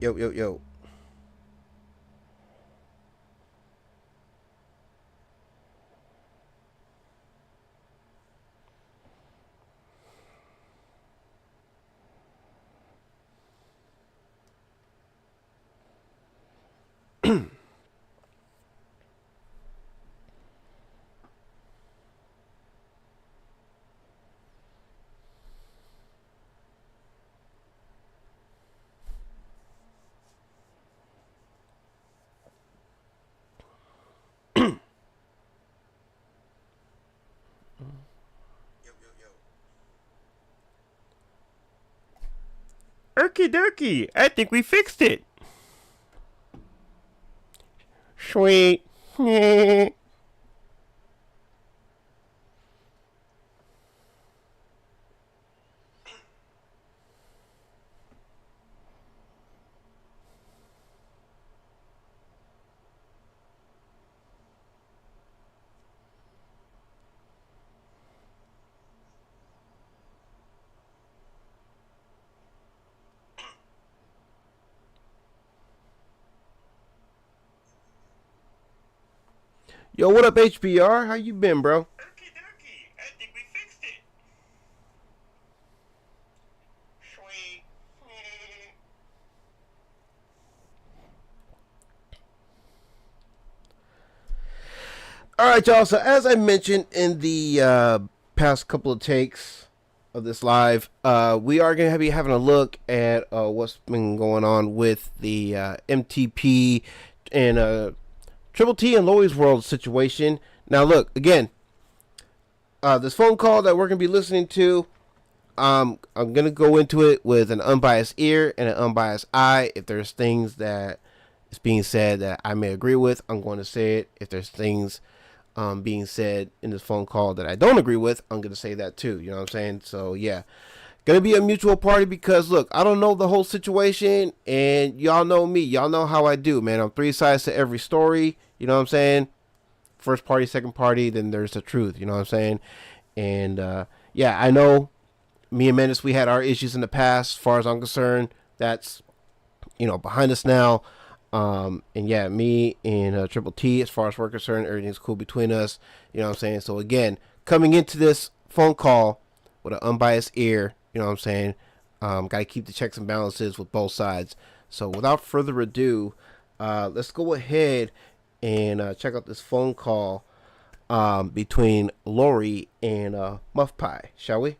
Yo, yo, yo. Erky Durky, I think we fixed it. Sweet. Yo, what up, HBR? How you been, bro? Erky Durky, I think we fixed it. Sweet. All right, y'all. So as I mentioned in the past couple of takes of this live, we are going to be having a look at what's been going on with the MTP and Triple T and Lois World situation. Now, look again. This phone call that we're going to be listening to, I'm going to go into it with an unbiased ear and an unbiased eye. If there's things that is being said that I may agree with, I'm going to say it. If there's things being said in this phone call that I don't agree with, I'm going to say that too. You know what I'm saying? So, yeah. Going to be a mutual party because, look, I don't know the whole situation, and y'all know me. Y'all know how I do, man. I'm three sides to every story. You know what I'm saying? First party, second party, then there's the truth. You know what I'm saying? And, yeah, I know me and Menace, we had our issues in the past. As far as I'm concerned, that's, behind us now. And yeah, me and Triple T, as far as we're concerned, everything's cool between us. You know what I'm saying? So again, coming into this phone call with an unbiased ear, you know what I'm saying? Got to keep the checks and balances with both sides. So without further ado, let's go ahead and check out this phone call between Lori and Muff Pie, shall we?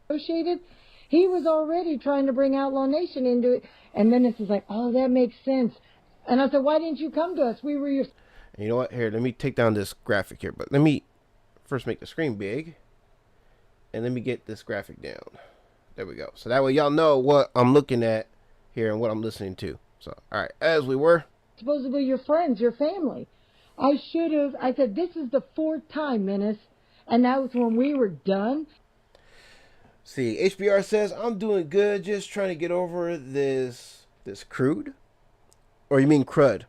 Negotiated. He was already trying to bring Outlaw Nation into it, and then it's like, oh, that makes sense. And I said, why didn't you come to us? We were your... And you know what? Here, let me take down this graphic here, but let me first make the screen big, and let me get this graphic down. There we go. So that way y'all know what I'm looking at here and what I'm listening to. So, all right, as we were. Supposedly your friends, your family. I said, this is the fourth time, Menace, and that was when we were done. See, HBR says, I'm doing good, just trying to get over this crude. Or you mean crud?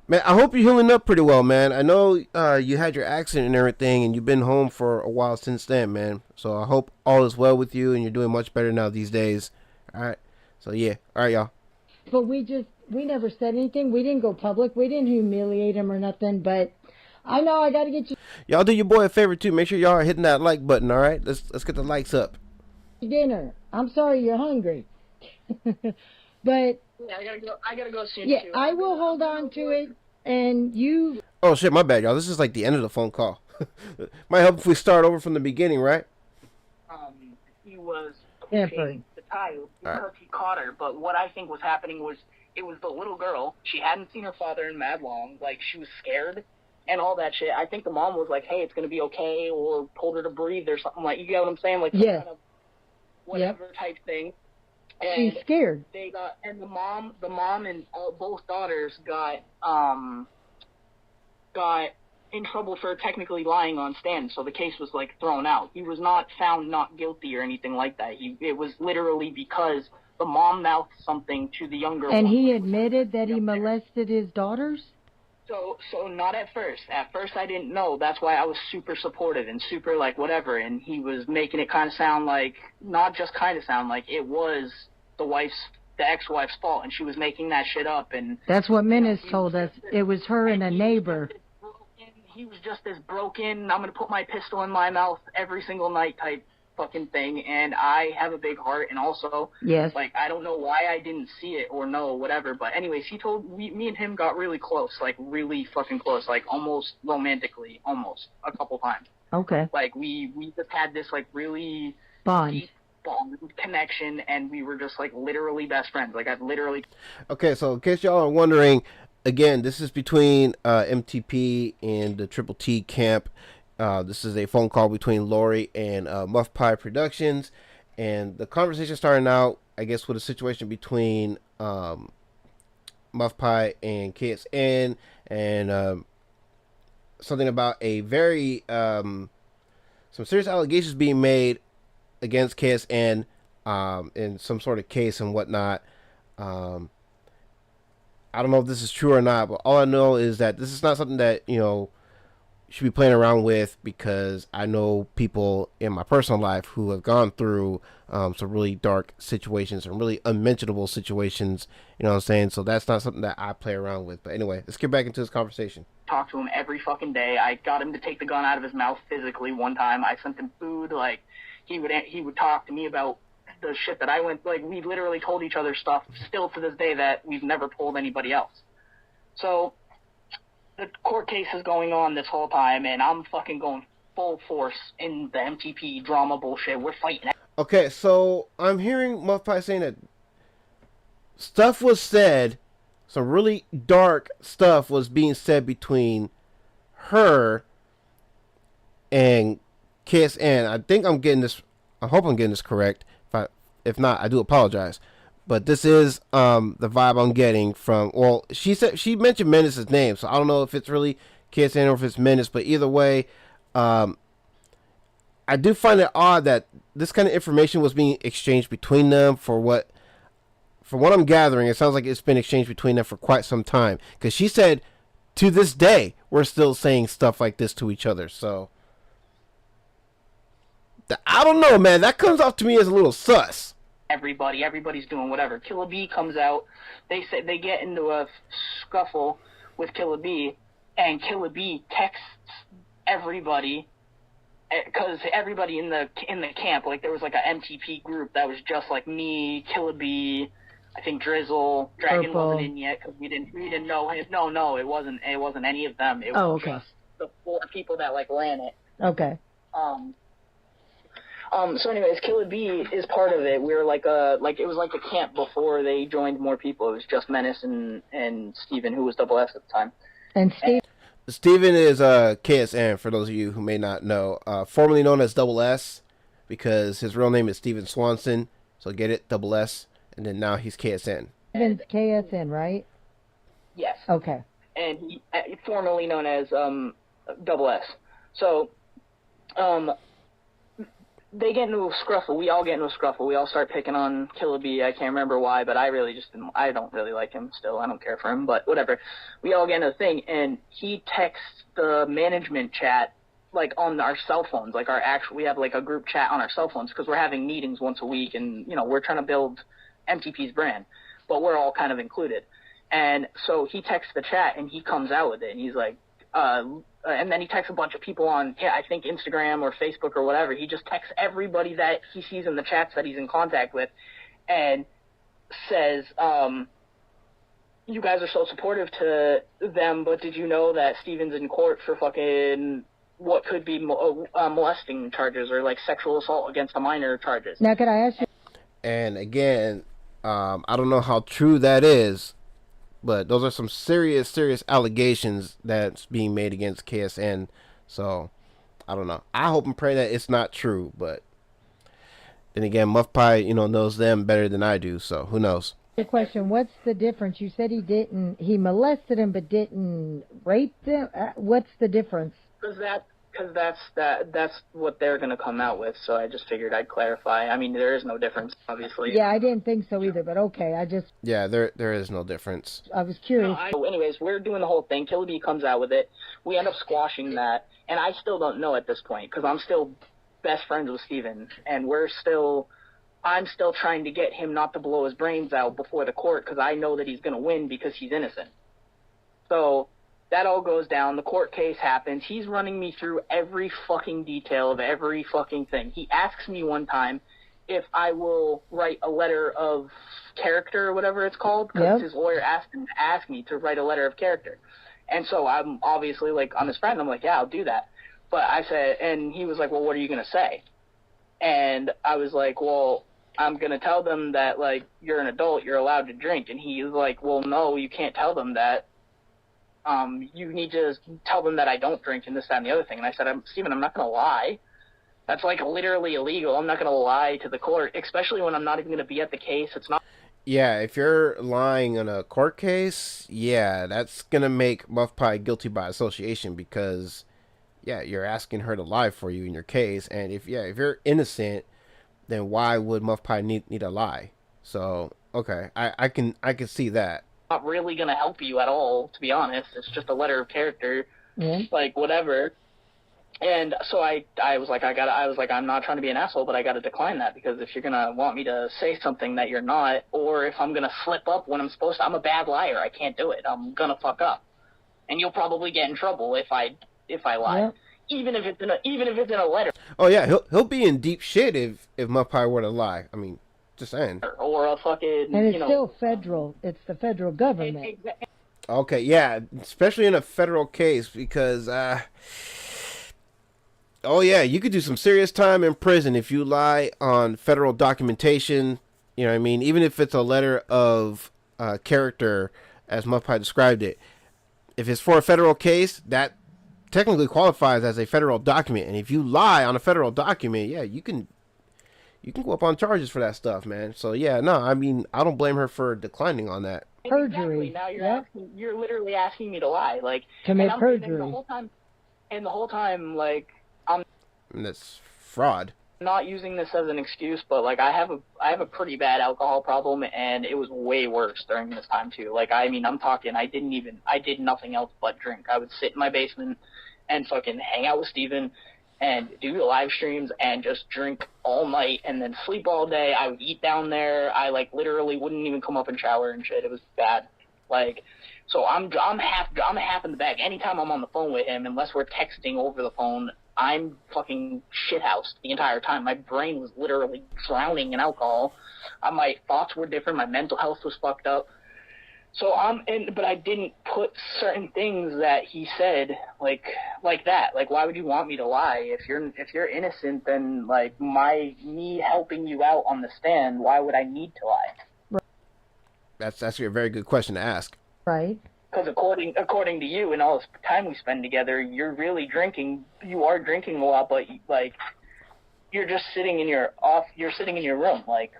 Man, I hope you're healing up pretty well, man. I know you had your accident and everything, and you've been home for a while since then, man. So I hope all is well with you, and you're doing much better now these days. All right? So, yeah. All right, y'all. But we never said anything. We didn't go public. We didn't humiliate him or nothing, but... I know I gotta get you y'all do your boy a favor too. Make sure y'all are hitting that like button. All right, let's get the likes up. Dinner. I'm sorry you're hungry, but yeah, I gotta go soon. Yeah, too. I will hold on to it, and you. Oh shit, my bad, y'all. This is like the end of the phone call. Might help if we start over from the beginning, right? He was pushing the child because he caught her. But what I think was happening was it was the little girl. She hadn't seen her father in mad long. Like she was scared. And all that shit. I think the mom was like, hey, it's going to be okay, or told her to breathe or something like, you get what I'm saying? Like some kind of whatever type thing. And she's scared. And the mom and both daughters got in trouble for technically lying on stand. So the case was like thrown out. He was not found not guilty or anything like that. It was literally because the mom mouthed something to the younger one. And he admitted that he molested his daughters? So not at first. At first I didn't know. That's why I was super supportive and super like whatever. And he was making it kind of sound like, not just kind of sound like, it was the wife's the ex-wife's fault, and she was making that shit up. And that's what Menace told us. It was her and a neighbor. He was just this broken, I'm going to put my pistol in my mouth every single night type fucking thing, and I have a big heart, and also, yes, like, I don't know why I didn't see it or know, whatever, but anyways, he told me and him got really close, like, really fucking close, like, almost romantically, almost, a couple times. Okay. Like, we just had this, like, really deep bond connection, and we were just, like, literally best friends. Like, I've literally... Okay, so in case y'all are wondering, again, this is between MTP and the Triple T camp. This is a phone call between Lori and Muff Pie Productions, and the conversation starting out, I guess, with a situation between Muff Pie and KSN, and something about a very some serious allegations being made against KSN in some sort of case and whatnot. I don't know if this is true or not, but all I know is that this is not something that, you know, should be playing around with, because I know people in my personal life who have gone through some really dark situations and really unmentionable situations, you know what I'm saying? So that's not something that I play around with. But anyway, let's get back into this conversation. Talk to him every fucking day. I got him to take the gun out of his mouth physically one time. I sent him food. Like, he would talk to me about the shit that I went, like, we literally told each other stuff still to this day that we've never told anybody else. So the court case is going on this whole time, and I'm fucking going full force in the MTP drama bullshit. We're fighting. Okay, so I'm hearing Muff Pie saying that stuff was said, some really dark stuff was being said between her and KSN. I think I'm getting this, I hope I'm getting this correct. If not, I do apologize. But this is the vibe I'm getting from, well, she mentioned Menace's name, so I don't know if it's really KSN or if it's Menace, but either way, I do find it odd that this kind of information was being exchanged between them. From what I'm gathering, it sounds like it's been exchanged between them for quite some time, because she said to this day we're still saying stuff like this to each other. So I don't know, man, that comes off to me as a little sus. Everybody's doing whatever. Killer B comes out. They say they get into a scuffle with Killer B, and Killer B texts everybody, because everybody in the camp, like, there was like a MTP group that was just like me, Killer B, I think Drizzle, Dragon wasn't in yet because we didn't know him. No, it wasn't any of them. It was just the 4 people that like ran it. Okay. So anyways, Killer B is part of it. We were like it was like a camp before they joined more people. It was just Menace and Steven, who was Double S at the time. And Steven is KSN, for those of you who may not know, formerly known as Double S, because his real name is Steven Swanson. So get it, Double S, and then now he's KSN. Steven's KSN, right? Yes. Okay. And he, formerly known as Double S. So, they get into a scruffle. We all get into a scruffle. We all start picking on Killer B. I can't remember why, but I don't really like him still. I don't care for him, but whatever. We all get into a thing, and he texts the management chat, like, on our cell phones. Like, we have, like, a group chat on our cell phones, because we're having meetings once a week, and, you know, we're trying to build MTP's brand, but we're all kind of included. And so he texts the chat, and he comes out with it, and he's like, and then he texts a bunch of people on, I think Instagram or Facebook or whatever. He just texts everybody that he sees in the chats that he's in contact with, and says, you guys are so supportive to them, but did you know that Steven's in court for fucking what could be molesting charges, or like sexual assault against a minor charges? Now, could I ask you? And again, I don't know how true that is, but those are some serious allegations that's being made against KSN. So, I don't know. I hope and pray that it's not true, but then again, Muff Pie, knows them better than I do, so who knows? The question, what's the difference? You said he molested him but didn't rape them. What's the difference? Because that's what they're going to come out with, so I just figured I'd clarify. I mean, there is no difference, obviously. Yeah, I didn't think so either, but okay, Yeah, there is no difference. I was curious. Anyways, we're doing the whole thing. Killer B comes out with it. We end up squashing that, and I still don't know at this point, because I'm still best friends with Steven, and we're still I'm still trying to get him not to blow his brains out before the court because I know that he's going to win because he's innocent. So that all goes down. The court case happens. He's running me through every fucking detail of every fucking thing. He asks me one time if I will write a letter of character or whatever it's called, because his lawyer asked him to ask me to write a letter of character. And so I'm obviously, like, I'm his friend. I'm like, yeah, I'll do that. But I said, and he was like, well, what are you going to say? And I was like, well, I'm going to tell them that, like, you're an adult, you're allowed to drink. And he was like, well, no, you can't tell them that. You need to tell them that I don't drink and this, that, and the other thing. And I said, Stephen, I'm not going to lie. That's, like, literally illegal. I'm not going to lie to the court, especially when I'm not even going to be at the case. It's not. Yeah, if you're lying in a court case, yeah, that's going to make Muff Pie guilty by association because, yeah, you're asking her to lie for you in your case. And if you're innocent, then why would Muff Pie need a lie? So, okay, I can see that. Not really going to help you at all, to be honest. It's just a letter of character, like, whatever. And so I was like, I'm not trying to be an asshole, but I got to decline that because if you're going to want me to say something that you're not, or if I'm going to slip up when I'm supposed to, I'm a bad liar. I can't do it. I'm going to fuck up. And you'll probably get in trouble if I lie. Yeah. Even if it's in a letter. Oh yeah, he'll be in deep shit if Muff Pie were to lie. I mean, just saying. Or a fucking, and it's still federal. It's the federal government. Okay, yeah, especially in a federal case because oh yeah, you could do some serious time in prison if you lie on federal documentation. You know what I mean? Even if it's a letter of character, as Muff Pie described it. If it's for a federal case, that technically qualifies as a federal document. And if you lie on a federal document, yeah, you can go up on charges for that stuff, man. So yeah, no, I mean, I don't blame her for declining on that. Perjury. Exactly. Now you're literally asking me to lie, like commit perjury. And the whole time, like, And that's fraud. Not using this as an excuse, but like I have a pretty bad alcohol problem, and it was way worse during this time too. Like, I mean, I'm talking, I did nothing else but drink. I would sit in my basement and fucking hang out with Steven and do live streams and just drink all night and then sleep all day. I would eat down there. I like literally wouldn't even come up and shower and shit. It was bad. Like, so I'm half in the bag. Anytime I'm on the phone with him, unless we're texting over the phone, I'm fucking shithoused the entire time. My brain was literally drowning in alcohol. My thoughts were different. My mental health was fucked up. So but I didn't put certain things that he said like that. Like, why would you want me to lie? If you're innocent, then like me helping you out on the stand, why would I need to lie? That's a very good question to ask. Right. Because according to you and all this time we spend together, you're really drinking. You are drinking a lot, but like you're just sitting in your room, like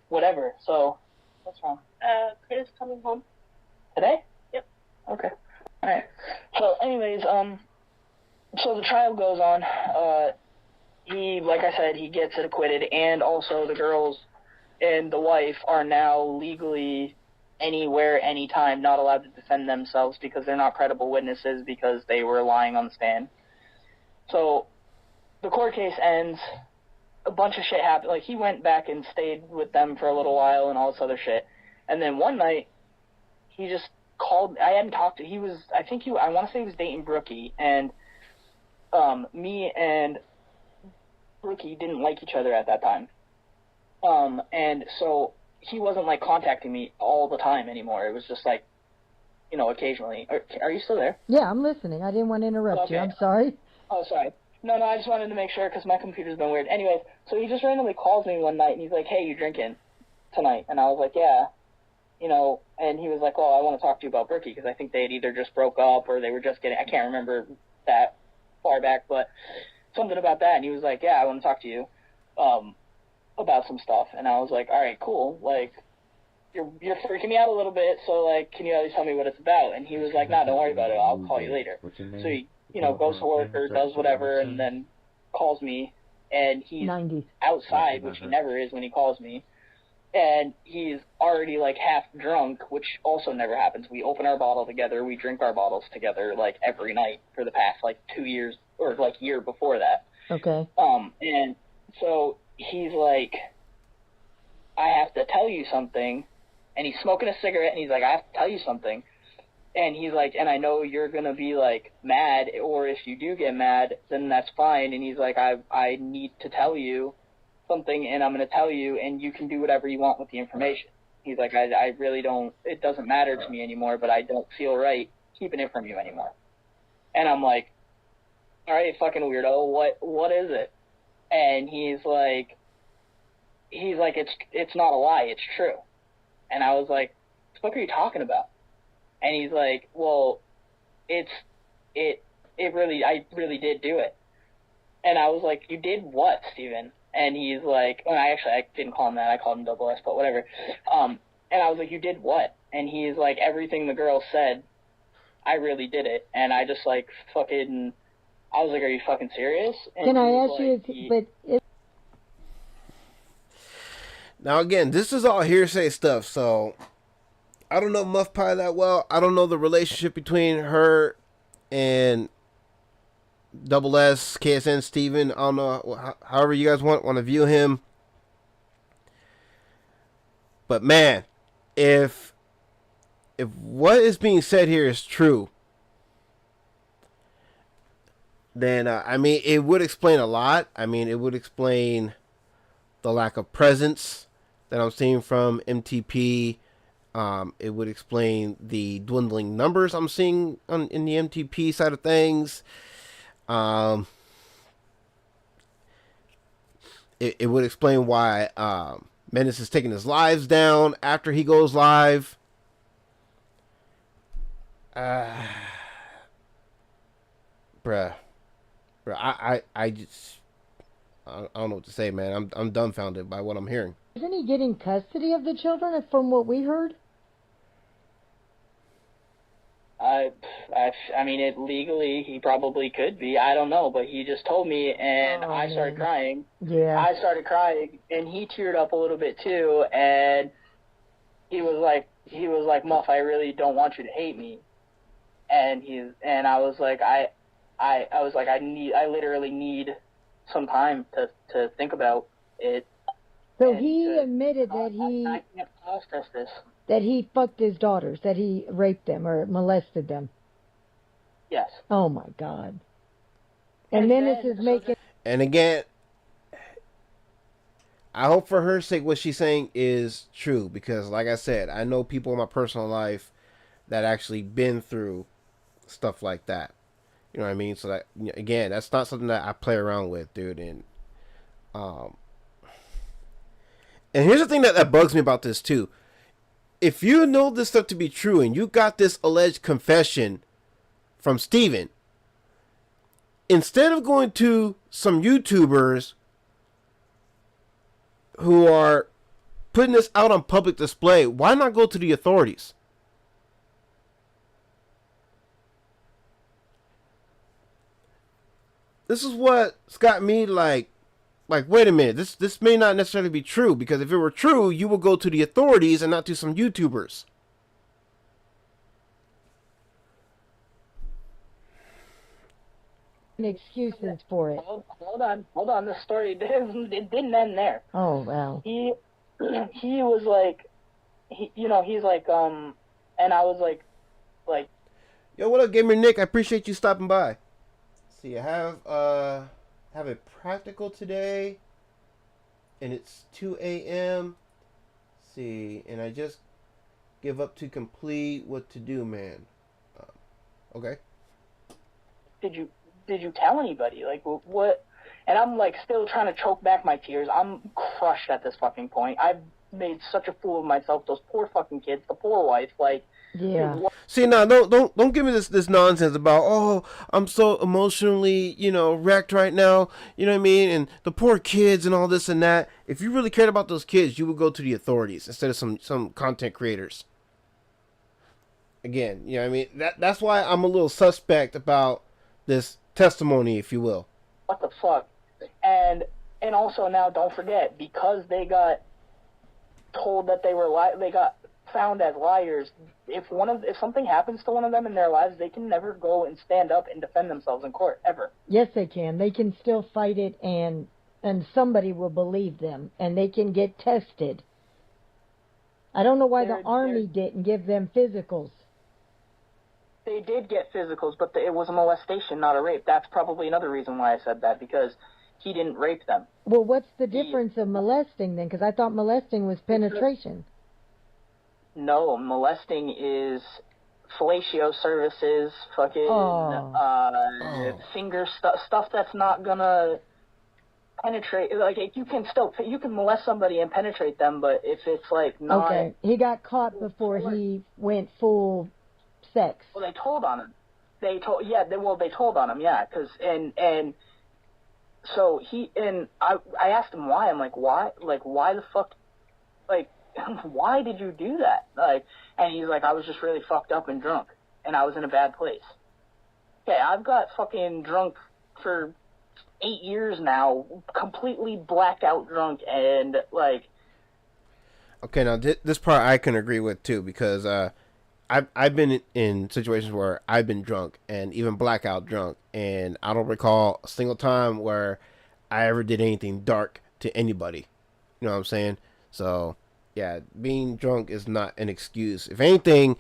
whatever. So what's wrong? Chris is coming home today. Yep. Okay. All right. So anyways, so the trial goes on. He, like I said, he gets it acquitted, and also the girls and the wife are now legally anywhere, anytime, not allowed to defend themselves because they're not credible witnesses because they were lying on the stand. So the court case ends. A bunch of shit happened. Like, he went back and stayed with them for a little while and all this other shit. And then one night, he just called. I hadn't talked to. I want to say he was dating Brookie, and me and Brookie didn't like each other at that time. And so he wasn't, like, contacting me all the time anymore. It was just, like, occasionally. Are you still there? Yeah, I'm listening. I didn't want to interrupt you. I'm sorry. Oh, sorry. No, I just wanted to make sure because my computer's been weird. Anyways, so he just randomly calls me one night, and he's like, hey, you drinking tonight? And I was like, yeah. And he was like, oh, I want to talk to you about Brookie because I think they had either just broke up or they were just getting, I can't remember that far back, but something about that. And he was like, yeah, I want to talk to you about some stuff. And I was like, all right, cool. Like, you're freaking me out a little bit, so, like, can you at least tell me what it's about? And he was like, no, don't worry about it. I'll call you later. So he, goes to work or does whatever and then calls me, and he's 90s. outside, which he never is when he calls me. And he's already, like, half drunk, which also never happens. We open our bottle together. We drink our bottles together, like, every night for the past, like, 2 years, or, like, year before that. Okay. And so he's like, I have to tell you something. And he's smoking a cigarette, and he's like, I have to tell you something. And he's like, and I know you're going to be, like, mad, or if you do get mad, then that's fine. And he's like, I need to tell you something, and I'm going to tell you, and you can do whatever you want with the information. He's like, I really don't, it doesn't matter to me anymore, but I don't feel right keeping it from you anymore. And I'm like, all right, fucking weirdo, what is it? And he's like, it's not a lie, it's true. And I was like, what the fuck are you talking about? And he's like, well, I really did do it. And I was like, you did what, Steven? And he's like, well, I didn't call him that, I called him Double S, but whatever. And I was like, you did what? And he's like, everything the girl said, I really did it. And I just like fucking, I was like, are you fucking serious? And can I ask you, Now again, this is all hearsay stuff, so I don't know Muff Pie that well. I don't know the relationship between her and Double S, KSN, Steven. I don't know, however you guys want to view him. But man, if what is being said here is true, then I mean, it would explain a lot. I mean, it would explain the lack of presence that I'm seeing from MTP. It would explain the dwindling numbers I'm seeing in the MTP side of things. It would explain why Menace is taking his lives down after he goes live. Bruh, I just I don't know what to say, man. I'm dumbfounded by what I'm hearing. isn't he getting custody of the children from what we heard? I mean, legally, he probably could be. I don't know, but he just told me, and I started crying. Yeah. I started crying, and he teared up a little bit too, and he was like, Muff, I really don't want you to hate me. And I was like, I literally need some time to think about it. So he admitted that I can't process this. that he fucked his daughters, that he raped them or molested them. Yes. Oh my God. And then this is making. And again, I hope for her sake what she's saying is true, because like I said, I know people in my personal life that actually been through stuff like that. You know what I mean? So that, again, that's not something that I play around with, dude. And here's the thing that bugs me about this too. If you know this stuff to be true and you got this alleged confession from Steven, instead of going to some YouTubers who are putting this out on public display, why not go to the authorities? This is what's got me like, wait a minute, this may not necessarily be true, because if it were true, you would go to the authorities and not to some YouTubers. Excuses for it. Hold on. The story it didn't end there. Oh wow. He was like, he's like, and I was like, yo, what up, Gamer Nick? I appreciate you stopping by. See, I have a practical today, and it's 2 a.m. See, and I just give up to complete what to do, man. Okay. Did you tell anybody? Like, what? And I'm, like, still trying to choke back my tears. I'm crushed at this fucking point. I've made such a fool of myself. Those poor fucking kids, the poor wife, like... Yeah. See, now, don't give me this nonsense about, oh, I'm so emotionally, wrecked right now, you know what I mean? And the poor kids and all this and that. If you really cared about those kids, you would go to the authorities instead of some content creators. Again, you know what I mean? That's why I'm a little suspect about this testimony, if you will. What the fuck? And also now, don't forget, because they got told that they got found as liars. If something happens to one of them in their lives, they can never go and stand up and defend themselves in court ever. Yes, they can. They can still fight it, and somebody will believe them, and they can get tested. I don't know why the Army didn't give them physicals. They did get physicals, but it was a molestation, not a rape. That's probably another reason why I said that, because he didn't rape them. Well, what's the difference of molesting then? Because I thought molesting was penetration. No, molesting is fellatio services, fucking finger stuff that's not gonna penetrate. Like, you can molest somebody and penetrate them, but if it's like not. Okay, he got caught before he went full sex. Well, they told on him. They told on him, yeah, and so I asked him why. I'm like, why the fuck, like, why did you do that? Like, and he's like, I was just really fucked up and drunk, and I was in a bad place. Okay, I've got fucking drunk for 8 years now, completely blacked out drunk, and like. Okay, now this part I can agree with too, because I've been in situations where I've been drunk and even blackout drunk, and I don't recall a single time where I ever did anything dark to anybody. You know what I'm saying? So yeah, being drunk is not an excuse. If anything,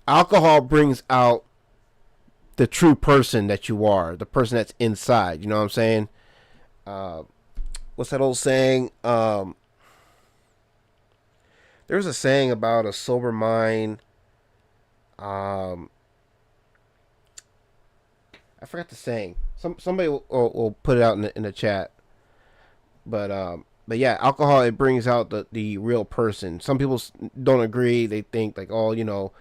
alcohol brings out the true person that you are, the person that's inside. You know what I'm saying? What's that old saying? There's a saying about a sober mind. I forgot the saying. Somebody will put it out in the chat. But yeah, alcohol, it brings out the real person. Some people don't agree. They think like, oh,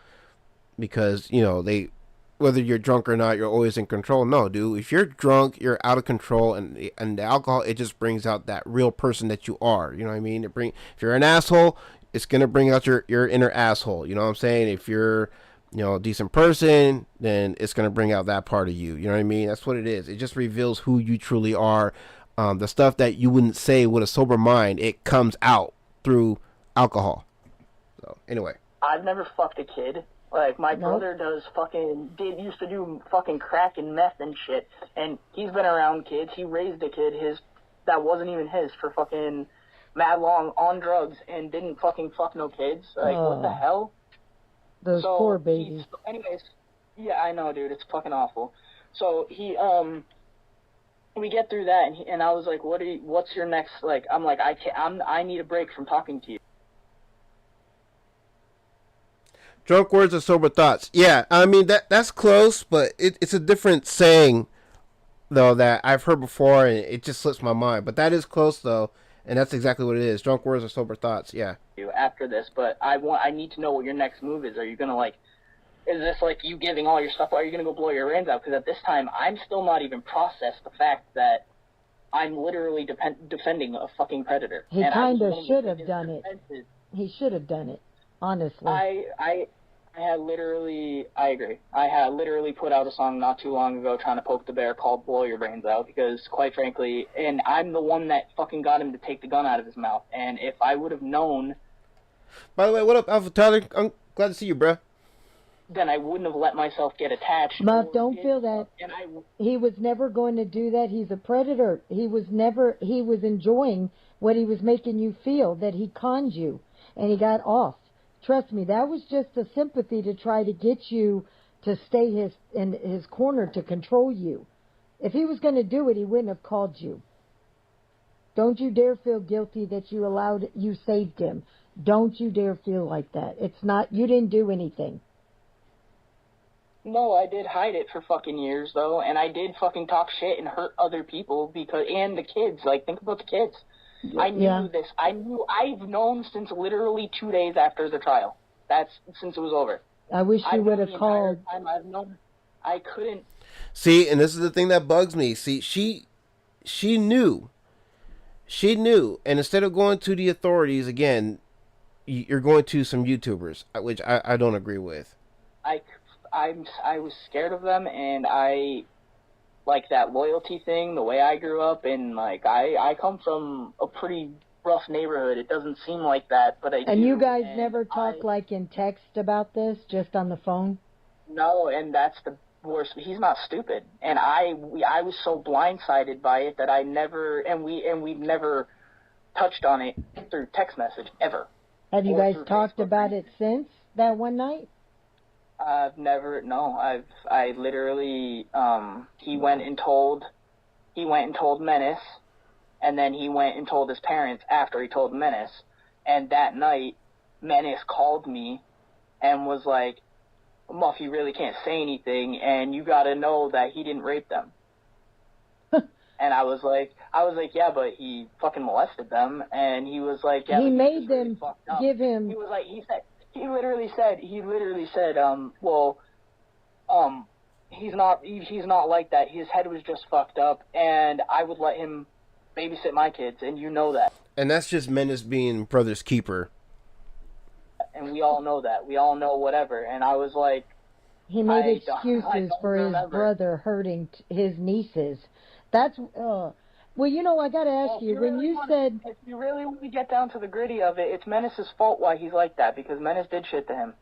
because whether you're drunk or not, you're always in control. No, dude. If you're drunk, you're out of control, and the alcohol, it just brings out that real person that you are. You know what I mean? If you're an asshole, it's gonna bring out your inner asshole. You know what I'm saying? If you're a decent person, then it's gonna bring out that part of you. You know what I mean? That's what it is. It just reveals who you truly are. The stuff that you wouldn't say with a sober mind, it comes out through alcohol. So anyway, I've never fucked a kid. Like, my brother used to do fucking crack and meth and shit, and he's been around kids. He raised a kid that wasn't even his for fucking mad long on drugs and didn't fucking fuck no kids. Like, what the hell? Those poor babies. Anyways, yeah, I know, dude. It's fucking awful. So we get through that, and I was like, what's your next, like, I'm like, I need a break from talking to you. Drunk words or sober thoughts. Yeah, I mean, that's close, but it's a different saying, though, that I've heard before, and it just slips my mind. But that is close, though, and that's exactly what it is. Drunk words or sober thoughts, yeah. After this, but I need to know what your next move is. Are you going to, like, is this, like, you giving all your stuff, or are you going to go blow your brains out? Because at this time, I'm still not even processed the fact that I'm literally defending a fucking predator. He kind of should have done it. He should have done it, honestly. I agree. I had literally put out a song not too long ago trying to poke the bear called Blow Your Brains Out, because, quite frankly, and I'm the one that fucking got him to take the gun out of his mouth, and if I would have known... By the way, what up, AlphaTyler? I'm glad to see you, bruh. Then I wouldn't have let myself get attached. Muff, don't feel that. He was never going to do that. He's a predator. He was enjoying what he was making you feel, that he conned you, and he got off. Trust me, that was just a sympathy to try to get you to stay in his corner to control you. If he was going to do it, he wouldn't have called you. Don't you dare feel guilty that you saved him. Don't you dare feel like that. It's not, you didn't do anything. No, I did hide it for fucking years, though, and I did fucking talk shit and hurt other people, and the kids. Like, think about the kids. I knew this. I've known since literally 2 days after the trial. That's since it was over. I wish you would have called. I've known. I couldn't. See, and this is the thing that bugs me. See, she knew. She knew, and instead of going to the authorities again, you're going to some YouTubers, which I don't agree with. I was scared of them, and I like that loyalty thing, the way I grew up, and like I come from a pretty rough neighborhood. It doesn't seem like that, but I do. And you guys never talk like in text about this, just on the phone? No, and that's the worst. He's not stupid, and I was so blindsided by it that I never, and we've never touched on it through text message ever. Have you or guys through talked Facebook about or it since that one night? I literally, he went and told Menace, and then he went and told his parents after he told Menace, and that night, Menace called me and was like, Muff, you really can't say anything, and you gotta know that he didn't rape them. And I was like, yeah, but he fucking molested them, and he was like, yeah, he but made them really fucked up. give him. He was like, he literally said, he's not like that. His head was just fucked up, and I would let him babysit my kids, and you know that. And that's just Menace being brother's keeper. And we all know that. We all know whatever. And I was like, He made I don't excuses for his remember. brother hurting his nieces. That's well, you know, I gotta ask you, when you said, if you really want to get down to the gritty of it, it's Menace's fault why he's like that, because Menace did shit to him.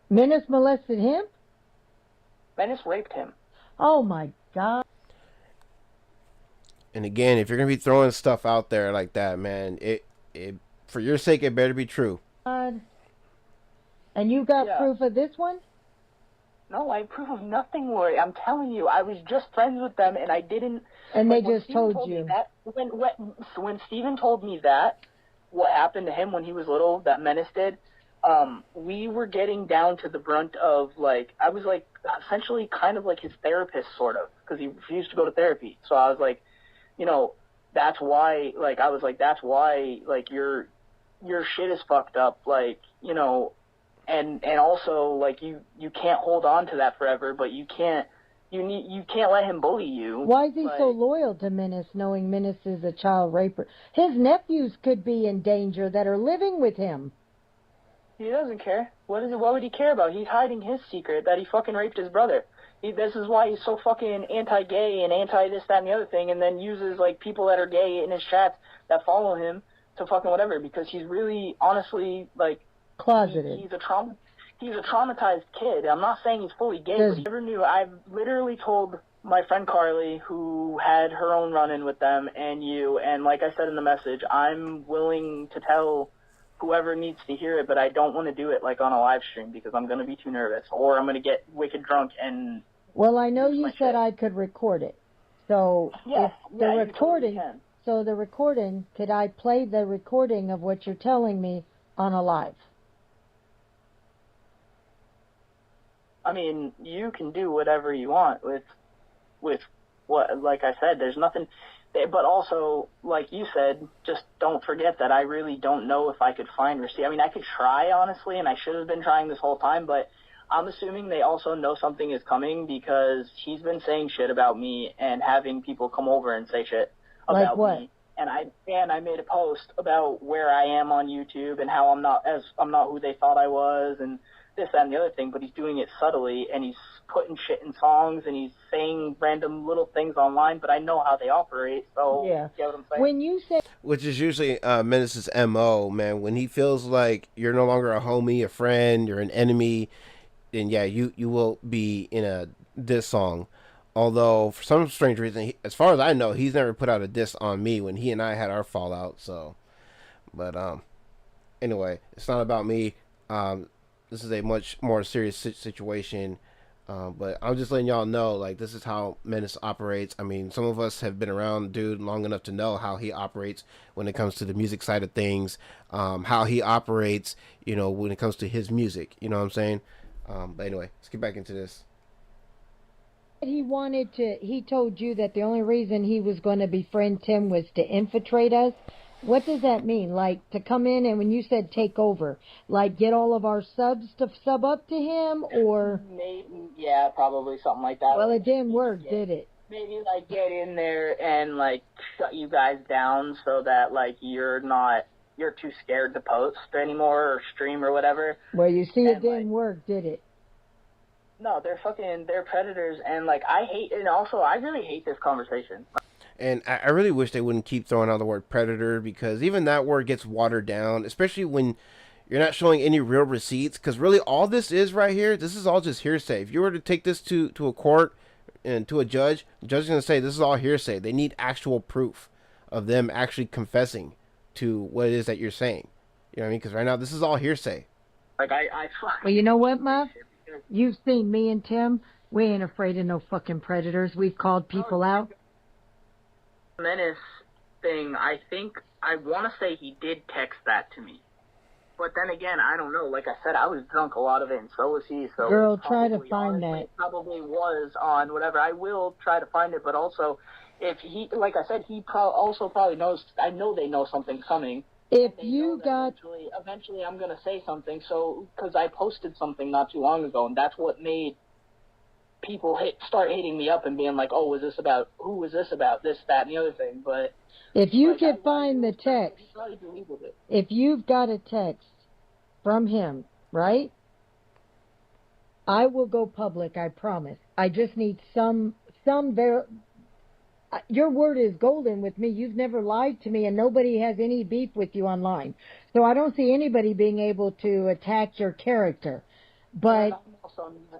Menace molested him? Menace raped him. Oh my God. And again, if you're gonna be throwing stuff out there like that, man, it for your sake, it better be true. God. And you got proof of this one? No, I proof of nothing, Lori. I'm telling you, I was just friends with them, and I didn't. And they when just Steven told you. Me that, when Steven told me that, what happened to him when he was little, that Menace did, we were getting down to the brunt of, like, I was, like, essentially kind of like his therapist, sort of, because he refused to go to therapy. So I was like, you know, that's why, like, your shit is fucked up, like, you know, and also, like, you can't hold on to that forever, but you can't let him bully you. Why is he so loyal to Menace, knowing Menace is a child raper? His nephews could be in danger that are living with him. He doesn't care. What would he care about? He's hiding his secret that he fucking raped his brother. This is why he's so fucking anti-gay and anti-this, that, and the other thing, and then uses, like, people that are gay in his chats that follow him to fucking whatever, because he's really, honestly, like, closeted. He's a traumatized kid. I'm not saying he's fully gay, but he never knew. I've literally told my friend Carly, who had her own run-in with them, and you, and like I said in the message, I'm willing to tell whoever needs to hear it, but I don't want to do it, like, on a live stream, because I'm going to be too nervous, or I'm going to get wicked drunk and... Well, I know you said I could record it. So, the recording... Totally, so the recording, could I play the recording of what you're telling me on a live? I mean, you can do whatever you want with what, like I said, there's nothing, but also, like you said, just don't forget that I really don't know if I could find receipt. I mean, I could try, honestly, and I should have been trying this whole time, but I'm assuming they also know something is coming, because he's been saying shit about me and having people come over and say shit about me. And I made a post about where I am on YouTube and how I'm not who they thought I was, and this, that, and the other thing, but he's doing it subtly, and he's putting shit in songs, and he's saying random little things online, but I know how they operate, so you get what I'm saying? When you say... Which is usually Menace's MO, man. When he feels like you're no longer a homie, a friend, you're an enemy, then yeah, you will be in a diss song. Although, for some strange reason, as far as I know, he's never put out a diss on me when he and I had our fallout, so... But, anyway, it's not about me. This is a much more serious situation, but I'm just letting y'all know, like, this is how Menace operates. I mean, some of us have been around dude long enough to know how he operates when it comes to the music side of things, how he operates, you know, when it comes to his music, you know what I'm saying? But anyway, let's get back into this. He told you that the only reason he was going to befriend Tim was to infiltrate us. What does that mean? Like, to come in and when you said take over, like get all of our subs to sub up to him, or? Maybe, yeah, probably something like that. Well, it didn't work, did it? Maybe, like, get in there and, like, shut you guys down so that, like, you're too scared to post anymore or stream or whatever. Well, you see, it didn't work, did it? No, they're predators, and, like, I really hate this conversation. And I really wish they wouldn't keep throwing out the word predator, because even that word gets watered down, especially when you're not showing any real receipts. Because really all this is right here, this is all just hearsay. If you were to take this to a court and to a judge, the judge is going to say this is all hearsay. They need actual proof of them actually confessing to what it is that you're saying. You know what I mean? Because right now, this is all hearsay. Like, I Well, you know what, Muff? You've seen me and Tim. We ain't afraid of no fucking predators. We've called people out. Menace thing, I want to say he did text that to me. But then again, I don't know. Like I said, I was drunk a lot of it, and so was he. So Girl, try to find that. It probably was on whatever. I will try to find it, but also, if he, like I said, he also probably knows. I know they know something's coming. If you got... Eventually I'm going to say something, so, because I posted something not too long ago, and that's what made people start hitting me up and being like, oh, who was this about, this, that, and the other thing, but... If you can find the text, if you've got a text from him, right, I will go public, I promise. I just need your word is golden with me. You've never lied to me, and nobody has any beef with you online. So I don't see anybody being able to attack your character. But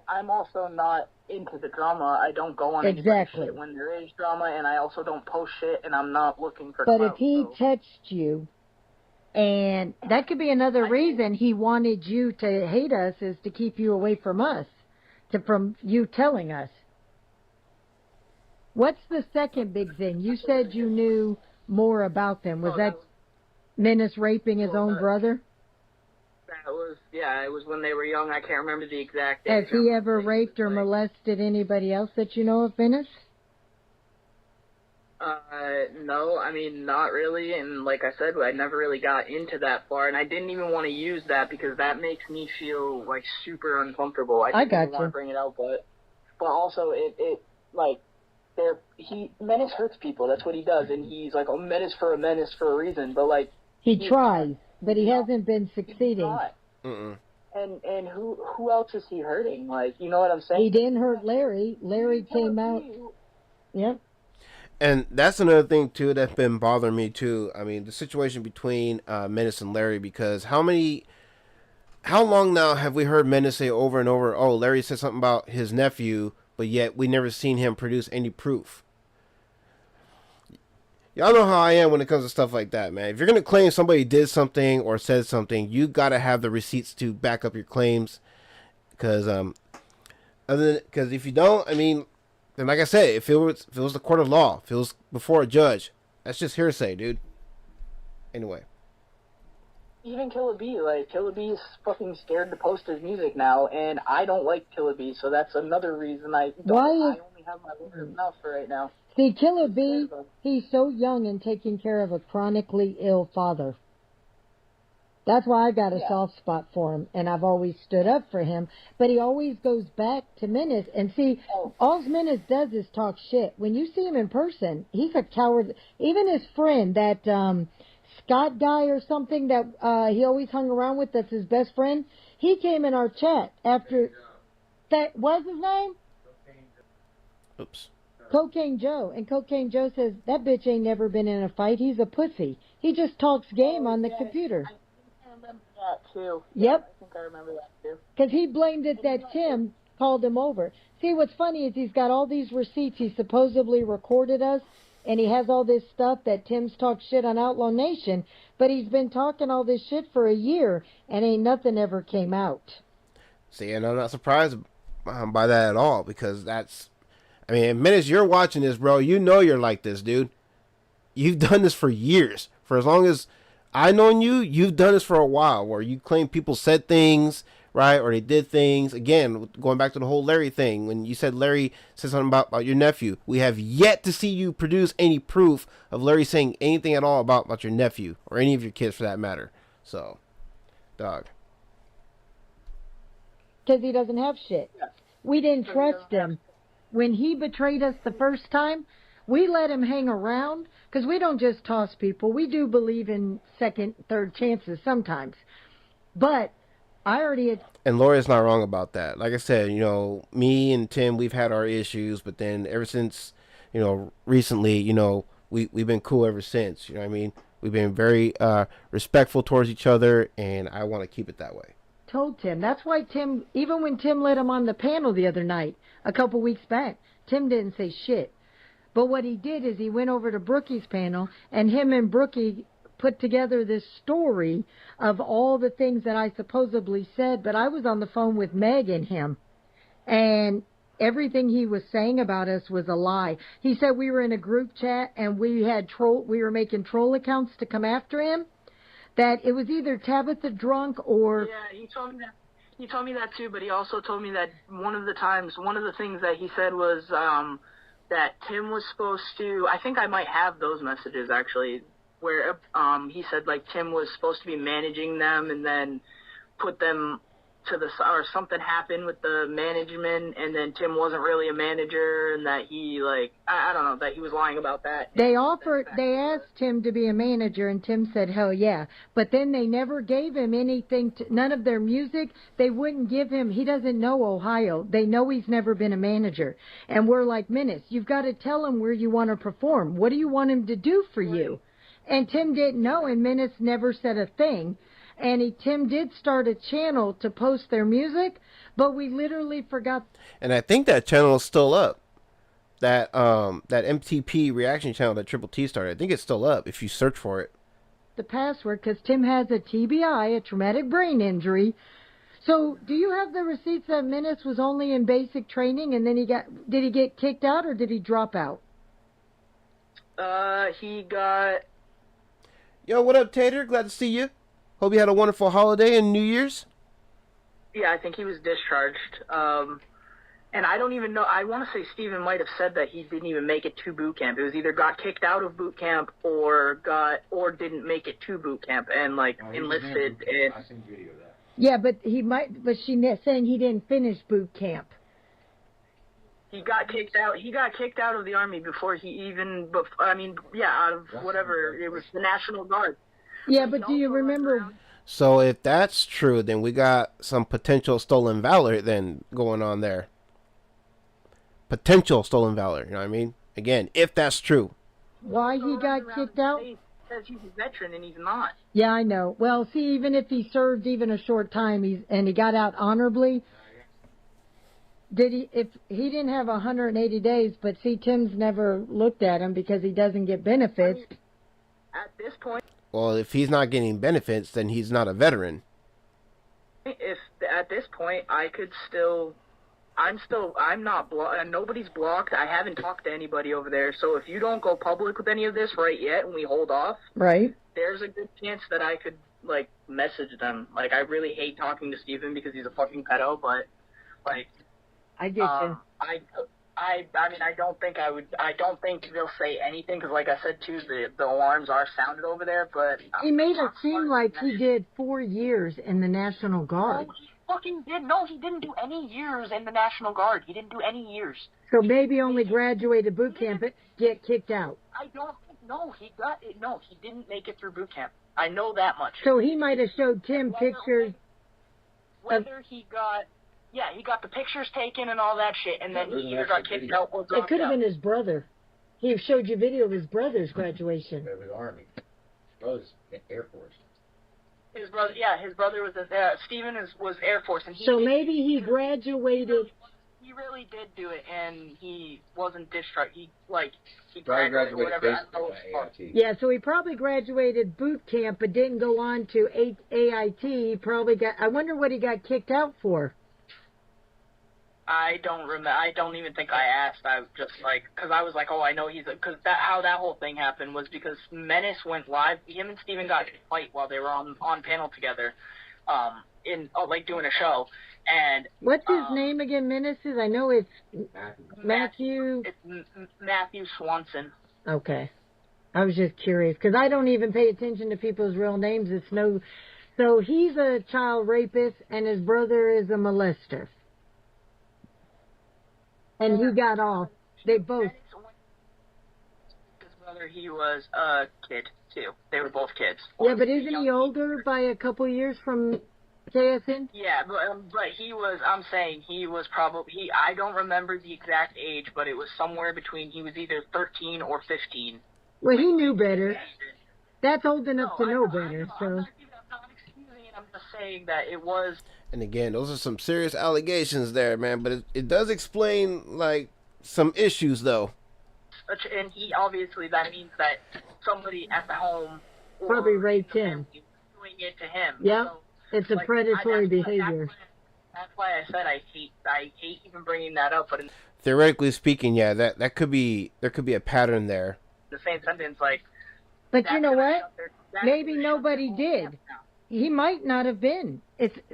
I'm also not into the drama. I don't go on anybody's shit when there is drama, and I also don't post shit, and I'm not looking for But clout, if he touched you, and that could be another reason he wanted you to hate us, is to keep you away from us, from you telling us. What's the second big thing? You said you knew more about them. Was that Menace raping his own brother? It was when they were young. I can't remember the exact date. Has he ever raped or molested anybody else that you know of, Menace? No, I mean, not really, and like I said, I never really got into that far, and I didn't even want to use that because that makes me feel, like, super uncomfortable. I didn't want to bring it out, but also, Menace hurts people, that's what he does, and he's like, oh, menace for a reason, but, like... He tries, but he hasn't been succeeding. And who else is he hurting? Like, you know what I'm saying? He didn't hurt Larry. Larry came out... Yep. And that's another thing, too, that's been bothering me, too. I mean, the situation between Menace and Larry, because how long now have we heard Menace say over and over, oh, Larry said something about his nephew, but yet we never seen him produce any proof? Y'all know how I am when it comes to stuff like that, man. If you're going to claim somebody did something or said something, you got to have the receipts to back up your claims. Because if you don't, I mean... And like I said, if it was the court of law, if it was before a judge, that's just hearsay, dude. Anyway. Even Killer B, Killer B is fucking scared to post his music now, and I don't like Killer B, so that's another reason I only have my word mouth for right now. See, Killer B, he's so young and taking care of a chronically ill father. That's why I got a soft spot for him, and I've always stood up for him. But he always goes back to Menace. And see, all Menace does is talk shit. When you see him in person, he's a coward. Even his friend, that Scott guy or something that he always hung around with, that's his best friend, he came in our chat after... That was his name? Oops. Cocaine Joe. And Cocaine Joe says, that bitch ain't never been in a fight. He's a pussy. He just talks game on the computer. I remember that, too. Yep. I think I remember that, too. Because he blamed it that Tim called him over. See, what's funny is he's got all these receipts. He supposedly recorded us, and he has all this stuff that Tim's talked shit on Outlaw Nation, but he's been talking all this shit for a year, and ain't nothing ever came out. See, and I'm not surprised by that at all, because that's... I mean, Menace, you're watching this, bro. You know you're like this, dude. You've done this for years. For as long as I've known you, you've done this for a while, where you claim people said things, right, or they did things. Again, going back to the whole Larry thing, when you said Larry said something about your nephew, we have yet to see you produce any proof of Larry saying anything at all about your nephew, or any of your kids for that matter. So, dog. Because he doesn't have shit. We didn't trust him. When he betrayed us the first time, we let him hang around, because we don't just toss people. We do believe in second, third chances sometimes. But I already had... And Laura's not wrong about that. Like I said, you know, me and Tim, we've had our issues, but then ever since, you know, recently, you know, we've been cool ever since. You know what I mean? We've been very respectful towards each other, and I want to keep it that way. Told Tim. That's why Tim, even when Tim let him on the panel the other night, a couple weeks back, Tim didn't say shit. But what he did is he went over to Brookie's panel, and him and Brookie put together this story of all the things that I supposedly said, but I was on the phone with Meg and him, and everything he was saying about us was a lie. He said we were in a group chat and we were making troll accounts to come after him, that it was either Tabitha drunk or... Yeah, he told me that. He told me that too, but he also told me that one of the things that he said was that Tim was supposed to, I think I might have those messages actually, where he said like Tim was supposed to be managing them and then put them to the, or something happened with the management, and then Tim wasn't really a manager, and that he like, I don't know, that he was lying about that. They asked Tim to be a manager, and Tim said, hell yeah. But then they never gave him anything, none of their music. They wouldn't give him, he doesn't know Ohio. They know he's never been a manager. And we're like, Menace, you've got to tell him where you want to perform. What do you want him to do for you? And Tim didn't know, and Menace never said a thing. And Tim did start a channel to post their music, but we literally forgot. And I think that channel is still up. That MTP reaction channel that Triple T started, I think it's still up if you search for it. The password, because Tim has a TBI, a traumatic brain injury. So do you have the receipts that Menace was only in basic training and then did he get kicked out or did he drop out? He got... Yo, what up, Tater? Glad to see you. Hope you had a wonderful holiday and New Year's. Yeah, I think he was discharged. And I don't even know. I want to say Steven might have said that he didn't even make it to boot camp. It was either got kicked out of boot camp or didn't make it to boot camp and like enlisted. And I seen video of that. Yeah, but she's saying he didn't finish boot camp. He got kicked out. He got kicked out of the Army before he even. Out of whatever it was, the National Guard. Yeah, but do you remember? So if that's true, then we got some potential stolen valor then going on there. Potential stolen valor, you know what I mean? Again, if that's true. Why he got kicked out? Says he's a veteran and he's not. Yeah, I know. Well, see, even if he served even a short time, he got out honorably. If he didn't have 180 days, but see, Tim's never looked at him because he doesn't get benefits. At this point. Well, if he's not getting benefits, then he's not a veteran. If at this point I'm not blocked. Nobody's blocked. I haven't talked to anybody over there. So if you don't go public with any of this right yet, and we hold off, right? There's a good chance that I could like message them. Like I really hate talking to Steven because he's a fucking pedo, but like I get you. I mean, I don't think they'll say anything because, like I said, too, the alarms are sounded over there, but... He made it seem like he did 4 years in the National Guard. No, he fucking did. No, he didn't do any years in the National Guard. He didn't do any years. So maybe only graduated boot camp, but get kicked out. I don't think... No, he didn't make it through boot camp. I know that much. So he might have showed Tim pictures... Whether he got... Yeah, he got the pictures taken and all that shit, and then he either got kicked out or dropped out. It could have been his brother. He showed you video of his brother's graduation. With the Army. His brother's Air Force. His brother was Steven was Air Force, and so maybe he graduated. He really did do it, and he wasn't discharged. He graduated whatever. Yeah, so he probably graduated boot camp, but didn't go on to AIT. He probably got. I wonder what he got kicked out for. I don't remember. I don't even think I asked. I was just like, because I was like, oh, I know because how that whole thing happened was because Menace went live. Him and Steven got in a fight while they were on panel together, doing a show. And what's his name again? Menace's? I know it's Matthew. It's Matthew Swanson. Okay, I was just curious because I don't even pay attention to people's real names. So he's a child rapist and his brother is a molester. And he got off. They both. His brother, he was a kid, too. They were both kids. Yeah, but isn't he older by a couple years from KSN? Yeah, but he was, I'm saying, he was probably, I don't remember the exact age, but it was somewhere between, he was either 13 or 15. Well, he knew better. That's old enough to know better, so. I'm not excusing it, I'm just saying that it was. And again, those are some serious allegations there, man. But it does explain, like, some issues, though. And he, obviously, that means that somebody at the home probably raped him. Doing it to him. Yep. So, It's a predatory behavior. That's why I said I hate even bringing that up. But in Theoretically speaking, yeah, there could be a pattern there. the same sentence, like. But you know what? Maybe nobody did. He might not have been.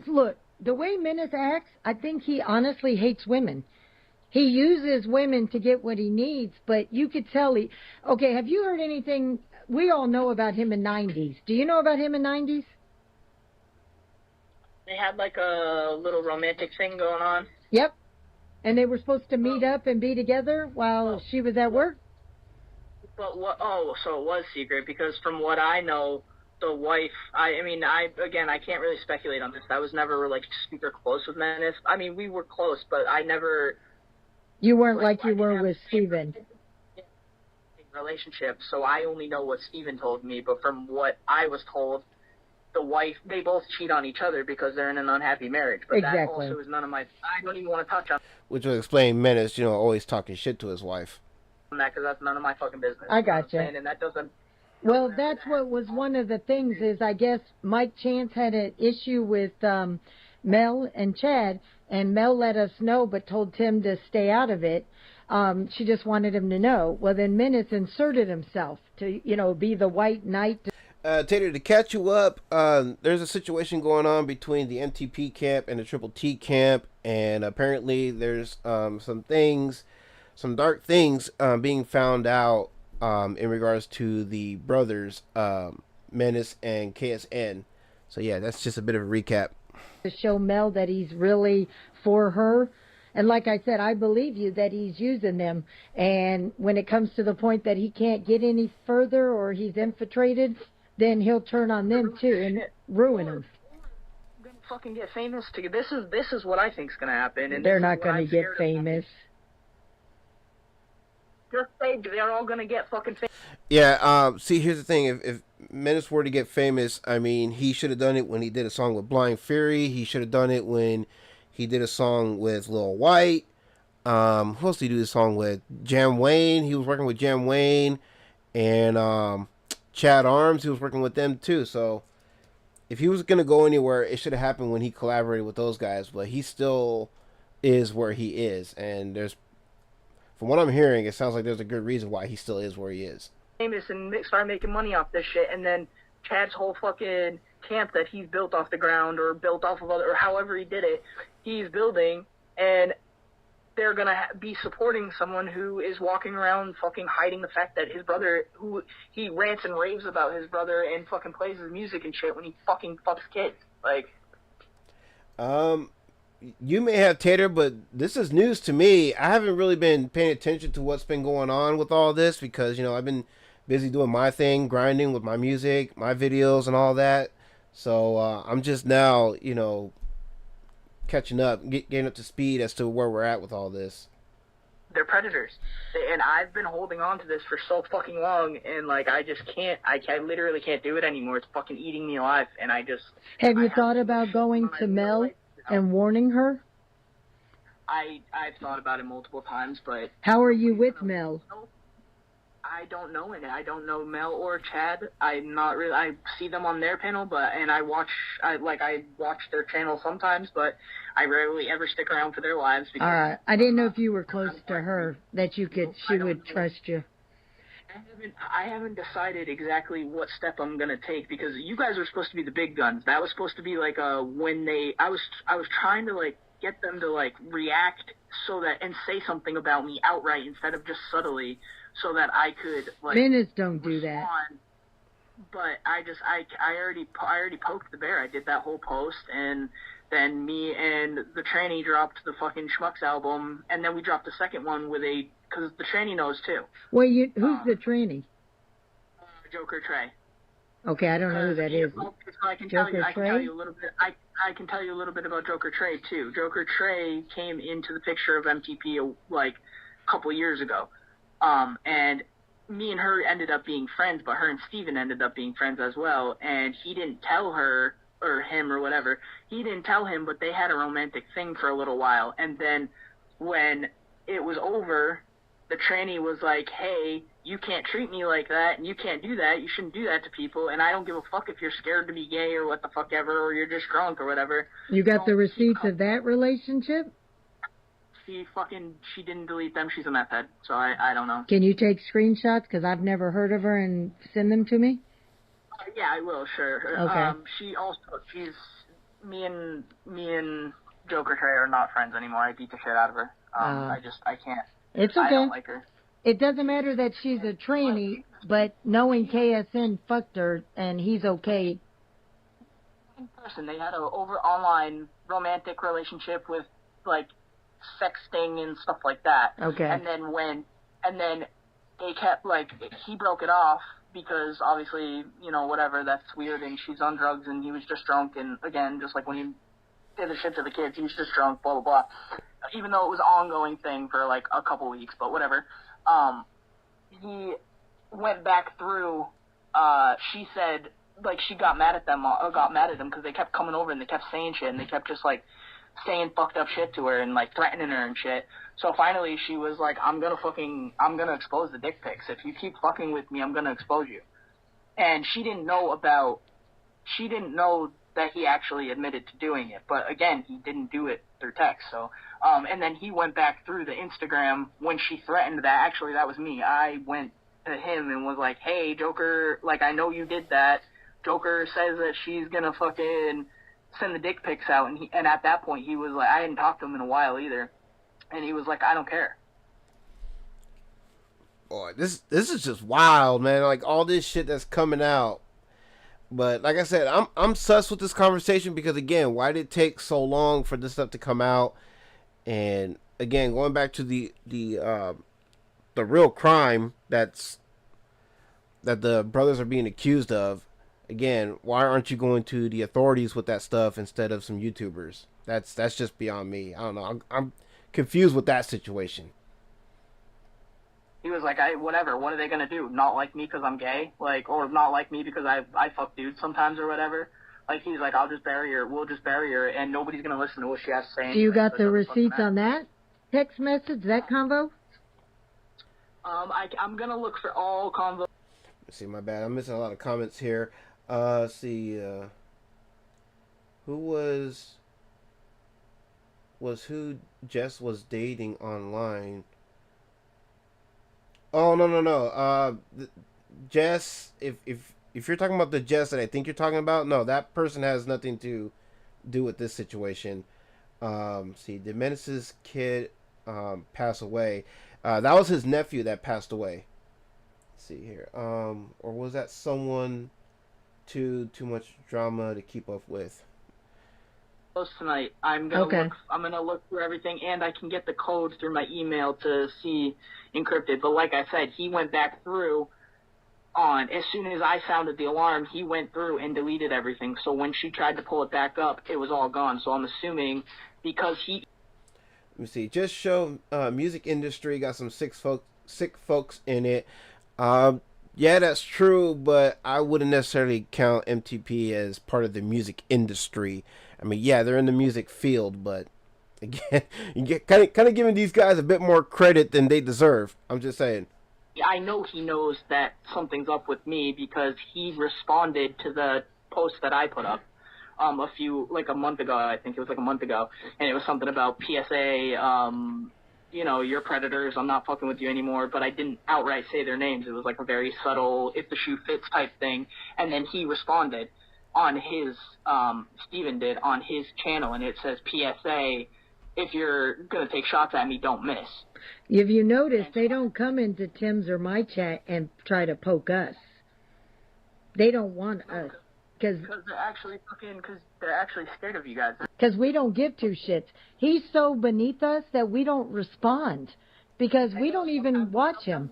Look, the way Menace acts, I think he honestly hates women. He uses women to get what he needs, but you could tell okay, have you heard anything? We all know about him in 90s. Do you know about him in 90s? They had like a little romantic thing going on. Yep. And they were supposed to meet up and be together while she was at work? But what? Oh, so it was secret, because from what I know, the wife. I can't really speculate on this. I was never like super close with Menace. I mean, we were close, but I never. You weren't like you were with Steven. Relationship, so I only know what Steven told me. But from what I was told, the wife, they both cheat on each other because they're in an unhappy marriage. But exactly. That also is none of my. I don't even want to touch on. Which would explain Menace, always talking shit to his wife. That, because that's none of my fucking business. I gotcha. And that doesn't. Well, that's what was one of the things is I guess Mike Chance had an issue with Mel and Chad, and Mel let us know but told Tim to stay out of it. She just wanted him to know. Well, then Menace inserted himself to, be the white knight. Tater, to catch you up, there's a situation going on between the MTP camp and the Triple T camp, and apparently there's some dark things being found out in regards to the brothers, Menace and KSN. So yeah, that's just a bit of a recap. To show Mel that he's really for her. And like I said, I believe you that he's using them. And when it comes to the point that he can't get any further or he's infiltrated, then he'll turn on them too and ruin them. Gonna fucking get famous. This is what I think's gonna happen. And they're not gonna get famous. Just say they're all gonna get fucking famous. Yeah. See, here's the thing. If Menace were to get famous, I mean, he should have done it when he did a song with Blind Fury. He should have done it when he did a song with Lil White. Who else did he do this song with? Jam Wayne. He was working with Jam Wayne. And Chad Arms, he was working with them too. So if he was going to go anywhere, it should have happened when he collaborated with those guys. But he still is where he is. And from what I'm hearing, it sounds like there's a good reason why he still is where he is. Famous and start making money off this shit. And then Chad's whole fucking camp that he's built off the ground or built off of or however he did it, he's building, and they're going to be supporting someone who is walking around fucking hiding the fact that his brother, who he rants and raves about his brother and fucking plays his music and shit when he fucking fucks kids. Like, you may have, Tater, but this is news to me. I haven't really been paying attention to what's been going on with all this because, I've been busy doing my thing, grinding with my music, my videos and all that. So I'm just now, catching up, getting up to speed as to where we're at with all this. They're predators. And I've been holding on to this for so fucking long, and, like, I just can't, I literally can't do it anymore. It's fucking eating me alive, and I just... Have you thought about going to Mel and warning her? I've thought about it multiple times, but... How are you with Mel? I don't know it. I don't know Mel or Chad. I'm not really. I see them on their panel, I watch their channel sometimes, but I rarely ever stick around for their lives. Because, all right. I didn't know if you were close to her that she would trust you. I haven't decided exactly what step I'm gonna take because you guys are supposed to be the big guns. That was supposed to be like when I was trying to like get them to like react so that and say something about me outright instead of just subtly. So that I could like Menace don't do respond. that. But I already poked the bear. I did that whole post, and then me and the tranny dropped the fucking Schmucks album, and then we dropped the second one because the tranny knows too. Well, who's the tranny? Joker Trey. Okay, I don't know who that is. So I can tell you a little bit. I can tell you a little bit about Joker Trey too. Joker Trey came into the picture of MTP like a couple years ago. And me and her ended up being friends, but her and Steven ended up being friends as well, and he didn't tell her, or him, or whatever, he didn't tell him, but they had a romantic thing for a little while, and then when it was over, the tranny was like, hey, you can't treat me like that, and you can't do that, you shouldn't do that to people, and I don't give a fuck if you're scared to be gay or what the fuck ever, or you're just drunk or whatever. You got the receipts of that relationship? She didn't delete them. She's a meth head, so I don't know. Can you take screenshots? Because I've never heard of her, and send them to me? Yeah, I will, sure. Okay. She's, me and Joker Trey are not friends anymore. I beat the shit out of her. I can't. It's okay. I don't like her. It doesn't matter that she's a tranny, but knowing KSN fucked her, and he's okay. In person, they had a online romantic relationship with, like, sexting and stuff like that. Okay. And then they kept, like, he broke it off because obviously, you know, whatever, that's weird, and she's on drugs, and he was just drunk, and again, just like when he did the shit to the kids, he was just drunk, blah, blah, blah. Even though it was an ongoing thing for, like, a couple weeks, but whatever. He went back through, she said, like, she got mad at them, because they kept coming over and they kept saying shit, and they kept just, like, saying fucked up shit to her and, like, threatening her and shit. So finally she was like, I'm gonna expose the dick pics. If you keep fucking with me, I'm gonna expose you. And she didn't know that he actually admitted to doing it. But again, he didn't do it through text. So, and then he went back through the Instagram when she threatened that. Actually, that was me. I went to him and was like, hey, Joker, like, I know you did that. Joker says that she's gonna fucking send the dick pics out. And at that point, he was like, I hadn't talked to him in a while either. And he was like, I don't care. Boy, this is just wild, man. Like, all this shit that's coming out. But like I said, I'm sus with this conversation because, again, why did it take so long for this stuff to come out? And again, going back to the real crime that the brothers are being accused of. Again, why aren't you going to the authorities with that stuff instead of some YouTubers? That's just beyond me. I don't know. I'm confused with that situation. He was like, whatever, what are they going to do? Not like me because I'm gay? Like, or not like me because I fuck dudes sometimes or whatever? Like, he's like, we'll just bury her, and nobody's going to listen to what she has to say. So you got the receipts on that text message, that convo? I'm going to look for all convo. Let's see, my bad. I'm missing a lot of comments here. Let's see, who Jess was dating online. Oh, no. Jess, if you're talking about the Jess that I think you're talking about, no, that person has nothing to do with this situation. See, did Menace's kid pass away? That was his nephew that passed away. Let's see here. Or was that someone too much drama to keep up with? Tonight, I'm gonna look through everything, and I can get the codes through my email to see encrypted. But like I said, he went back through as soon as I sounded the alarm, he went through and deleted everything. So when she tried to pull it back up, it was all gone. So I'm assuming because he. Let me see. Just show music industry got some sick folks in it. Yeah, that's true, but I wouldn't necessarily count MTP as part of the music industry. I mean, yeah, they're in the music field, but again, you get kind of giving these guys a bit more credit than they deserve. I'm just saying. Yeah, I know he knows that something's up with me because he responded to the post that I put up a month ago. I think it was like a month ago, and it was something about PSA. You're predators, I'm not fucking with you anymore, but I didn't outright say their names. It was like a very subtle, if the shoe fits type thing. And then he responded on his, Steven did, on his channel, and it says, PSA, if you're going to take shots at me, don't miss. If you notice, they don't come into Tim's or my chat and try to poke us. They don't want us. Because they're actually scared of you guys. Because we don't give two shits. He's so beneath us that we don't respond. Because we don't even watch him.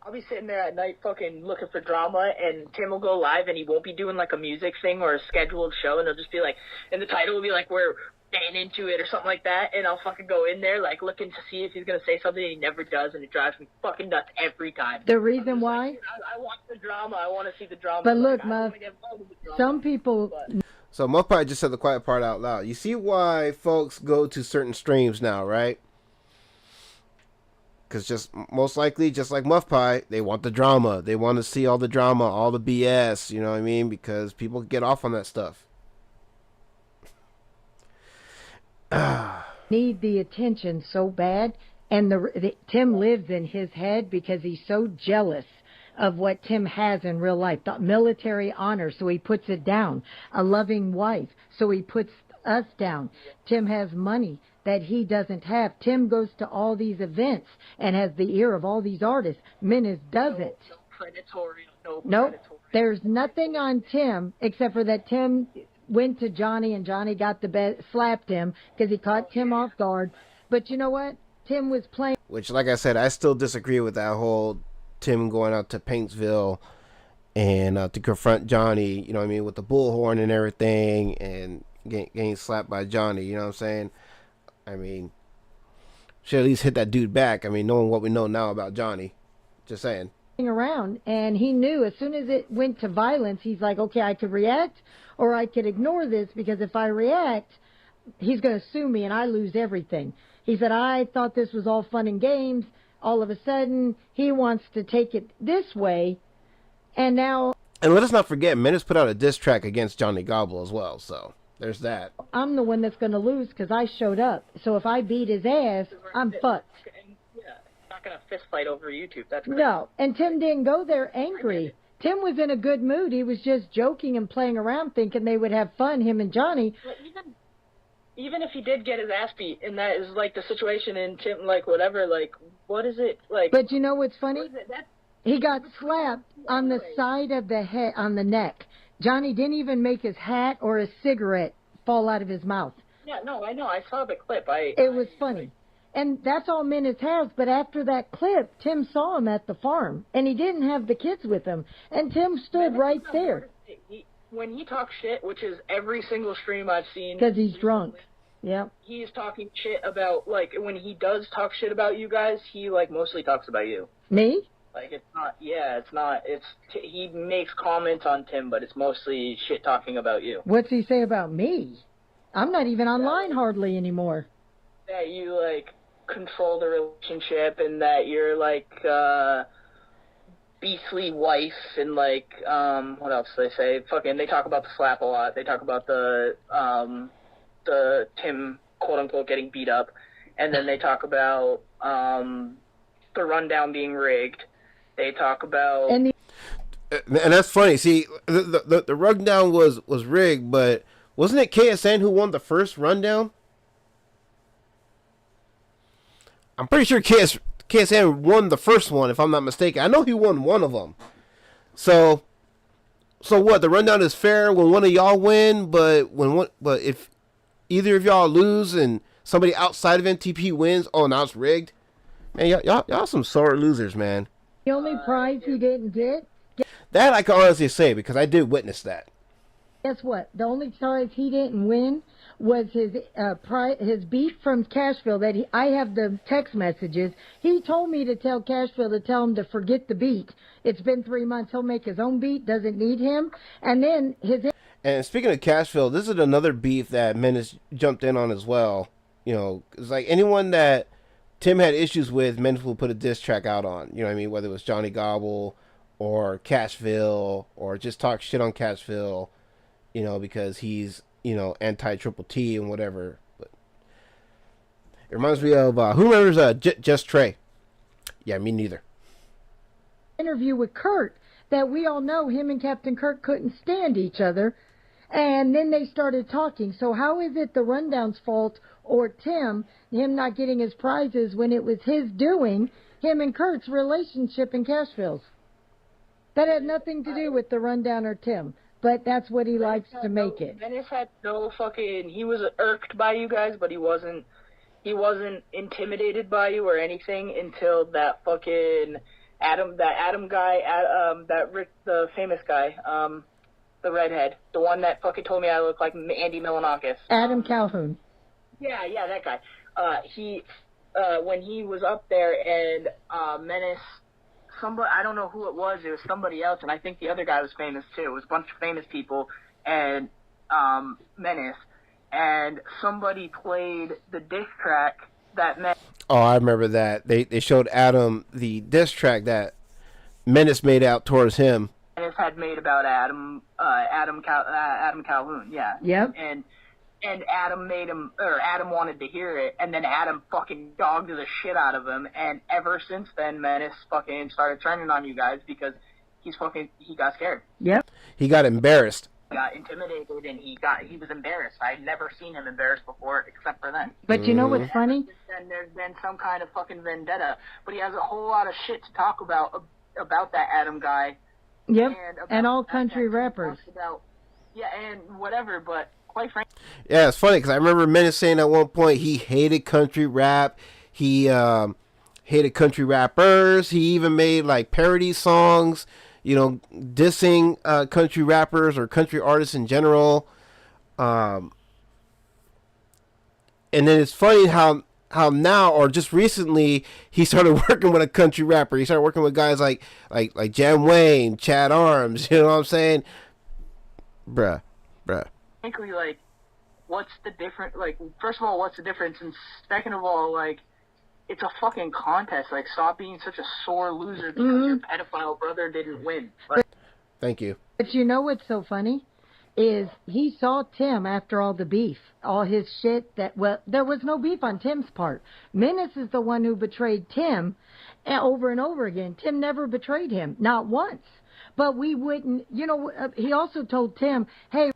I'll be sitting there at night fucking looking for drama, and Tim will go live, and he won't be doing like a music thing or a scheduled show, and it'll just be like, and the title will be like, we're getting into it or something like that, and I'll fucking go in there like looking to see if he's going to say something, and he never does, and it drives me fucking nuts every time. The reason why? Like, I want the drama. I want to see the drama. But look, Muff, some people... So Muff probably just said the quiet part out loud. You see why folks go to certain streams now, right? because just most likely, just like Muff Pie, they want the drama. They want to see all the drama, all the BS. You know what I mean? Because people get off on that stuff. Need the attention so bad, and Tim lives in his head because he's so jealous of what Tim has in real life. The military honor, so he puts it down. A loving wife, so he puts us down. Tim has money that he doesn't have. Tim goes to all these events and has the ear of all these artists. Menace doesn't. No predatory. Nope. There's nothing on Tim except for that Tim went to Johnny and Johnny got the bed, slapped him because he caught Tim off guard. But you know what? Tim was playing. Which, like I said, I still disagree with that whole Tim going out to Paintsville and to confront Johnny, you know what I mean, with the bullhorn and everything, and getting slapped by Johnny, you know what I'm saying? I mean, should at least hit that dude back. I mean, knowing what we know now about Johnny. Just saying. Around, and he knew as soon as it went to violence, he's like, okay, I could react or I could ignore this, because if I react, he's going to sue me and I lose everything. He said, I thought this was all fun and games. All of a sudden, he wants to take it this way, and now... And let us not forget, Menace put out a diss track against Johnny Gobble as well, so there's that. I'm the one that's going to lose because I showed up. So if I beat his ass, I'm fucked. Not gonna fist fight over YouTube. That's crazy. No, and Tim didn't go there angry. Tim was in a good mood. He was just joking and playing around, thinking they would have fun, him and Johnny. But even if he did get his ass beat, and that is like the situation in Tim, like whatever, like what is it like? But you know what's funny? He got slapped on the side of the head, on the neck. Johnny didn't even make his hat or a cigarette fall out of his mouth. Yeah, no, I know. I saw the clip. It was funny. And that's all Menace has, but after that clip, Tim saw him at the farm, and he didn't have the kids with him, and Tim stood right there. When he talks shit, which is every single stream I've seen... Because he's drunk. Yeah. He's talking shit about, like, when he does talk shit about you guys, he, like, mostly talks about you. Me? Like, he makes comments on Tim, but it's mostly shit talking about you. What's he say about me? I'm not even online hardly anymore. That you, like... control the relationship, and that you're like beastly wife, and like what else do they say? Fucking, they talk about the slap a lot. They talk about the Tim quote unquote getting beat up, and then they talk about the rundown being rigged. They talk about and that's funny. See, the rundown was rigged, but wasn't it KSN who won the first rundown? I'm pretty sure KSN won the first one, if I'm not mistaken. I know he won one of them. So what? The rundown is fair when one of y'all win, but if either of y'all lose and somebody outside of NTP wins, oh, now it's rigged. Man, y'all some sore losers, man. The only prize he didn't get. That I can honestly say because I did witness that. Guess what? The only prize he didn't win was his beat from Cashville. That I have the text messages. He told me to tell Cashville to tell him to forget the beat. It's been 3 months. He'll make his own beat. Doesn't need him. And then And speaking of Cashville, this is another beef that Menace jumped in on as well. You know, it's like anyone that Tim had issues with, Menace will put a diss track out on. You know what I mean? Whether it was Johnny Gobble or Cashville or just talk shit on Cashville, you know, because he's, you know, anti-Triple T and whatever. But it reminds me of, who remembers Just Trey? Yeah, me neither. Interview with Kurt that we all know him and Captain Kirk couldn't stand each other. And then they started talking. So how is it the Rundown's fault or Tim, him not getting his prizes when it was his doing, him and Kurt's relationship in Cashville's? That had nothing to do with the Rundown or Tim. But that's what he likes to make it. Menace had no fucking... He was irked by you guys, but he wasn't intimidated by you or anything until that fucking Adam guy, the famous guy, the redhead, the one that fucking told me I look like Andy Milonakis. Adam Calhoun. Yeah, that guy. When he was up there and Menace... Somebody, I don't know who it was somebody else, and I think the other guy was famous too. It was a bunch of famous people and Menace, and somebody played the diss track that Menace... Oh, I remember that. They showed Adam the diss track that Menace made out towards him. Menace had made about Adam Calhoun, yeah. Yep. And Adam Adam wanted to hear it, and then Adam fucking dogged the shit out of him, and ever since then, Menace fucking started turning on you guys because he got scared. Yep. He got embarrassed. Got intimidated, and he was embarrassed. I'd never seen him embarrassed before, except for then. But you know what's funny? And there's been some kind of fucking vendetta, but he has a whole lot of shit to talk about that Adam guy. Yep. And And all country rappers. And whatever, but quite frankly. Yeah, it's funny because I remember Menace saying at one point he hated country rap. He hated country rappers. He even made like parody songs, you know, dissing country rappers or country artists in general. And then it's funny how now or just recently he started working with a country rapper. He started working with guys like Jam Wayne, Chad Arms. You know what I'm saying? Bruh. Frankly, like, what's the difference? Like, first of all, what's the difference? And second of all, like, it's a fucking contest. Like, stop being such a sore loser because your pedophile brother didn't win. Like, Thank you. But you know what's so funny? Is he saw Tim after all the beef, all his shit there was no beef on Tim's part. Menace is the one who betrayed Tim over and over again. Tim never betrayed him, not once. But we wouldn't, he also told Tim, hey.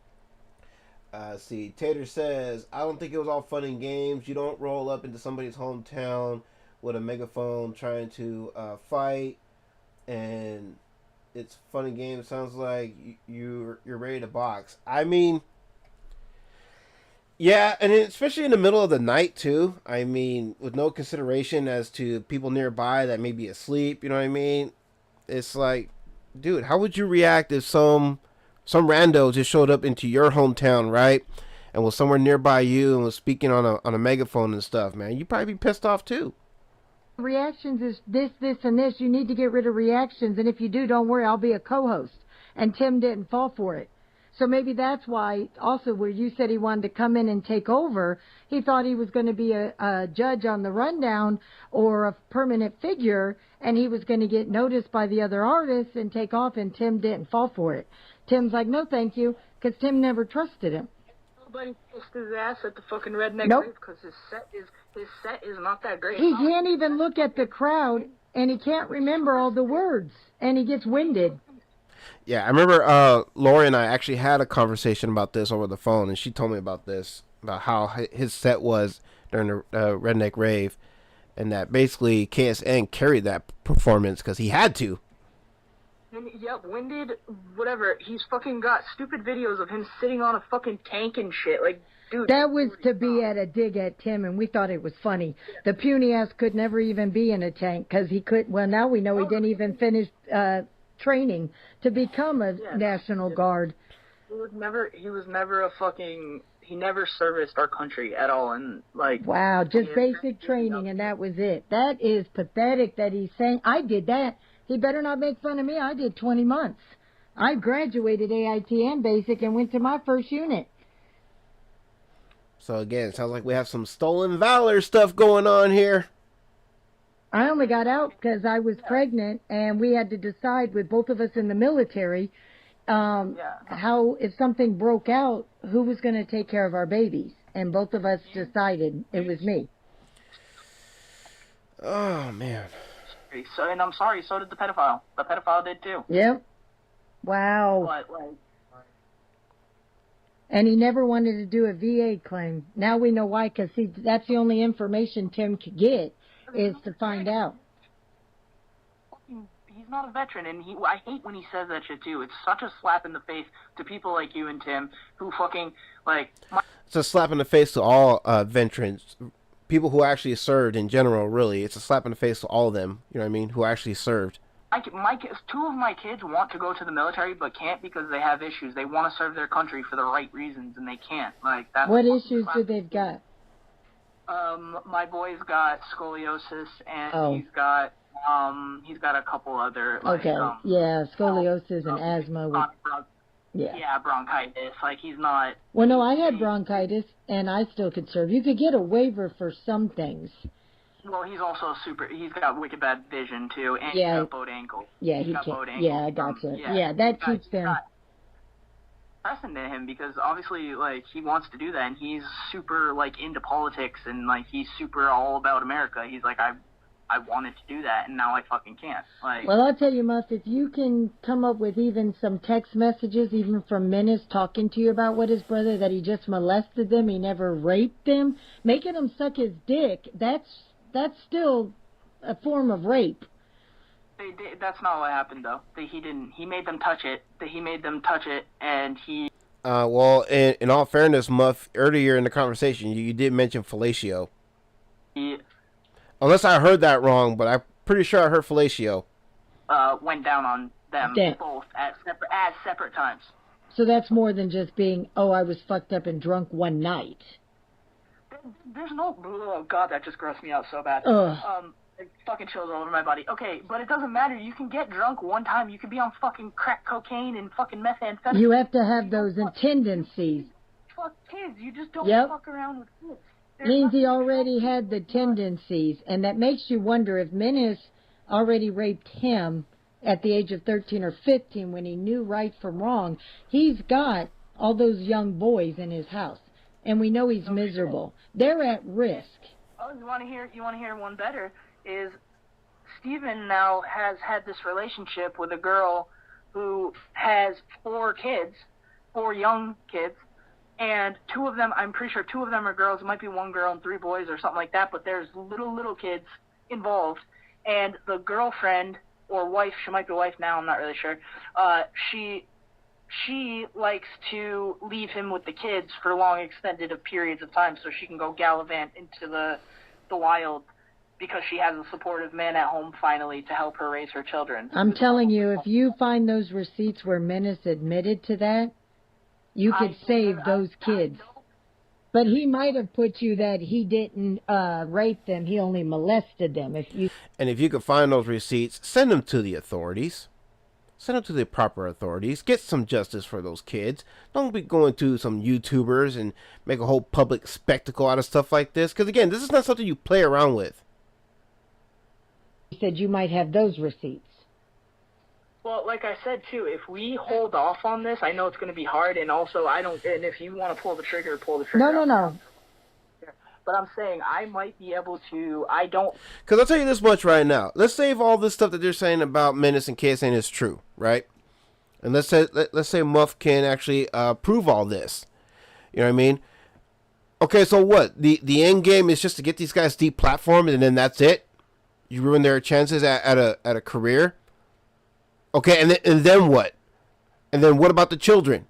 See, Tater says, I don't think it was all fun and games. You don't roll up into somebody's hometown with a megaphone trying to fight, and it's fun and games. Sounds like you're ready to box. I mean, yeah, and especially in the middle of the night, too. I mean, with no consideration as to people nearby that may be asleep, you know what I mean? It's like, dude, how would you react if some rando just showed up into your hometown, right? And was somewhere nearby you and was speaking on a megaphone and stuff, man? You'd probably be pissed off too. Reactions is this, and this. You need to get rid of reactions, and if you do, don't worry, I'll be a co-host. And Tim didn't fall for it. So maybe that's why, also, where you said he wanted to come in and take over, he thought he was going to be a judge on the rundown or a permanent figure, and he was going to get noticed by the other artists and take off, and Tim didn't fall for it. Tim's like, no, thank you, because Tim never trusted him. Nobody kissed his ass at the fucking Redneck Rave because his set is not that great. He can't even look at the crowd, and he can't remember all the words, and he gets winded. Yeah, I remember Lori and I actually had a conversation about this over the phone, and she told me about this, about how his set was during the Redneck Rave, and that basically KSN carried that performance because he had to. Yep, winded, whatever. He's fucking got stupid videos of him sitting on a fucking tank and shit. Like, dude. That was to be at a dig at Tim, and we thought it was funny. The puny ass could never even be in a tank because he could. Well, now we know he didn't even finish training to become a National Guard. He was never a fucking. He never serviced our country at all, and like. Wow, just basic training, and that was it. That is pathetic that he's saying, I did that. He better not make fun of me. I did 20 months. I graduated AIT and basic and went to my first unit. So again, it sounds like we have some stolen valor stuff going on here. I only got out because I was pregnant, and we had to decide with both of us in the military how, if something broke out, who was going to take care of our babies. And both of us decided it was me. Oh, man. So, and I'm sorry, so did the pedophile. The pedophile did too. Yep. Wow. But, like, and he never wanted to do a VA claim. Now we know why, because that's the only information Tim could get is to find out. He's not a veteran, and I hate when he says that shit too. It's such a slap in the face to people like you and Tim who fucking, like... It's a slap in the face to all veterans. People who actually served in general, really. It's a slap in the face to all of them, you know what I mean, who actually served. Two of my kids want to go to the military but can't because they have issues. They want to serve their country for the right reasons, and they can't. Like, that's what issues do they've got? My boy's got scoliosis, and he's got a couple other, like, scoliosis and asthma. Yeah, bronchitis. Like, he's not... Well, no, I had bronchitis, and I still could serve. You could get a waiver for some things. Well, he's also he's got wicked bad vision, too, and Yeah. he's got bowed ankle. Yeah, He's he got can't. bowed ankle. Yeah, I gotcha. Yeah, that keeps he's them. got pressing to him because obviously, like, he wants to do that, and he's super, like, into politics, and, like, he's super all about America. He's like, I wanted to do that, and now I fucking can't. Like, Well, I'll tell you, Muff, if you can come up with even some text messages, even from Menace talking to you about what his brother, that he just molested them, he never raped them, making him suck his dick, that's still a form of rape. that's not what happened, though. He didn't. He made them touch it. And he... Well, in all fairness, Muff, earlier in the conversation, you did mention fellatio. Unless I heard that wrong, but I'm pretty sure I heard fellatio. Went down on them both at separate times. So that's more than just being, oh, I was fucked up and drunk one night. There's no... Oh, God, that just grossed me out so bad. Fucking chills all over my body. Okay, but it doesn't matter. You can get drunk one time. You can be on fucking crack cocaine and fucking methamphetamine. You have to have those tendencies. Fuck kids. You just don't fuck around with kids. Means he already had the tendencies, and that makes you wonder if Menace already raped him at the age of 13 or 15 when he knew right from wrong. He's got all those young boys in his house, and we know he's miserable. They're at risk. Oh, you want to hear one better? Is Steven now has had this relationship with a girl who has 4 young kids, and 2 of them, I'm pretty sure 2 of them are girls. It might be 1 girl and 3 boys or something like that, but there's little kids involved, and the girlfriend or wife, she might be wife now, I'm not really sure, she likes to leave him with the kids for long extended periods of time so she can go gallivant into the wild, because she has a supportive man at home finally to help her raise her children. I'm telling you, if you find those receipts where Menace admitted to that, you could save those kids. But he might have put you that he didn't rape them, he only molested them. And if you could find those receipts, send them to the authorities. Send them to the proper authorities. Get some justice for those kids. Don't be going to some YouTubers and make a whole public spectacle out of stuff like this. Because again, this is not something you play around with. He said you might have those receipts. Well, like I said, too, if we hold off on this, I know it's going to be hard, and also and if you want to pull the trigger, pull the trigger. No. But I'm saying I might be able to, Because I'll tell you this much right now. Let's say if all this stuff that they're saying about Menace and KSN is true, right? And let's say Muff can actually prove all this. You know what I mean? Okay, so what? The end game is just to get these guys deplatformed, and then that's it? You ruin their chances at a career? Okay, and then what? And then what about the children?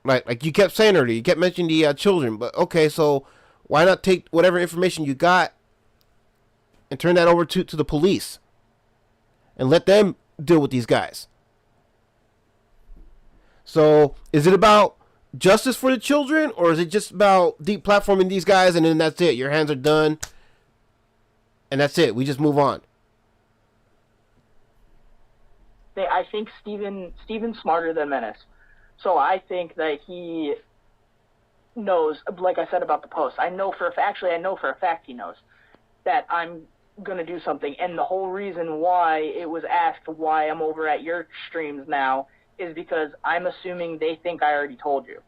Like you kept saying earlier, you kept mentioning the children, but okay, so why not take whatever information you got and turn that over to the police and let them deal with these guys? So is it about justice for the children, or is it just about deplatforming these guys and then that's it? Your hands are done. And that's it. We just move on. I think Steven's smarter than Menace. So I think that he knows, like I said about the post, I know for a fact he knows that I'm going to do something. And the whole reason why it was asked why I'm over at your streams now is because I'm assuming they think I already told you.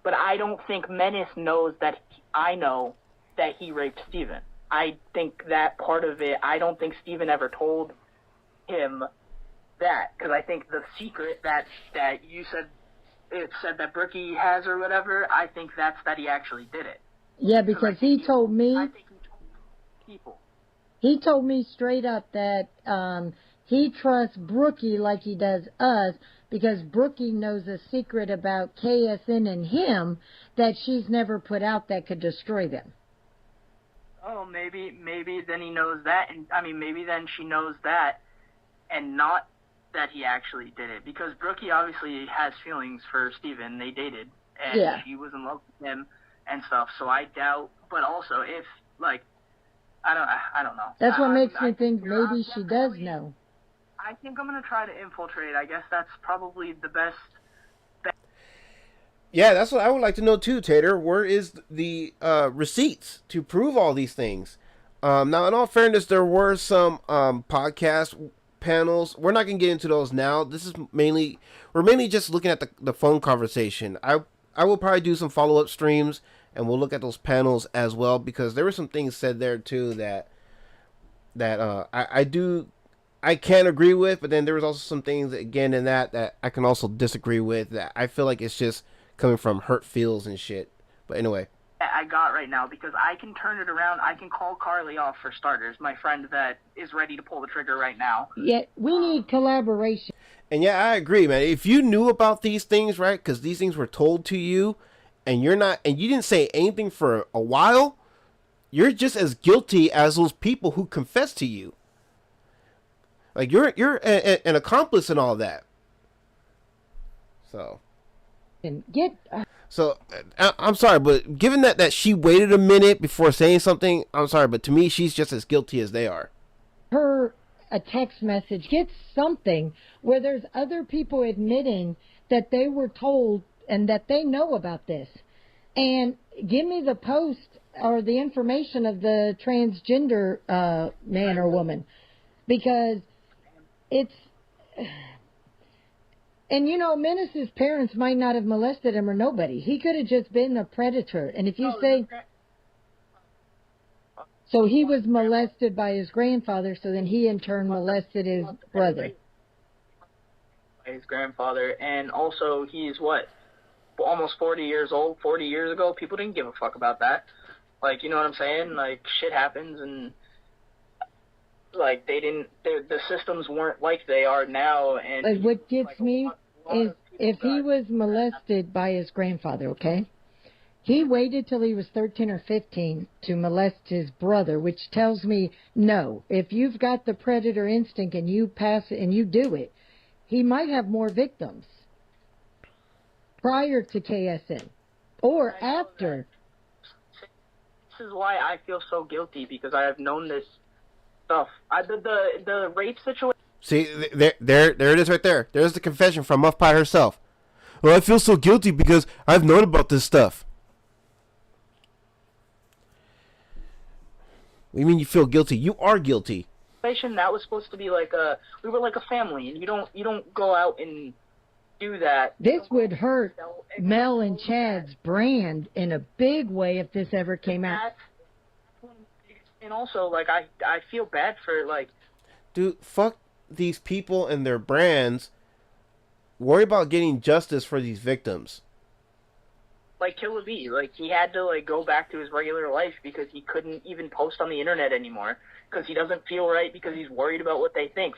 But I don't think Menace knows that I know that he raped Steven. I think that part of it, I don't think Steven ever told him that, because I think the secret that you said, it said that Brookie has or whatever, I think that's that he actually did it. Yeah, because he told me... I think he told people. He told me straight up that he trusts Brookie like he does us, because Brookie knows a secret about KSN and him that she's never put out that could destroy them. Oh, maybe then he knows that, and I mean, maybe then she knows that, and not that he actually did it, because Brookie obviously has feelings for Steven. They dated, and she was in love with him and stuff, so I doubt, but also if, like, I don't know. That's what makes me think maybe she does know. I think I'm going to try to infiltrate. I guess that's probably the best. Yeah, that's what I would like to know too, Tater. Where is the receipts to prove all these things? Now, in all fairness, there were some podcast panels. We're not going to get into those now. We're mainly just looking at the phone conversation. I will probably do some follow up streams and we'll look at those panels as well because there were some things said there too that I can agree with, but then there was also some things again in that I can also disagree with that I feel like it's just coming from hurt feels and shit. But anyway, I got right now because I can turn it around. I can call Carly off for starters, my friend that is ready to pull the trigger right now. Yeah, we need collaboration. and yeah, I agree, man. If you knew about these things, right, because these things were told to you, and you didn't say anything for a while, you're just as guilty as those people who confess to you. Like you're an accomplice in all that. So. And get So I'm sorry, but given that she waited a minute before saying something, I'm sorry, but to me, she's just as guilty as they are. her a text message, get something where there's other people admitting that they were told and that they know about this. And give me the post or the information of the transgender man or woman. Because it's... And, you know, Menace's parents might not have molested him or nobody. He could have just been a predator. And if you say... So he was molested by his grandfather, so then he in turn molested his brother. His grandfather, and also he's what? Almost 40 years old. 40 years ago, people didn't give a fuck about that. Like, you know what I'm saying? Like, shit happens, and like the systems weren't like they are now. And But what gets me is if he was molested by his grandfather, okay? He waited till he was 13 or 15 to molest his brother, which tells me, no, if you've got the predator instinct and you pass it and you do it, he might have more victims prior to KSN or after. This is why I feel so guilty, because I have known this stuff. The rape situation. See, there it is right there. There's the confession from Muff Pie herself. Well, I feel so guilty because I've known about this stuff. What do you mean you feel guilty? You are guilty. That was supposed to be like we were like a family, and you don't go out and do that. This would hurt Mel and Chad's brand in a big way if this ever came out. And also, like, I feel bad for, like... Dude, fuck these people and their brands. Worry about getting justice for these victims. Like Killer B, like, he had to, like, go back to his regular life because he couldn't even post on the internet anymore because he doesn't feel right, because he's worried about what they think.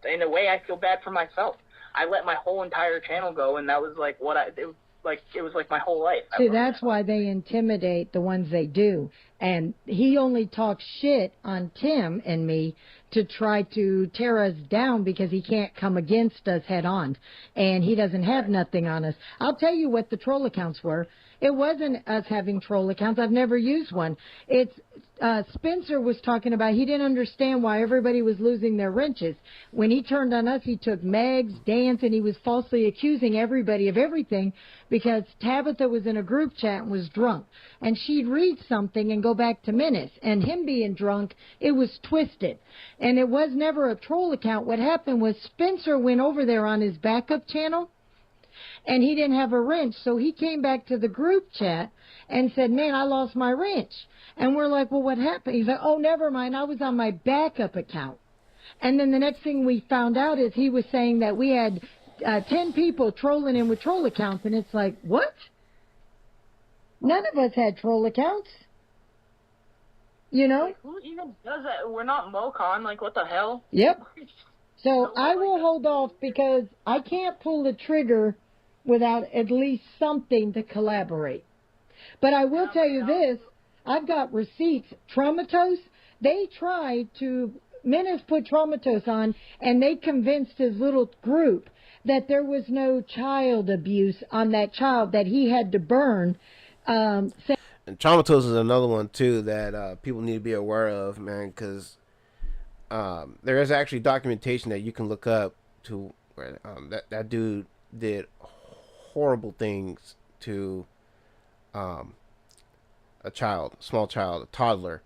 In a way, I feel bad for myself. I let my whole entire channel go, and that was, like, it was like my whole life. See, that's why they intimidate the ones they do. And he only talks shit on Tim and me to try to tear us down because he can't come against us head on. And he doesn't have nothing on us. I'll tell you what the troll accounts were. It wasn't us having troll accounts. I've never used one. It's Spencer was talking about he didn't understand why everybody was losing their wrenches. When he turned on us, he took Megs, Dan's, and he was falsely accusing everybody of everything because Tabitha was in a group chat and was drunk. And she'd read something and go back to Menace. And him being drunk, it was twisted. And it was never a troll account. What happened was Spencer went over there on his backup channel, and he didn't have a wrench, so he came back to the group chat and said, man, I lost my wrench. And we're like, well, what happened? He's like, oh, never mind, I was on my backup account. And then the next thing we found out is he was saying that we had 10 people trolling him with troll accounts, and it's like, what? None of us had troll accounts. You know? Like, who even does that? We're not Mocon, like, what the hell? Yep. So I will hold off because I can't pull the trigger without at least something to collaborate. But I will tell you this, I've got receipts. Traumatos, they tried to, Menace put Traumatos on, and they convinced his little group that there was no child abuse on that child, that he had to burn. And Traumatos is another one, too, that people need to be aware of, man, because there is actually documentation that you can look up to where that dude did horrible things to a small child, a toddler.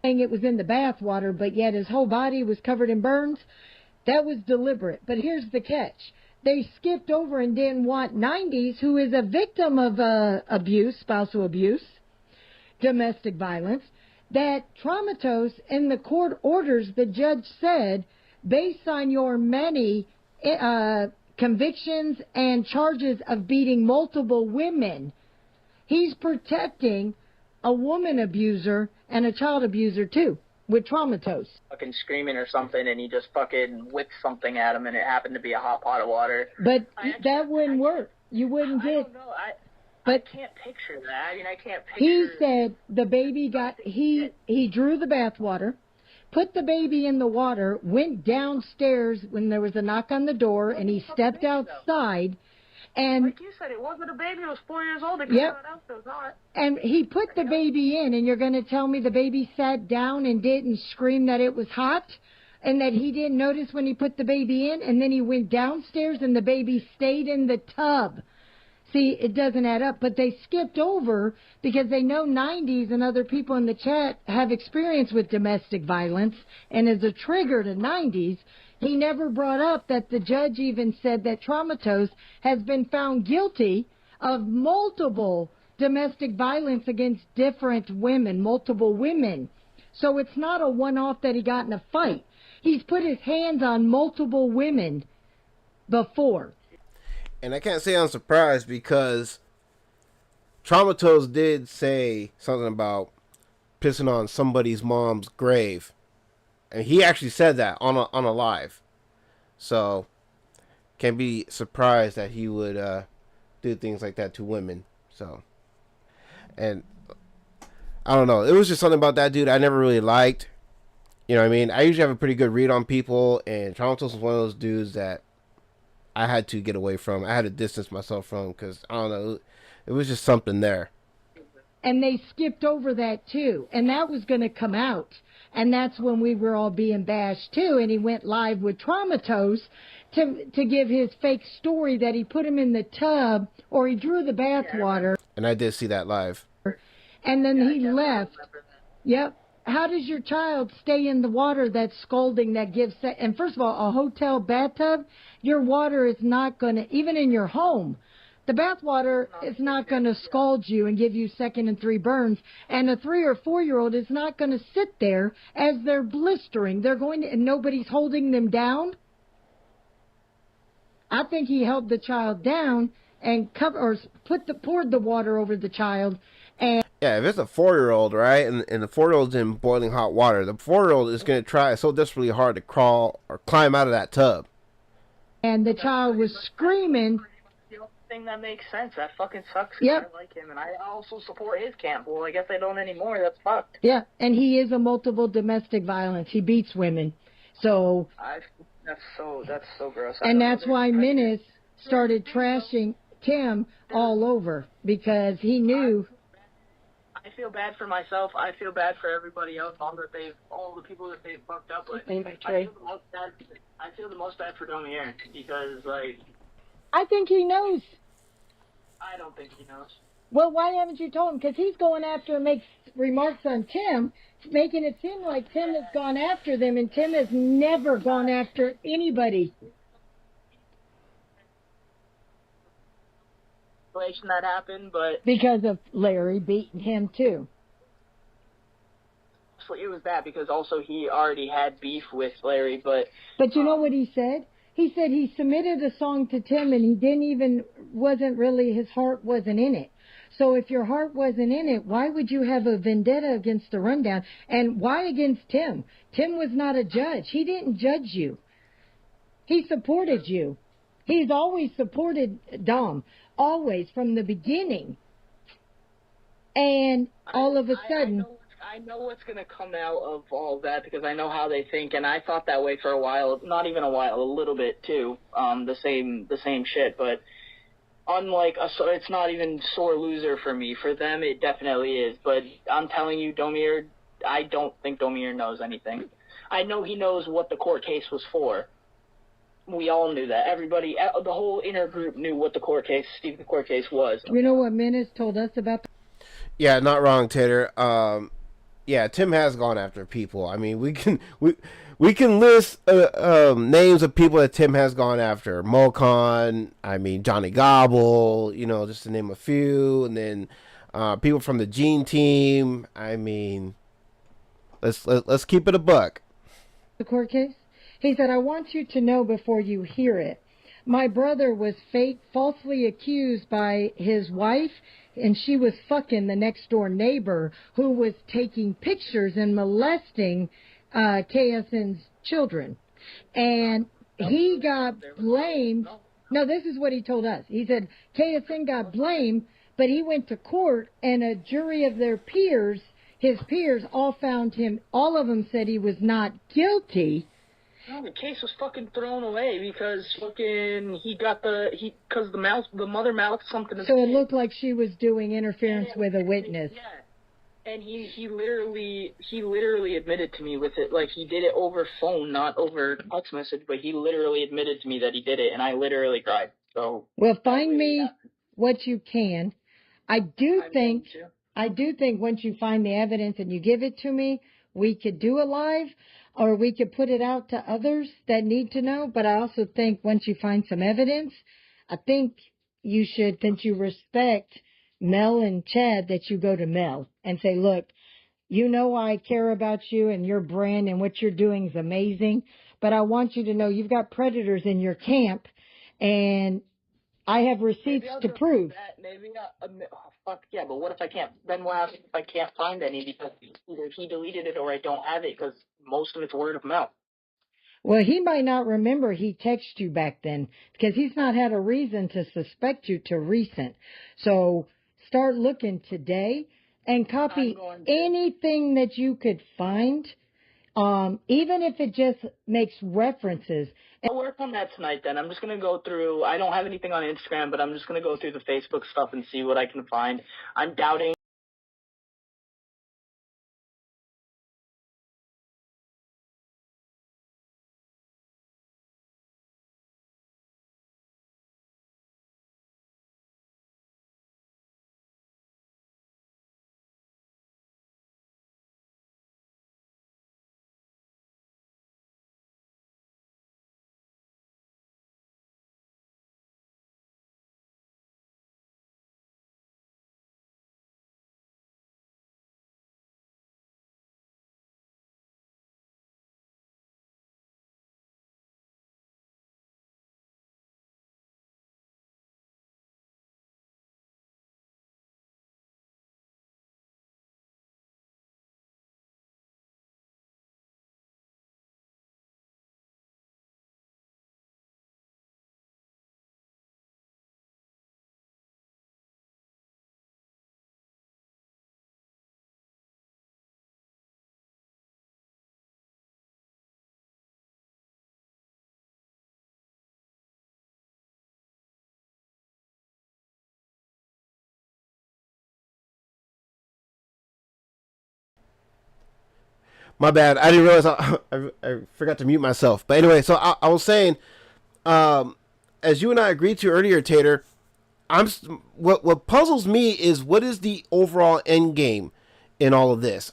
Saying it was in the bath water, but yet his whole body was covered in burns. That was deliberate. But here's the catch. They skipped over and didn't want 90s, who is a victim of abuse, spousal abuse, domestic violence, that Traumatos in the court orders, the judge said, based on your many convictions and charges of beating multiple women, he's protecting a woman abuser and a child abuser too, with Traumatos. Fucking screaming or something, and he just fucking whipped something at him, and it happened to be a hot pot of water. But that wouldn't work. You wouldn't get. I don't know. I can't picture that. I mean, I can't picture. He said the baby got. He drew the bath water, put the baby in the water, went downstairs when there was a knock on the door, and he stepped outside. And like you said, it wasn't a baby. It was 4 years old. It yep. out, so it was hot. And he put the baby in, and you're going to tell me the baby sat down and didn't scream that it was hot, and that he didn't notice when he put the baby in, and then he went downstairs and the baby stayed in the tub. See, it doesn't add up. But they skipped over because they know 90s and other people in the chat have experience with domestic violence, and as a trigger to 90s, he never brought up that the judge even said that Traumatos has been found guilty of multiple domestic violence against different women, multiple women. So it's not a one-off that he got in a fight. He's put his hands on multiple women before. And I can't say I'm surprised because Traumatos did say something about pissing on somebody's mom's grave. And he actually said that on a live. So, can't be surprised that he would do things like that to women. So, and I don't know. It was just something about that dude I never really liked. You know what I mean? I usually have a pretty good read on people, and Traumatos was one of those dudes that I had to get away from. I had to distance myself from because, I don't know, it was just something there. And they skipped over that too. And that was going to come out. And that's when we were all being bashed too. And he went live with Traumatos to give his fake story that he put him in the tub or he drew the bath water. And I did see that live. And then he left. Yep. How does your child stay in the water that's scalding, that gives... And first of all, a hotel bathtub, your water is not going to... Even in your home, the bath water is not going to scald you and give you second and third burns. And a 3 or 4 year old is not going to sit there as they're blistering. They're going to... And nobody's holding them down. I think he held the child down and poured the water over the child. And yeah, if it's a 4-year-old, right, and the 4-year-old's in boiling hot water, the 4-year-old is going to try so desperately hard to crawl or climb out of that tub. And the child was screaming. The only thing that makes sense. That fucking sucks. Yep. I like him, and I also support his camp. Well, I guess I don't anymore. That's fucked. Yeah, and he is a multiple domestic violence. He beats women. So... That's so gross. And that's why Menace started trashing Tim all over, because he knew... I feel bad for myself. I feel bad for everybody else. All the people that they've fucked up with. I feel the most bad for Domier because, like... I think he knows. I don't think he knows. Well, why haven't you told him? Because he's going after and makes remarks on Tim, making it seem like Tim has gone after them, and Tim has never gone after anybody. That happened, but because of Larry beating him too. So it was that because also he already had beef with Larry, but you know what he said? He said he submitted a song to Tim and his heart wasn't in it. So if your heart wasn't in it, why would you have a vendetta against the rundown? And why against Tim? Tim was not a judge. He didn't judge you. He supported you. He's always supported Dom. Always, from the beginning. And all of a sudden... I know what's going to come out of all that because I know how they think, and I thought that way for a while. Not even a while, a little bit, too. The same shit, but it's not even sore loser for me. For them, it definitely is. But I'm telling you, Domier, I don't think Domier knows anything. I know he knows what the court case was for. We all knew that. Everybody, the whole inner group knew what the court case, Steve, the court case was. You know what Menace told us about? Yeah, not wrong, Tater. Yeah, Tim has gone after people. I mean, we can list names of people that Tim has gone after. Mocon, I mean Johnny Gobble, you know, just to name a few, and then people from the Gene team. I mean, let's keep it a buck. The court case? He said, I want you to know before you hear it. My brother was falsely accused by his wife, and she was fucking the next door neighbor who was taking pictures and molesting KSN's children. And he got blamed. No, this is what he told us. He said KSN got blamed, but he went to court, and a jury of their peers, his peers, all found him, all of them said he was not guilty. No, the case was fucking thrown away because because the mother mouthed something. So it looked like she was doing interference with a witness. Yeah, and he literally admitted to me with it, like he did it over phone, not over text message, but he literally admitted to me that he did it, and I literally cried. So well, find me what you can. I do think once you find the evidence and you give it to me, we could do a live. Or we could put it out to others that need to know. But I also think once you find some evidence, I think you should, since you respect Mel and Chad, that you go to Mel and say, look, you know I care about you and your brand and what you're doing is amazing. But I want you to know you've got predators in your camp, and I have receipts to prove. Fuck yeah, but what if I can't? Then what happens if I can't find any because either he deleted it or I don't have it because most of it's word of mouth? Well, he might not remember he texted you back then because he's not had a reason to suspect you to recent. So start looking today and copy anything that you could find, even if it just makes references. I'll work on that tonight then. I'm just going to go through, I don't have anything on Instagram, but I'm just going to go through the Facebook stuff and see what I can find. I'm doubting. My bad. I didn't realize I forgot to mute myself. But anyway, so I was saying, as you and I agreed to earlier, Tater, what puzzles me is what is the overall end game in all of this?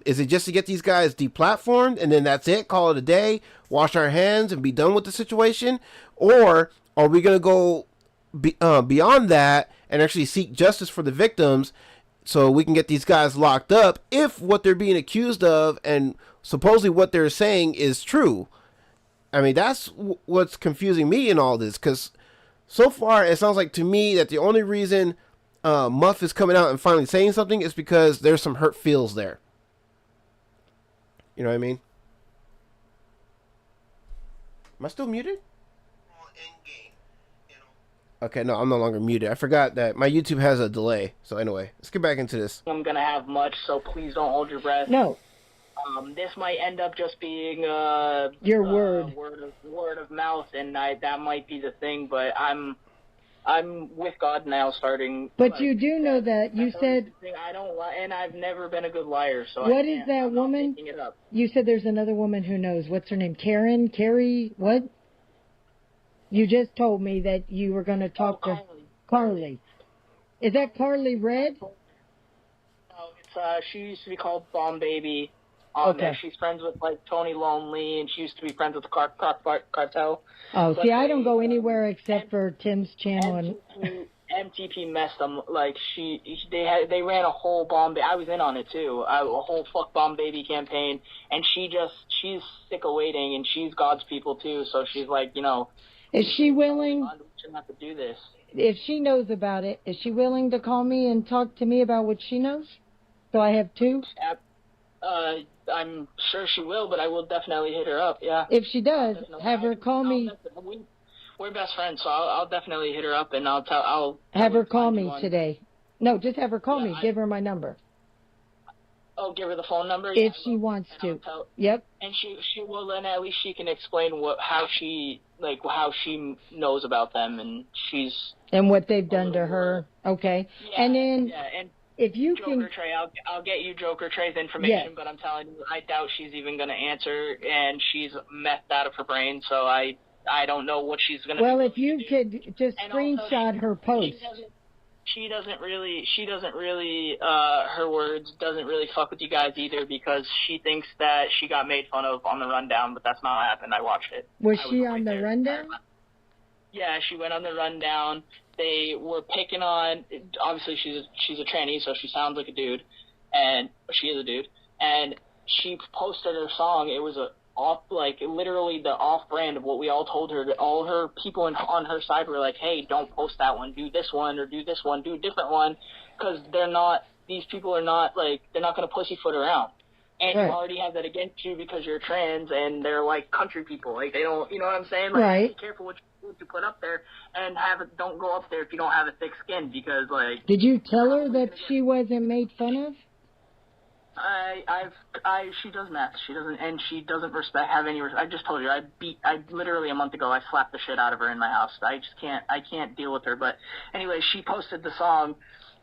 Is it just to get these guys deplatformed and then that's it? Call it a day, wash our hands, and be done with the situation, or are we going to go beyond that and actually seek justice for the victims? So we can get these guys locked up if what they're being accused of and supposedly what they're saying is true. I mean, that's what's confusing me in all this, because so far it sounds like to me that the only reason Muff is coming out and finally saying something is because there's some hurt feels there. You know what I mean? Am I still muted? Okay, no, I'm no longer muted. I forgot that my YouTube has a delay. So anyway, let's get back into this. I'm going to have much, so please don't hold your breath. No. This might end up just being your word of mouth, and that might be the thing. But I'm with God now, starting. But you do know that you said I don't lie, and I've never been a good liar. So what is that woman? You said there's another woman who knows. What's her name? Karen? Carrie? What? You just told me that you were going to talk to Carly. Is that Carly Red? No, it's she used to be called Bomb Baby. Okay. And she's friends with like Tony Lonely, and she used to be friends with the Cartel. Oh, see, I don't go anywhere except for Tim's channel. MTP messed them. Like they ran a whole Bomb. I was in on it too. A whole fuck Bomb Baby campaign, and she's sick of waiting, and she's God's people too. So she's like, you know, is she willing? We shouldn't have to do this. If she knows about it, is she willing to call me and talk to me about what she knows? So I have two? I'm sure she will, but I will definitely hit her up, yeah. If she does, have her call me. We're best friends, so I'll definitely hit her up, and I'll have her call me today. No, just have her call me. Give her my number. Oh, give her the phone number? If she wants to. Yep. And she will, then at least she can explain how she knows about them, and what they've done to her. Okay. Yeah, and then and if you Joker can, Trey, I'll get you Joker Trey's information, yes. But I'm telling you, I doubt she's even going to answer, and she's methed out of her brain, so I don't know what she's going to do. Well, if you could just screenshot her post. She doesn't really, her words doesn't really fuck with you guys either, because she thinks that she got made fun of on the rundown, but that's not what happened. I watched it. Was she on the rundown? Yeah, she went on the rundown. They were picking on, obviously she's a tranny, so she sounds like a dude, and she is a dude, and she posted her song. It was literally the off-brand of what we all told her. All her people on her side were like, hey, don't post that one, do this one, or do this one, do a different one, because these people are not, they're not going to pussyfoot around. And right. You already have that against you because you're trans, and they're like country people. Like, they don't, you know what I'm saying? Like, right. Be careful what you put up there, and don't go up there if you don't have a thick skin, because, like... Did you tell her that she wasn't made fun of? She does mess. She doesn't, and she doesn't have any. I just told you, I literally a month ago, I slapped the shit out of her in my house. I can't deal with her. But anyway, she posted the song,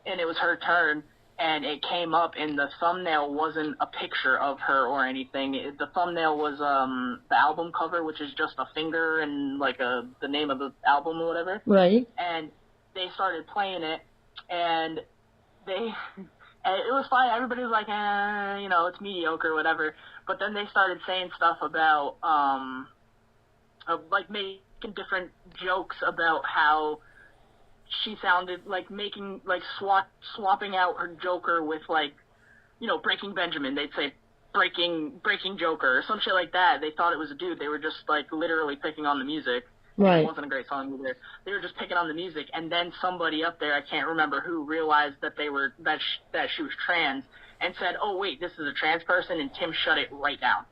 and it was her turn, and it came up, and the thumbnail wasn't a picture of her or anything. The thumbnail was the album cover, which is just a finger and the name of the album or whatever. Right. And they started playing it, and it was fine. Everybody was like, it's mediocre or whatever. But then they started saying stuff about, making different jokes about how she sounded, swapping out her Joker with, Breaking Benjamin. They'd say breaking Joker or some shit like that. They thought it was a dude. They were just, literally picking on the music. Right. It wasn't a great song either. They were just picking on the music, and then somebody up there, I can't remember who, realized that that she was trans, and said, "Oh wait, this is a trans person," and Tim shut it right down.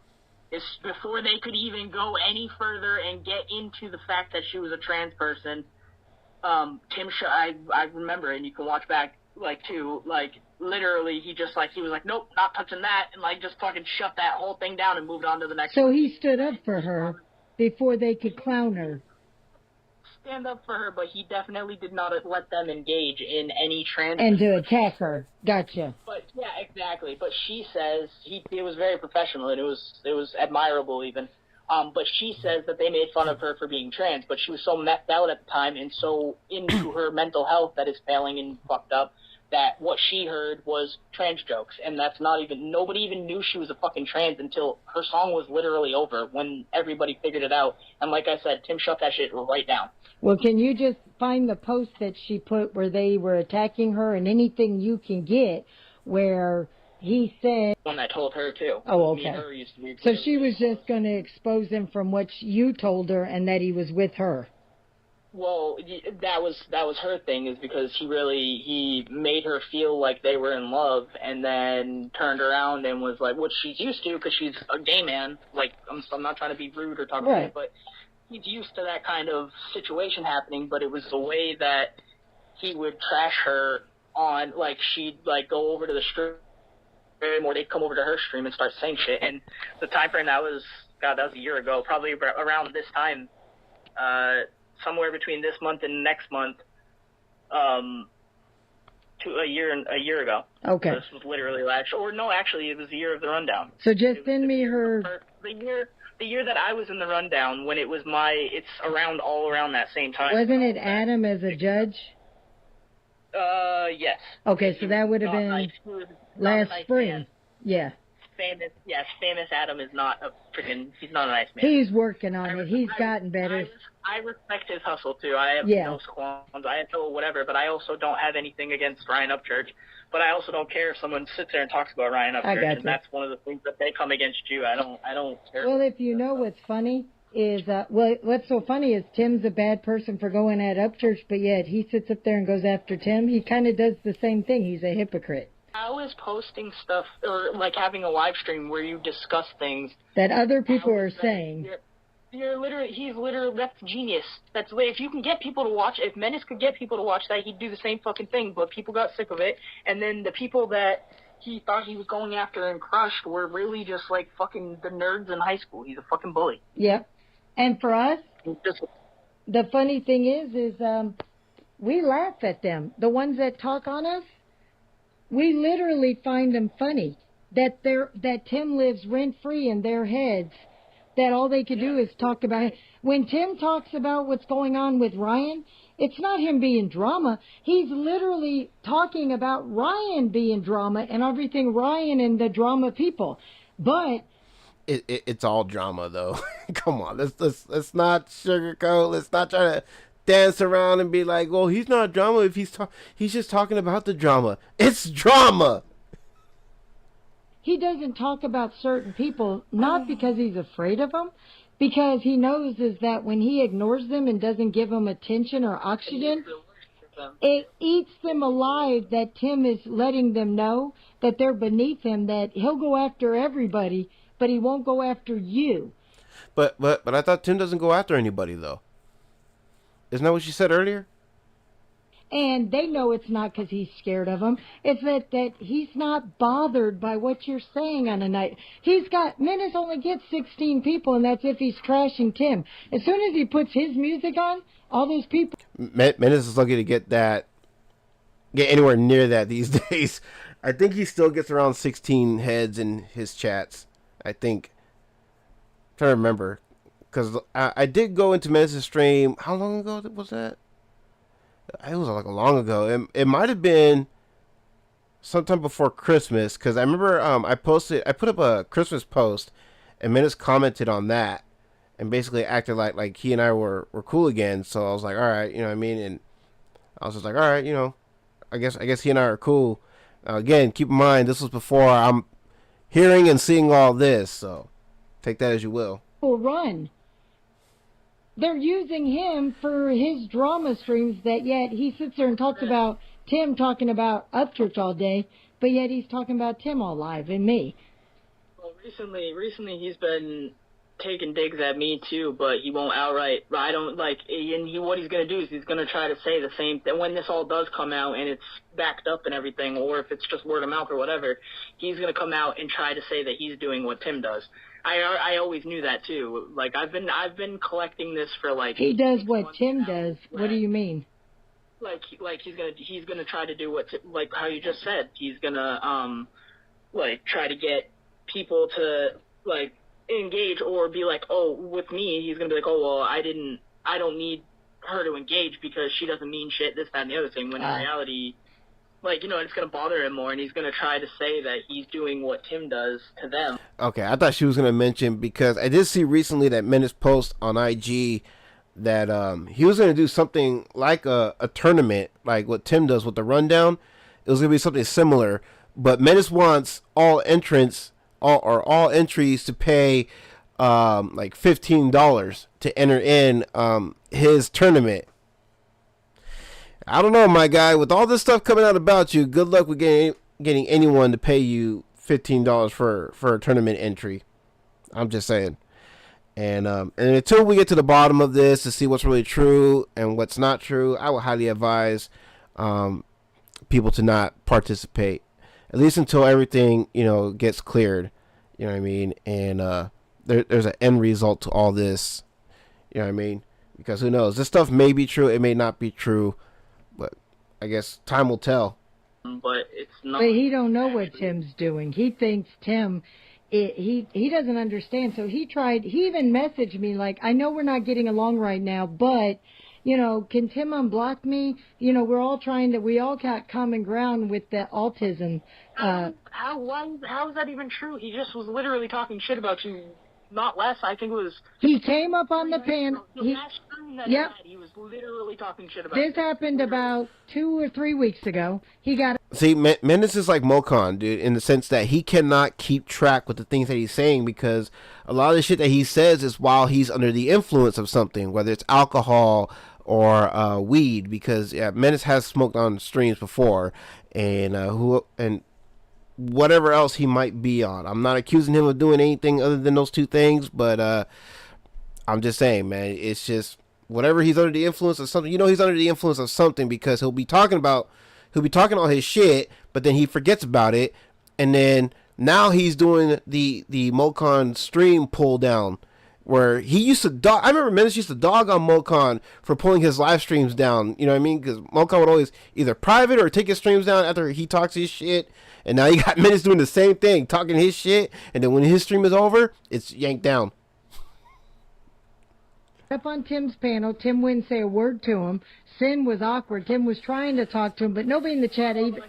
Before they could even go any further and get into the fact that she was a trans person, Tim shut. I remember, and you can watch back literally, he was like, "Nope, not touching that," and just fucking shut that whole thing down and moved on to the next. So he stood up for her before they could clown her. Stand up for her, but he definitely did not let them engage in any trans... And to attack her. Gotcha. But, yeah, exactly. But she says, it was very professional, and it was admirable even. But she says that they made fun of her for being trans, but she was so messed out at the time and so into her mental health that is failing and fucked up, that what she heard was trans jokes, and nobody even knew she was a fucking trans until her song was literally over, when everybody figured it out. And like I said, Tim shut that shit right down. Well, can you just find the post that she put where they were attacking her, and anything you can get where he said... One that told her, too. Oh, okay. Me and her used to be so she was just going to expose him from what you told her, and that he was with her. Well, that was her thing, is because he made her feel like they were in love, and then turned around and was like, what she's used to, because she's a gay man. I'm not trying to be rude or talk about it, but he's used to that kind of situation happening. But it was the way that he would trash her on, she'd go over to the stream, or they'd come over to her stream and start saying shit. And the time frame that was a year ago, probably around this time. Somewhere between this month and next month, to a year ago. Okay. This was literally last, or no, actually, it was the year of the rundown. So just send me her. The the year that I was in the rundown, when it was it's all around that same time. Wasn't it Adam as a judge? Yes. Okay, so that would have been last spring. Man. Yeah. Famous Adam is not he's not a nice man. He's working on it. He's gotten better. I respect his hustle, too. I have no qualms. I have no whatever, but I also don't have anything against Ryan Upchurch. But I also don't care if someone sits there and talks about Ryan Upchurch, and that's one of the things that they come against you. I don't care. Well, if you know what's funny is, what's so funny is Tim's a bad person for going at Upchurch, but yet he sits up there and goes after Tim. He kind of does the same thing. He's a hypocrite. How is posting stuff, or like having a live stream where you discuss things that other people are saying? He's literally, that's genius. That's the way, if you can get people to watch, if Menace could get people to watch that, he'd do the same fucking thing, but people got sick of it, and then the people that he thought he was going after and crushed were really just like fucking the nerds in high school. He's a fucking bully. Yep. And for us, the funny thing is we laugh at them. The ones that talk on us, we literally find them funny. That Tim lives rent-free in their heads. That all they could do is talk about it. When Tim talks about what's going on with Ryan, it's not him being drama. He's literally talking about Ryan being drama and everything Ryan and the drama people. But it's all drama, though. Come on, let's not sugarcoat. Let's not try to dance around and be like, well, he's not drama if he's just talking about the drama. It's drama. He doesn't talk about certain people, not because he's afraid of them, because he knows is that when he ignores them and doesn't give them attention or oxygen, it eats them alive that Tim is letting them know that they're beneath him, that he'll go after everybody, but he won't go after you. But I thought Tim doesn't go after anybody, though. Isn't that what you said earlier? And they know it's not because he's scared of them. It's that he's not bothered by what you're saying on a night. Menace only gets 16 people, and that's if he's trashing Tim. As soon as he puts his music on, all those people... Menace is lucky to get anywhere near that these days. I think he still gets around 16 heads in his chats. I think. I'm trying to remember. Because I did go into Menace's stream. How long ago was that? It was like long ago. It might have been sometime before Christmas, because I remember I put up a Christmas post, and Menace commented on that, and basically acted like he and I were cool again. So I was like, all right, you know what I mean? And I was just like, all right, you know, I guess he and I are cool. Again, keep in mind, this was before I'm hearing and seeing all this, so take that as you will. Run. They're using him for his drama streams, that yet he sits there and talks about Tim talking about Upchurch all day, but yet he's talking about Tim all live and me. Well, recently he's been taking digs at me too, but he won't outright. I don't like, and what he's gonna do is he's gonna try to say the same thing when this all does come out and it's backed up and everything, or if it's just word of mouth or whatever. He's gonna come out and try to say that he's doing what Tim does. I always knew that too. Like I've been collecting this for like. He does what Tim does. What do you mean? Like he's gonna try to do like how you just said. He's gonna like try to get people to like engage or be like, oh, with me, he's gonna be like, oh well, I don't need her to engage because she doesn't mean shit, this, that, and the other thing. When in reality, like, you know, it's going to bother him more, and he's going to try to say that he's doing what Tim does to them. Okay, I thought she was going to mention, because I did see recently that Menace post on IG that he was going to do something like a tournament, like what Tim does with the rundown. It was going to be something similar, but Menace wants all entries to pay like $15 to enter in his tournament. I don't know, my guy. With all this stuff coming out about you, good luck with getting anyone to pay you $15 for a tournament entry. I'm just saying. And until we get to the bottom of this to see what's really true and what's not true, I would highly advise people to not participate, at least until everything, you know, gets cleared. You know what I mean? And there's an end result to all this. You know what I mean? Because who knows? This stuff may be true. It may not be true. But I guess time will tell. But it's not. But he don't know what Tim's doing. He thinks Tim he doesn't understand. So he even messaged me like, I know we're not getting along right now, but, can Tim unblock me? We're all we all got common ground with the autism. How is that even true? He just was literally talking shit about you. Not less, I think it was... He came up on the panel. Yep. He was literally talking shit about this. Happened about 2 or 3 weeks ago. He got... See, Menace is like Mocon, dude, in the sense that he cannot keep track with the things that he's saying because a lot of the shit that he says is while he's under the influence of something, whether it's alcohol or weed, because Menace has smoked on streams before, and whatever else he might be on. I'm not accusing him of doing anything other than those two things, but I'm just saying, man, it's just whatever he's under the influence of something. He's under the influence of something because he'll be talking all his shit, but then he forgets about it, and then now he's doing the Mocon stream pull down, where he used to dog. I remember Menace used to dog on Mocon for pulling his live streams down. You know what I mean? Because Mocon would always either private or take his streams down after he talks his shit. And now you got Menace doing the same thing, talking his shit, and then when his stream is over, it's yanked down. Up on Tim's panel, Tim wouldn't say a word to him. Sin was awkward. Tim was trying to talk to him, but nobody in the chat even...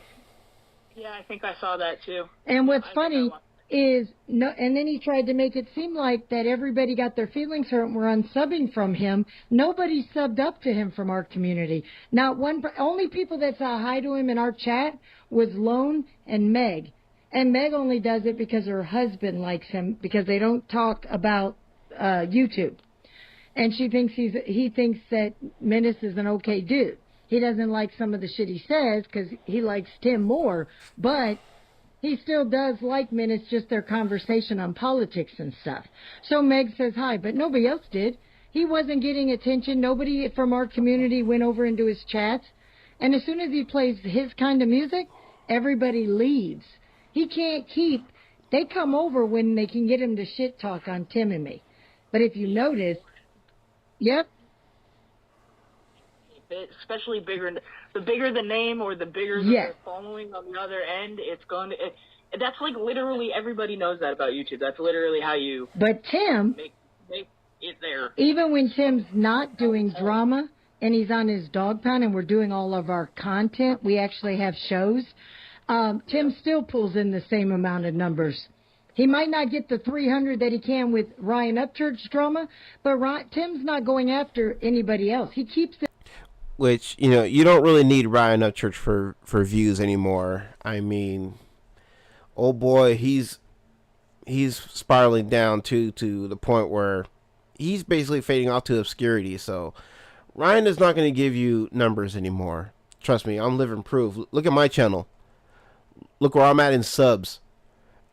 Yeah, I think I saw that too. And what's funny is, and then he tried to make it seem like that everybody got their feelings hurt and were unsubbing from him. Nobody subbed up to him from our community. Not one. Only people that said hi to him in our chat was Lone and Meg. And Meg only does it because her husband likes him, because they don't talk about YouTube. And he thinks that Menace is an okay dude. He doesn't like some of the shit he says because he likes Tim more, but he still does like Menace, just their conversation on politics and stuff. So Meg says hi, but nobody else did. He wasn't getting attention. Nobody from our community went over into his chats. And as soon as he plays his kind of music, everybody leaves. He can't keep... They come over when they can get him to shit talk on Tim and me. But if you notice... Yep. Especially the bigger the name or the bigger the following on the other end, it's going to... That's like literally everybody knows that about YouTube. That's literally how you... But Tim... Make it there. Even when Tim's not doing drama and he's on his dog pound and we're doing all of our content, we actually have shows, Tim still pulls in the same amount of numbers. He might not get the 300 that he can with Ryan Upchurch drama, but Tim's not going after anybody else. He keeps it. Which, you don't really need Ryan Upchurch for views anymore. I mean, oh boy, he's spiraling down to the point where he's basically fading off to obscurity. So Ryan is not going to give you numbers anymore. Trust me, I'm living proof. Look at my channel. Look where I'm at in subs.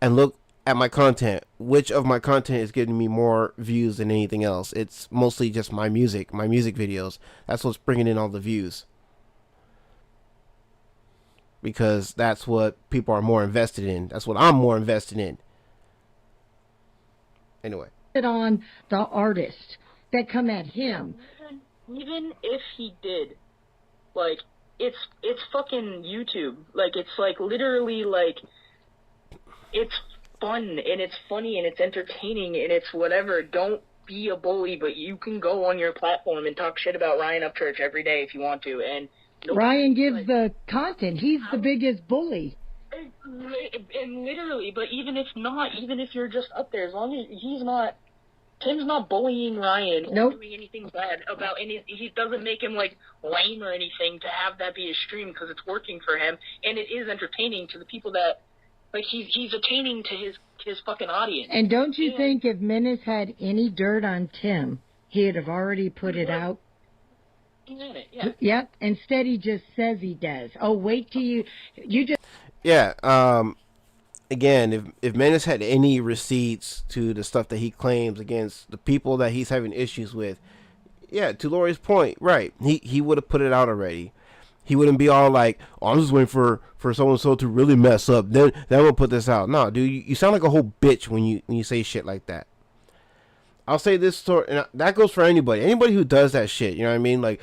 And look at my content. Which of my content is getting me more views than anything else? It's mostly just my music videos. That's what's bringing in all the views. Because that's what people are more invested in. That's what I'm more invested in. Anyway. On the artist that come at him. Even if he did, like, it's fucking YouTube. Like, it's like literally like, it's fun and it's funny and it's entertaining and it's whatever. Don't be a bully, but you can go on your platform and talk shit about Ryan Upchurch every day if you want to. And Ryan gives the content. He's the biggest bully. And literally, but even if you're just up there, as long as Tim's not bullying Ryan or doing anything bad about he doesn't make him like lame or anything to have that be his stream because it's working for him and it is entertaining to the people that. Like, he's attaining to his fucking audience. And don't you think if Menace had any dirt on Tim, he'd have already put it out? He's in it, yeah. Yep. Instead, he just says he does. Oh, wait till you just... Yeah, again, if Menace had any receipts to the stuff that he claims against the people that he's having issues with, yeah, to Lori's point, right, he would have put it out already. He wouldn't be all like, oh, I'm just waiting for so-and-so to really mess up. Then we'll put this out. No, dude, you sound like a whole bitch when you say shit like that. I'll say this story, and that goes for anybody. Anybody who does that shit, you know what I mean? Like,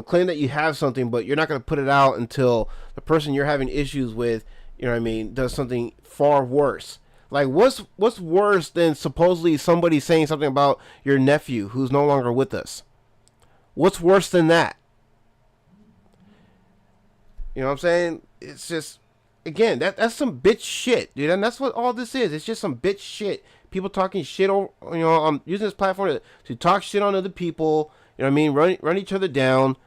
claim that you have something, but you're not going to put it out until the person you're having issues with, you know what I mean, does something far worse. Like, what's worse than supposedly somebody saying something about your nephew who's no longer with us? What's worse than that? You know what I'm saying? It's just, again, that's some bitch shit, dude. And that's what all this is. It's just some bitch shit. People talking shit over, using this platform to talk shit on other people. You know what I mean? Run each other down.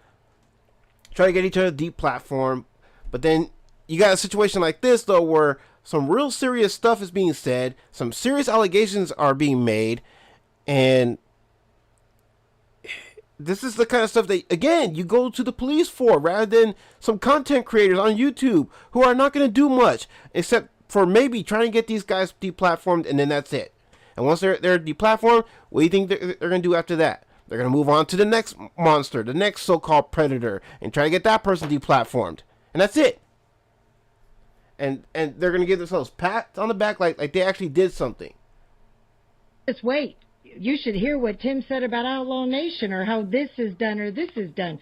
Try to get each other deplatformed. But then you got a situation like this, though, where some real serious stuff is being said. Some serious allegations are being made. And this is the kind of stuff that, again, you go to the police for, rather than some content creators on YouTube who are not going to do much except for maybe trying to get these guys deplatformed, and then that's it. And once they're deplatformed, what do you think they're going to do after that? They're going to move on to the next monster, the next so-called predator, and try to get that person deplatformed. And that's it. And they're going to give themselves pats on the back like they actually did something. Just wait. You should hear what Tim said about Outlaw Nation, or how this is done or this is done.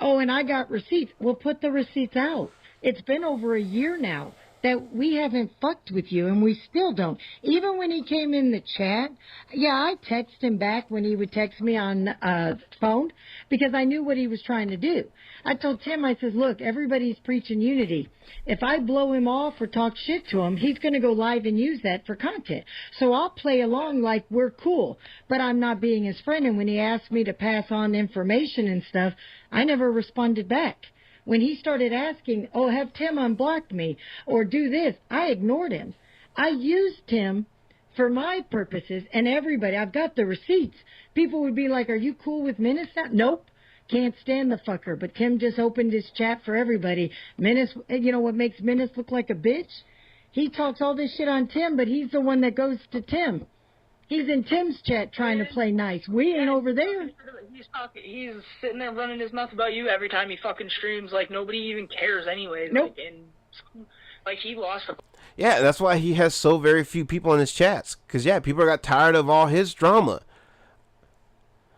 Oh, and I got receipts. Well, put the receipts out. It's been over a year now that we haven't fucked with you, and we still don't. Even when he came in the chat, yeah, I text him back when he would text me on phone, because I knew what he was trying to do. I told Tim, I says, look, everybody's preaching unity. If I blow him off or talk shit to him, he's going to go live and use that for content. So I'll play along like we're cool, but I'm not being his friend. And when he asked me to pass on information and stuff, I never responded back. When he started asking, oh, have Tim unblock me or do this, I ignored him. I used Tim for my purposes, and everybody, I've got the receipts. People would be like, are you cool with Menace now? Nope. Can't stand the fucker. But Tim just opened his chat for everybody. Menace, you know what makes Menace look like a bitch? He talks all this shit on Tim, but he's the one that goes to Tim. He's in Tim's chat trying to play nice. We ain't over there. He's sitting there running his mouth about you every time he fucking streams. Like, nobody even cares anyways. Nope. Like he lost a... Yeah, that's why he has so very few people in his chats. Because, yeah, people got tired of all his drama.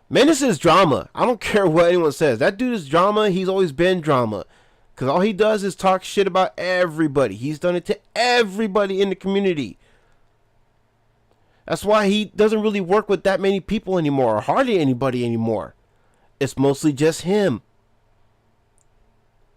Menace is drama. I don't care what anyone says. That dude is drama. He's always been drama. Because all he does is talk shit about everybody. He's done it to everybody in the community. That's why he doesn't really work with that many people anymore, or hardly anybody anymore. It's mostly just him.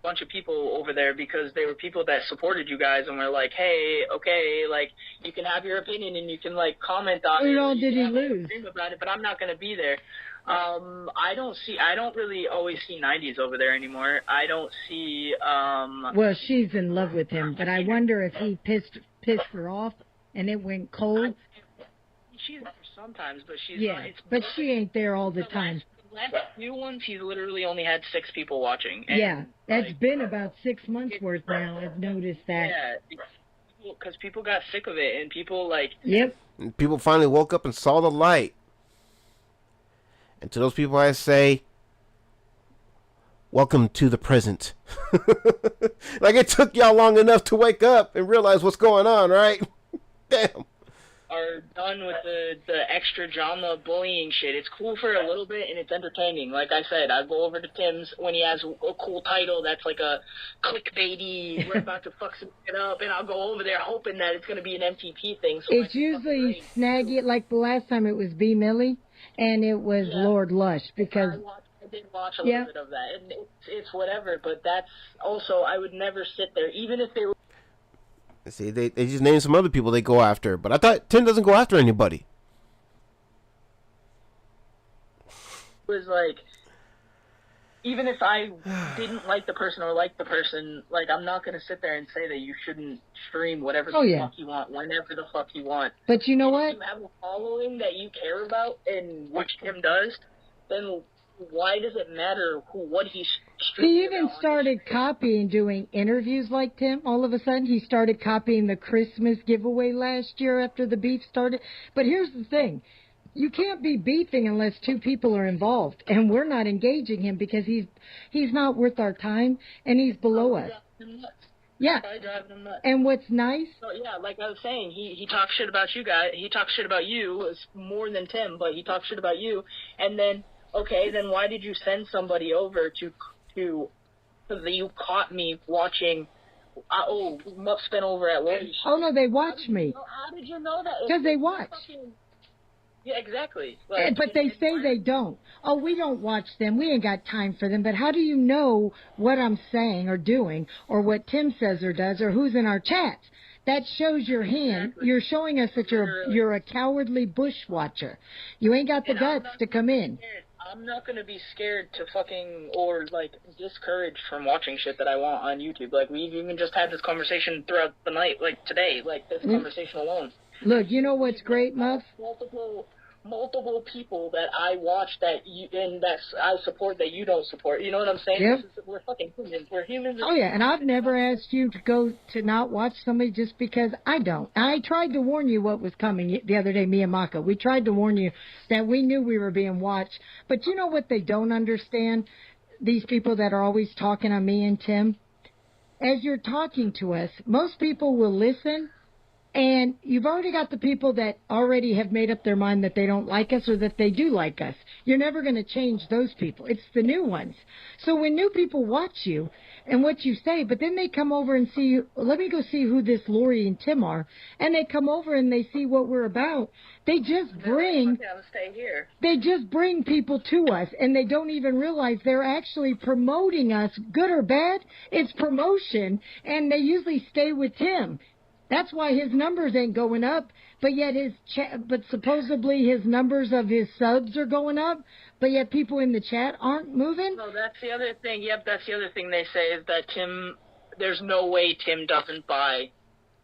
Bunch of people over there because they were people that supported you guys and were like, hey, okay, like, you can have your opinion and you can, like, comment on it. What all did he lose? Dream about it, but I'm not going to be there. I don't really always see 90s over there anymore. I don't see, Well, she's in love with him, but I wonder if he pissed her off and it went cold. She's there sometimes, but she's yeah, not, it's but she ain't there all the time. The last few ones, he's literally only had 6 people watching. And, yeah, that's like, been about 6 months worth now. I've noticed that. Yeah, because people got sick of it, and people, like... Yep. And people finally woke up and saw the light. And to those people I say, welcome to the present. Like, it took y'all long enough to wake up and realize what's going on, right? Damn. Are done with the extra drama bullying shit. It's cool for a little bit and it's entertaining. Like I said, I go over to Tim's when he has a cool title that's like a clickbaity, we're about to fuck some shit up, and I'll go over there hoping that it's going to be an MTP thing. So it's usually snaggy, like the last time it was B. Millie, and it was Lord Lush, because... I did watch a little bit of that, and it's whatever, but that's also, I would never sit there, even if they were... See, they just named some other people they go after. But I thought Tim doesn't go after anybody. It was like, even if I didn't like the person or like the person, like, I'm not going to sit there and say that you shouldn't stream whatever the fuck you want, whenever the fuck you want. But you know what? If you have a following that you care about and which Tim does, then why does it matter what he's streaming? He even started copying, doing interviews like Tim. All of a sudden, he started copying the Christmas giveaway last year after the beef started. But here's the thing. You can't be beefing unless 2 people are involved. And we're not engaging him because he's not worth our time, and he's below us. Yeah. And what's nice? So, yeah, like I was saying, he talks shit about you guys. He talks shit about you more than Tim, but he talks shit about you. And then... Okay, then why did you send somebody over to you caught me watching Muff's been over at Lori's. Oh, no, they watch me. How did you know that? Because they watch. Yeah, exactly. But they say they don't. Oh, we don't watch them. We ain't got time for them. But how do you know what I'm saying or doing or what Tim says or does or who's in our chats? That shows your hand. Exactly. You're showing us that you're a cowardly bushwatcher. You ain't got the guts to come in. I'm not going to be scared to fucking, or, like, discouraged from watching shit that I want on YouTube. Like, we've even just had this conversation throughout the night, like, today, like, this conversation alone. Look, you know what's great, Muff? Multiple people that I watch that I support that you don't support. You know what I'm saying? Yep. We're fucking humans. We're humans. Oh, yeah, and I've never asked you to not watch somebody just because I don't. I tried to warn you what was coming the other day, me and Maka. We tried to warn you that we knew we were being watched. But you know what they don't understand? These people that are always talking on me and Tim? As you're talking to us, most people will listen. And you've already got the people that already have made up their mind that they don't like us or that they do like us. You're never going to change those people. It's the new ones. So when new people watch you and what you say, but then they come over and see, let me go see who this Lori and Tim are, and they come over and they see what we're about, they just bring people to us, and they don't even realize they're actually promoting us, good or bad. It's promotion, and they usually stay with Tim. That's why his numbers ain't going up, but yet but supposedly his numbers of his subs are going up, but yet people in the chat aren't moving. No, that's the other thing. Yep, that's the other thing they say is that there's no way Tim doesn't buy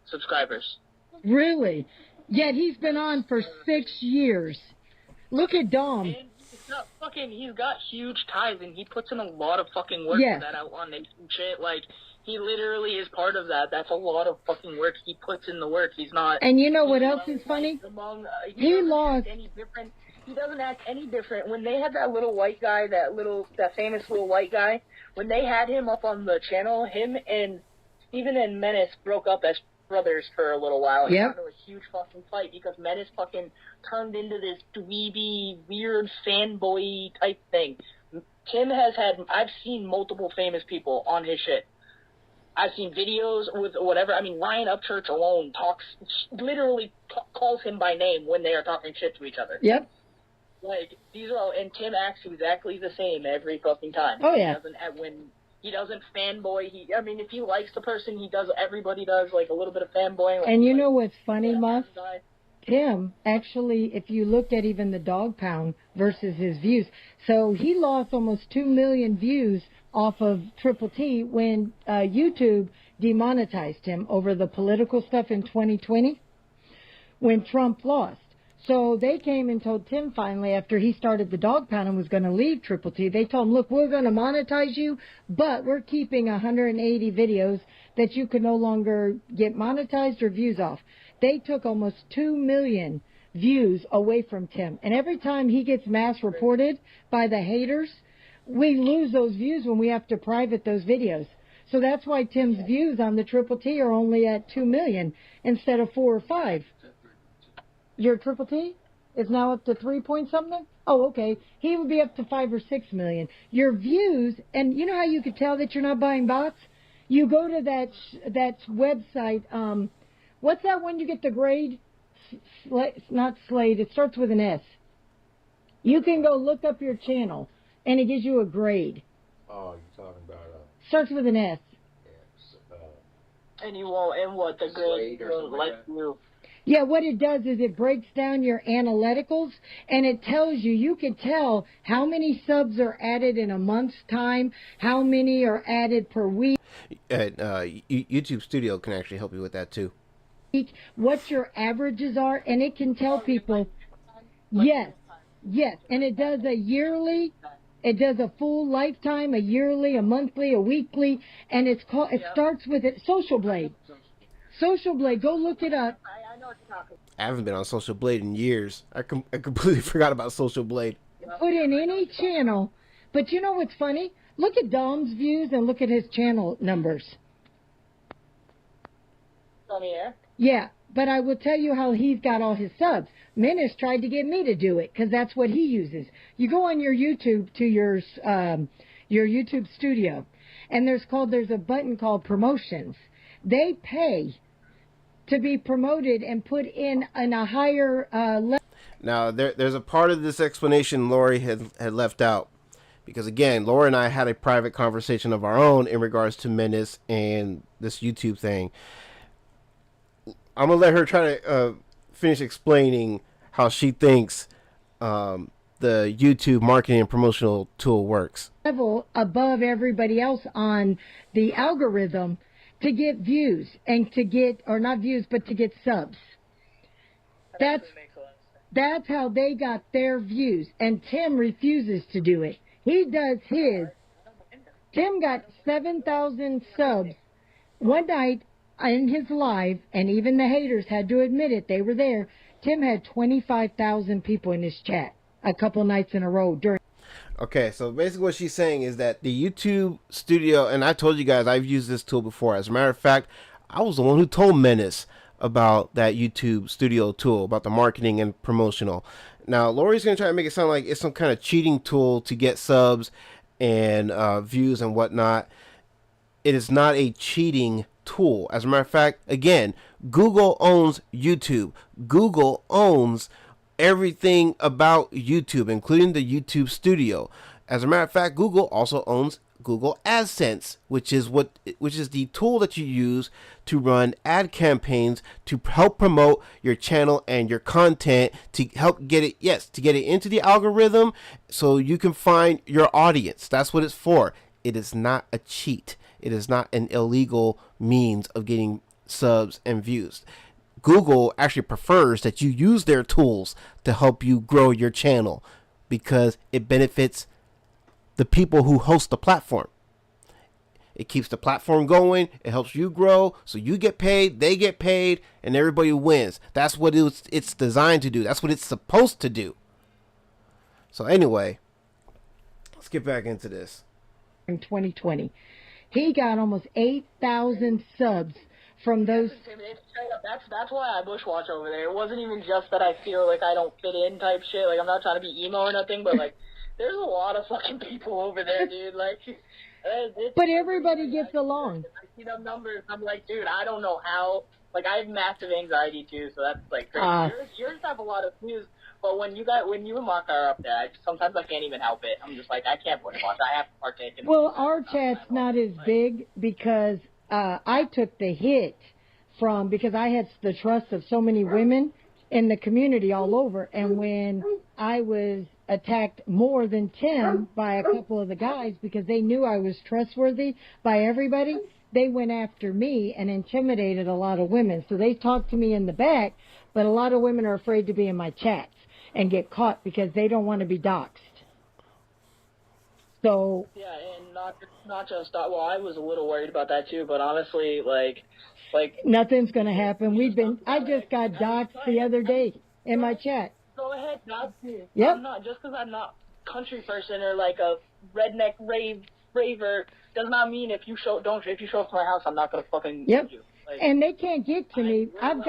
subscribers. Really? Yet he's been on for 6 years. Look at Dom. And he's got huge ties, and he puts in a lot of fucking work for that outlaw nation shit. Like, he literally is part of that. That's a lot of fucking work. He puts in the work. He's not. And you know what else is funny? He lost. He doesn't act any different. When they had that little white guy, that famous little white guy, when they had him up on the channel, him and Steven and Menace broke up as brothers for a little while. Yep. He got into a huge fucking fight because Menace fucking turned into this dweeby, weird fanboy type thing. Tim I've seen multiple famous people on his shit. I've seen videos with whatever. I mean, Ryan Upchurch alone literally calls him by name when they are talking shit to each other. Yep. Like, these are all, and Tim acts exactly the same every fucking time. Oh, yeah. He doesn't fanboy. If he likes the person, everybody does, like, a little bit of fanboying. Like, and you know what's funny, Muff? Tim, actually, if you looked at even the dog pound versus his views, so he lost almost 2 million views off of Triple T when YouTube demonetized him over the political stuff in 2020 when Trump lost. So they came and told Tim finally after he started the dog pound and was going to leave Triple T, they told him, look, we're going to monetize you, but we're keeping 180 videos that you can no longer get monetized or views off. They took almost 2 million views away from Tim. And every time he gets mass reported by the haters, we lose those views when we have to private those videos. So that's why Tim's views on the Triple T are only at 2 million instead of 4 or 5. Your Triple T is now up to 3 point something? Oh, okay. He would be up to 5 or 6 million. Your views, and you know how you could tell that you're not buying bots? You go to that website, what's that one you get the grade? Not Slate, it starts with an S. You can go look up your channel, and it gives you a grade. Oh, you're talking about starts with an S. And what the grade will let you. Yeah, what it does is it breaks down your analyticals, and it tells you can tell how many subs are added in a month's time, how many are added per week. YouTube Studio can actually help you with that too. What your averages are, and it can tell people, yes, and it does a yearly, it does a full lifetime, a yearly, a monthly, a weekly, and it starts with it. Social Blade, go look it up. I haven't been on Social Blade in years. I completely forgot about Social Blade. Put in any channel, but you know what's funny? Look at Dom's views and look at his channel numbers. On the air? Yeah, but I will tell you how he's got all his subs. Menace tried to get me to do it because that's what he uses. You go on your YouTube to your YouTube Studio, and there's a button called Promotions. They pay to be promoted and put in a higher level. Now, there's a part of this explanation Lori had left out. Because, again, Laura and I had a private conversation of our own in regards to Menace and this YouTube thing. I'm going to let her try to finish explaining how she thinks the YouTube marketing and promotional tool works. Level above everybody else on the algorithm to get views and to get, or not views, but to get subs. That's how they got their views. And Tim refuses to do it. He does his. Tim got 7,000 subs one night in his live, and even the haters had to admit it. They were there. Tim had 25,000 people in his chat a couple nights in a row during. Okay, so basically what she's saying is that the YouTube Studio, and I told you guys I've used this tool before. As a matter of fact, I was the one who told Menace about that YouTube Studio tool, about the marketing and promotional. Now, Lori's going to try to make it sound like it's some kind of cheating tool to get subs and views and whatnot. It is not a cheating tool. As a matter of fact, again, Google owns YouTube. Google owns everything about YouTube, including the YouTube Studio. As a matter of fact, Google also owns Google AdSense, which is the tool that you use to run ad campaigns to help promote your channel and your content, to help get it into the algorithm so you can find your audience. That's what it's for. It is not a cheat. It is not an illegal means of getting subs and views. Google actually prefers that you use their tools to help you grow your channel because it benefits the people who host the platform. It keeps the platform going. It helps you grow. So you get paid, they get paid, and everybody wins. That's what it's designed to do. That's what it's supposed to do. So anyway, let's get back into this. In 2020, he got almost 8,000 subs from those. That's why I bushwatch over there. It wasn't even just that I feel like I don't fit in type shit. Like, I'm not trying to be emo or nothing, but like, there's a lot of fucking people over there, dude. Like, but everybody gets along. I see them numbers. I'm like, dude, I don't know how. Like, I have massive anxiety too, so that's like crazy. Yours have a lot of views, but when you and Mark are up there, sometimes I can't even help it. I'm just like, I can't bushwatch. I have to partake in. Well, our chat's not as big because I took the hit because I had the trust of so many women in the community all over, and when I was attacked more than Tim by a couple of the guys because they knew I was trustworthy by everybody, they went after me and intimidated a lot of women. So they talked to me in the back, but a lot of women are afraid to be in my chats and get caught because they don't want to be doxxed. So yeah, and not just well, I was a little worried about that too, but honestly, like nothing's going to happen. I just got doxxed the other day in my chat. Go ahead, dox me. Yep. I'm not, just because I'm not a country person or like a redneck raver does not mean if you show up to my house, I'm not going to fucking yep. you. Like, and they can't get to me. I've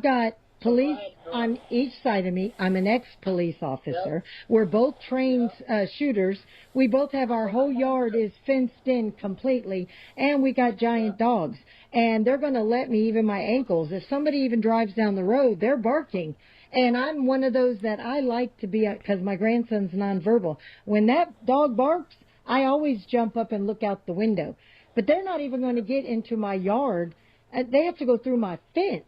got police on each side of me. I'm an ex-police officer. Yep. We're both trained shooters. We both have our whole yard is fenced in completely, and we got giant dogs. And they're going to let me, even my ankles. If somebody even drives down the road, they're barking. And I'm one of those that I like to be, because my grandson's nonverbal. When that dog barks, I always jump up and look out the window. But they're not even going to get into my yard. They have to go through my fence.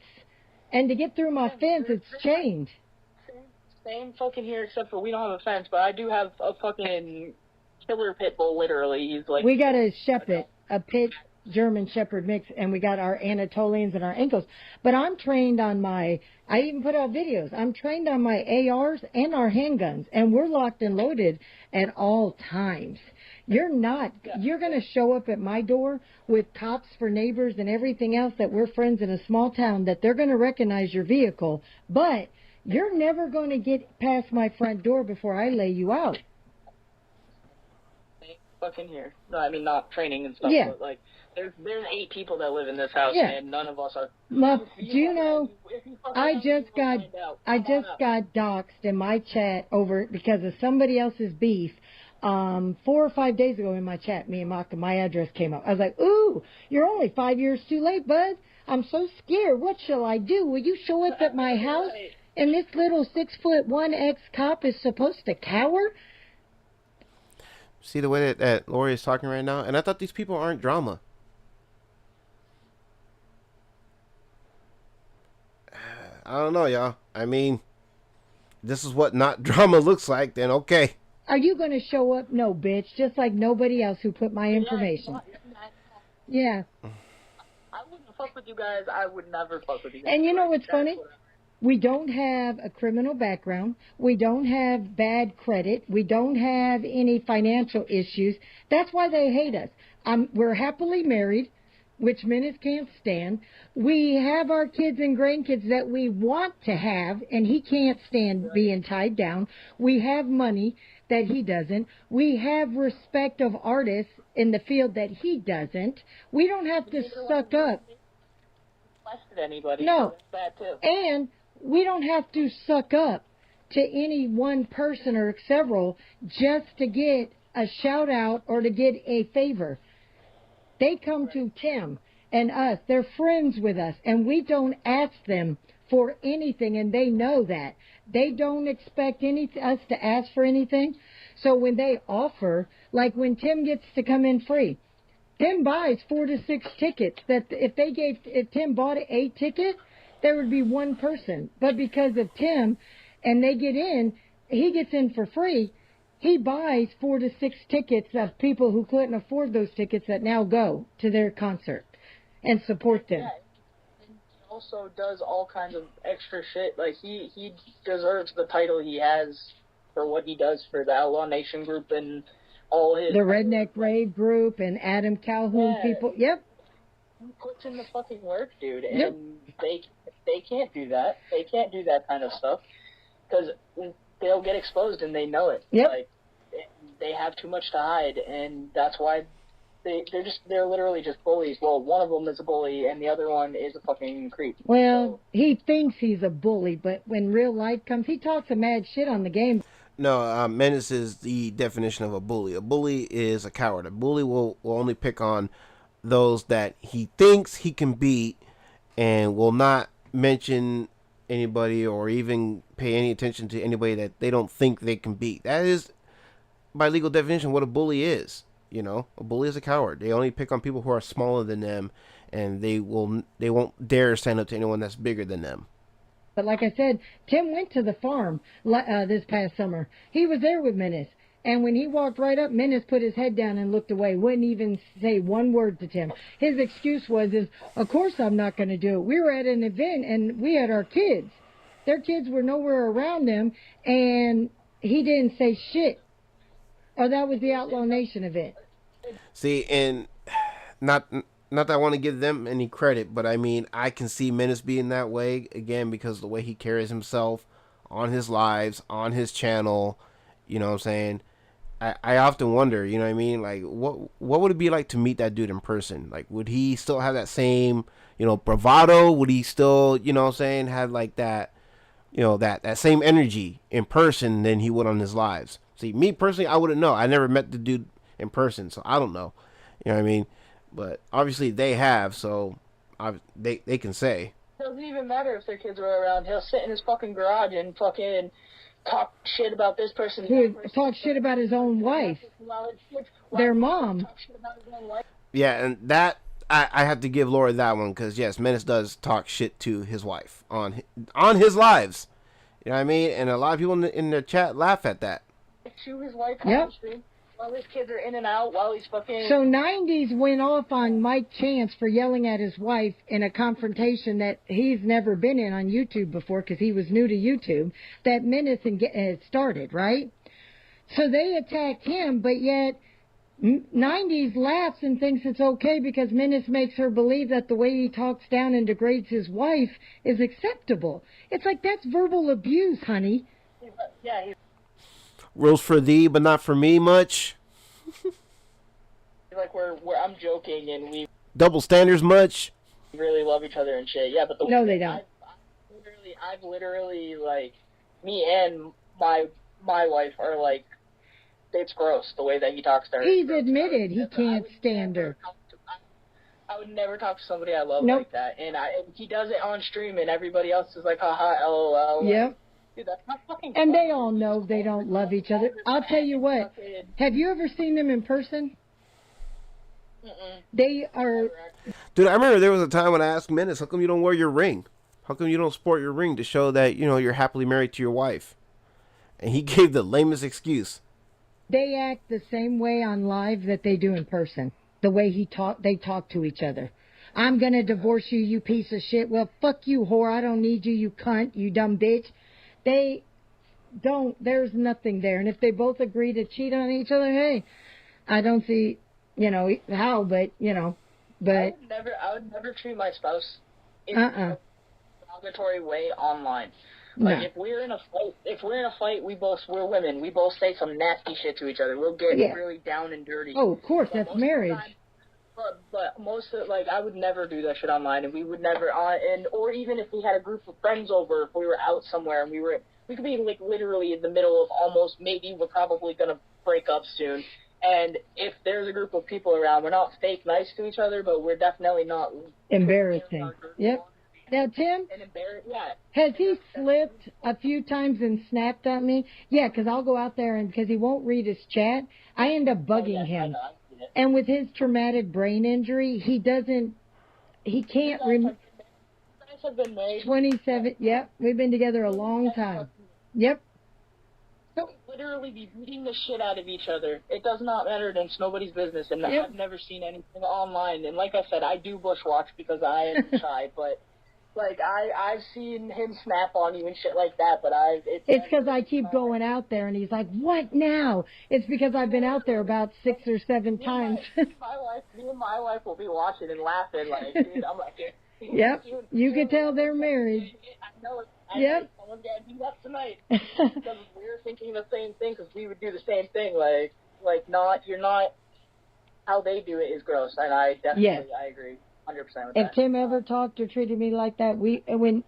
And to get through my fence, it's chained. Same fucking here, except for we don't have a fence, but I do have a fucking killer pit bull, literally. He's like... We got a shepherd, a pit German shepherd mix, and we got our Anatolians and our ankles. But I'm trained on I even put out videos. I'm trained on my ARs and our handguns, and we're locked and loaded at all times. You're going to show up at my door with cops for neighbors and everything else that we're friends in a small town that they're going to recognize your vehicle, but you're never going to get past my front door before I lay you out. Fucking here. No, I mean, not training and stuff, yeah. But like, there's 8 people that live in this house, yeah. and none of us are. Do you know, I just got doxxed in my chat over because of somebody else's beef 4 or 5 days ago in my chat, me and Maka, my address came up. I was like, ooh, you're only 5 years too late, bud. I'm so scared. What shall I do? Will you show up at my house? And this little 6'1" ex-cop is supposed to cower? See the way that Lori is talking right now? And I thought these people aren't drama. I don't know, y'all. I mean, this is what not drama looks like, then okay. Are you going to show up? No, bitch. Just like nobody else who put my information. Yeah. I wouldn't fuck with you guys. I would never fuck with you guys. And you know what's funny? We don't have a criminal background. We don't have bad credit. We don't have any financial issues. That's why they hate us. We're happily married, which Menace can't stand. We have our kids and grandkids that we want to have, and he can't stand being tied down. We have money that he doesn't. We have respect of artists in the field that he doesn't. We don't have to suck up. Anybody. No. That too. And we don't have to suck up to any one person or several just to get a shout out or to get a favor. They come to Tim and us. They're friends with us, and we don't ask them for anything, and they know that. They don't expect us to ask for anything. So when they offer, like when Tim gets to come in free, Tim buys 4 to 6 tickets. That if Tim bought 8 tickets, there would be one person. But because of Tim, and they get in, he gets in for free. He buys 4 to 6 tickets of people who couldn't afford those tickets that now go to their concert and support them. Yeah. And he also does all kinds of extra shit. Like he deserves the title he has for what he does for the Outlaw Nation group and all his... The Redneck Rave group and Adam Calhoun people. Yep. He puts in the fucking work, dude. And yep. they can't do that. They can't do that kind of stuff because they'll get exposed and they know it. Yep. Like, they have too much to hide, and that's why they're literally just bullies. Well, one of them is a bully, and the other one is a fucking creep. Well, he thinks he's a bully, but when real life comes, he talks a mad shit on the game. No, Menace is the definition of a bully. A bully is a coward. A bully will only pick on those that he thinks he can beat and will not mention anybody or even pay any attention to anybody that they don't think they can beat. That is, by legal definition, what a bully is. You know, a bully is a coward. They only pick on people who are smaller than them, and they won't dare stand up to anyone that's bigger than them. But like I said, Tim went to the farm this past summer. He was there with Menace. And when he walked right up, Menace put his head down and looked away, wouldn't even say one word to Tim. His excuse was, of course I'm not going to do it. We were at an event, and we had our kids. Their kids were nowhere around them, and he didn't say shit. Or that was the Outlaw Nation event. See, and not that I want to give them any credit, but I mean, I can see Menace being that way, again, because of the way he carries himself on his lives, on his channel, you know what I'm saying? I often wonder, you know what I mean? Like, what would it be like to meet that dude in person? Like, would he still have that same, bravado? Would he still, you know what I'm saying, have like that, that same energy in person than he would on his lives? See, me personally, I wouldn't know. I never met the dude in person, so I don't know. You know what I mean? But obviously they have, so they can say. It doesn't even matter if their kids are around. He'll sit in his fucking garage and fucking talk shit about this person. He talk shit about his own wife. Their mom. Yeah, and that I have to give Laura that one, because yes, Menace does talk shit to his wife on his lives. You know what I mean? And a lot of people in the chat laugh at that. To his wife yep. While his kids are in and out, while he's fucking... So 90s went off on Mike Chance for yelling at his wife in a confrontation that he's never been in on YouTube before, because he was new to YouTube, that Menace had started, right? So they attacked him, but yet 90s laughs and thinks it's okay because Menace makes her believe that the way he talks down and degrades his wife is acceptable. It's like, that's verbal abuse, honey. Yeah, rules for thee, but not for me much. Like where I'm joking and we double standards much. Really love each other and shit. Yeah, but no, they don't. I've literally like me and my wife are like it's gross the way that he talks to her. He's admitted he can't stand her. I would never talk to somebody I love Nope. like that, and he does it on stream, and everybody else is like, haha, lol. Yep. Dude, that's not fucking. And funny. they all know they don't love each other. I'll tell you what. Have you ever seen them in person? Mm-mm. They are. Dude, I remember there was a time when I asked Menace, how come you don't wear your ring? How come you don't sport your ring to show that, you know, you're happily married to your wife? And he gave the lamest excuse. They act the same way on live that they do in person. The way they talk to each other. I'm gonna divorce you, you piece of shit. Well, fuck you, whore. I don't need you, you cunt, you dumb bitch. They don't. There's nothing there. And if they both agree to cheat on each other, hey, I don't see, you know, how, but you know, but I would never treat my spouse in a derogatory way online. Like if we're in a fight, we're women. We both say some nasty shit to each other. We'll get really down and dirty. Oh, of course, that's marriage. But most of I would never do that shit online, and we would never or even if we had a group of friends over, if we were out somewhere and we could be like literally in the middle of almost maybe we're probably gonna break up soon. And if there's a group of people around, we're not fake nice to each other, but we're definitely not embarrassing. Yep. Now, Tim, has he slipped a few times and snapped at me? Yeah, because I'll go out there and because he won't read his chat, I end up bugging him. And with his traumatic brain injury, he can't remember. 27, yep, we've been together a long time. Yep. So literally be beating the shit out of each other. It does not matter, and it's nobody's business. And I've never seen anything online. And like I said, I do bushwatch because I am shy, but like I've seen him snap on you and shit like that. But it's because I keep going out there, and he's like, "What now?" It's because I've been out there about 6 or 7 times. Me and my wife will be watching and laughing like, dude, I'm like, yep, you can tell they're married. I know it. Yep. Someone's got to do that tonight. Because we're thinking the same thing, because we would do the same thing. You're not, how they do it is gross. And I definitely, I agree 100% with that. If Tim ever talked or treated me like that,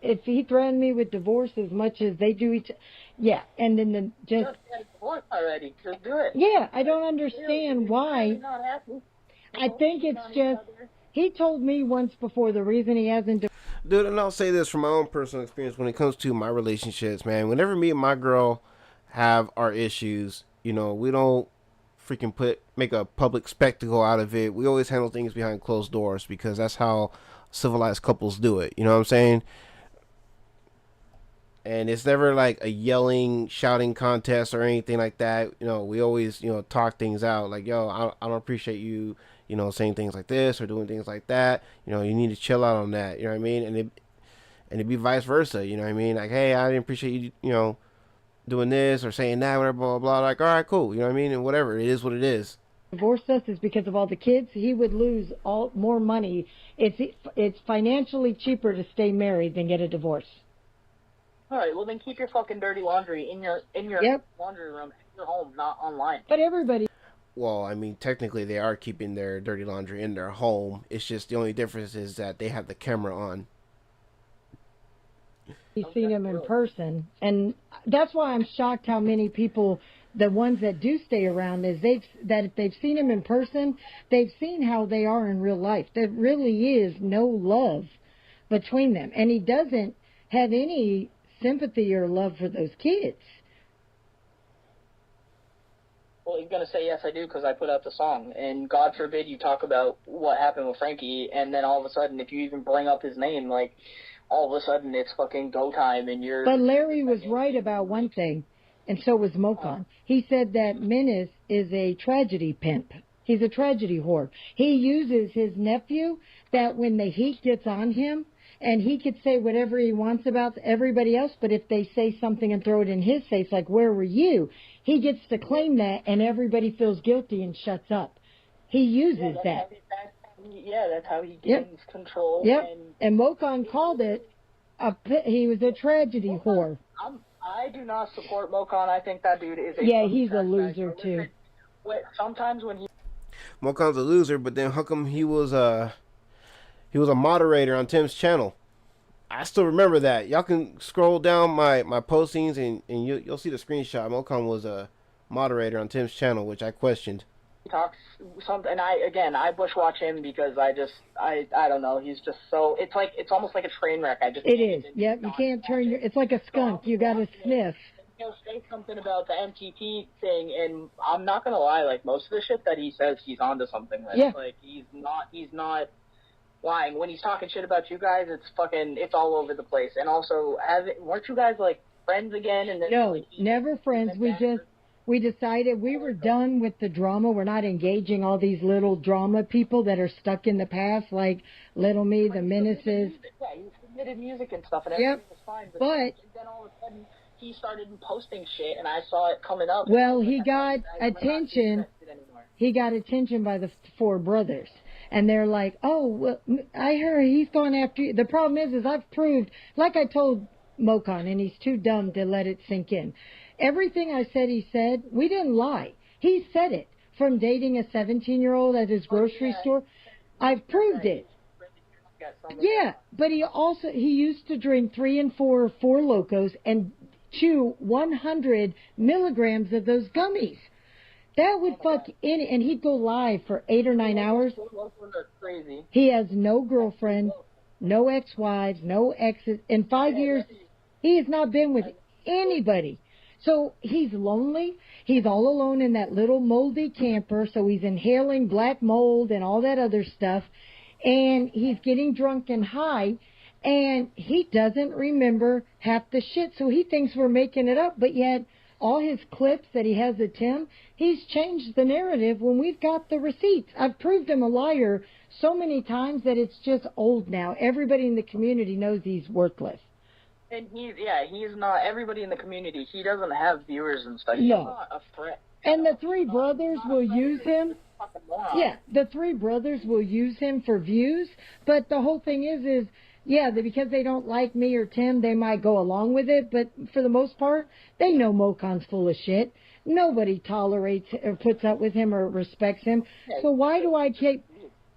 if he threatened me with divorce as much as they do and then Just get a divorce already. Just do it. Yeah, I don't understand why. Not happy. I think it's just, he told me once before the reason he hasn't. Dude, and I'll say this from my own personal experience when it comes to my relationships, man. Whenever me and my girl have our issues, you know, we don't freaking make a public spectacle out of it. We always handle things behind closed doors because that's how civilized couples do it. You know what I'm saying? And it's never like a yelling, shouting contest or anything like that. You know, we always, you know, talk things out. Like, yo, I don't appreciate you, you know, saying things like this or doing things like that. You know, you need to chill out on that. You know what I mean? And it'd be vice versa. You know what I mean? Like, hey, I didn't appreciate you, you know, doing this or saying that, whatever, blah, blah, blah. Like, all right, cool. You know what I mean? And whatever. It is what it is. Divorced us is because of all the kids. He would lose more money. It's financially cheaper to stay married than get a divorce. All right, well then keep your fucking dirty laundry in your laundry room, in your home, not online. But everybody. Well, I mean, technically they are keeping their dirty laundry in their home. It's just the only difference is that they have the camera on. You've seen him in person, and that's why I'm shocked how many people, the ones that do stay around, if they've seen him in person, they've seen how they are in real life. There really is no love between them, and he doesn't have any sympathy or love for those kids. Well, he's going to say, yes, I do, because I put out the song. And God forbid you talk about what happened with Frankie, and then all of a sudden, if you even bring up his name, like, all of a sudden it's fucking go time, and you're... But Larry was right about one thing, and so was Mokan. He said that Menace is a tragedy pimp. He's a tragedy whore. He uses his nephew that when the heat gets on him, and he could say whatever he wants about everybody else, but if they say something and throw it in his face, like, where were you? He gets to claim that, and everybody feels guilty and shuts up. He uses that. That's how he gains control. Yep. And Mokan called it, he was a tragedy whore. I do not support Mokan. I think that dude is a... Yeah, he's a loser, too. Sometimes when he... Mokan's a loser, but then how come he was a moderator on Tim's channel? I still remember that. Y'all can scroll down my postings and you'll see the screenshot. Mokan was moderator on Tim's channel, which I questioned. He talks something, and I bushwatch him because I don't know. He's just so, it's almost like a train wreck. It is. Yep. You can't turn it's like a skunk. You got to sniff. He'll say something about the MTP thing, and I'm not gonna lie, like most of the shit that he says, he's onto something with. Yeah. Like he's not lying. When he's talking shit about you guys, it's all over the place. And also, weren't you guys like friends again? And then, No, like, never friends. We decided we were done with the drama. We're not engaging all these little drama people that are stuck in the past, like Little Me, the Menaces. Yeah, he submitted music and stuff, and everything was fine. But then all of a sudden, he started posting shit, and I saw it coming up. Well, he got attention. He got attention by the four brothers. And they're like, oh, well, I heard he's going after you. The problem is I've proved, like I told Mokon, and he's too dumb to let it sink in. Everything I said he said, we didn't lie. He said it. From dating a 17-year-old at his grocery store, I've proved it. Yeah, but he used to drink 3 and 4 Four Locos and chew 100 milligrams of those gummies. That would fuck in, and he'd go live for 8 or 9 hours. He has no girlfriend, no ex-wives, no exes. In 5 years, he has not been with anybody. So he's lonely. He's all alone in that little moldy camper, so he's inhaling black mold and all that other stuff. And he's getting drunk and high, and he doesn't remember half the shit. So he thinks we're making it up, but yet all his clips that he has of Tim, he's changed the narrative when we've got the receipts. I've proved him a liar so many times that it's just old now. Everybody in the community knows he's worthless. And he's not, everybody in the community, he doesn't have viewers and stuff. He's No. not a threat. And the three brothers will use him. Yeah, the three brothers will use him for views. But the whole thing is because they don't like me or Tim, they might go along with it. But for the most part, they know Mokon's full of shit. Nobody tolerates or puts up with him or respects him. So why do I take...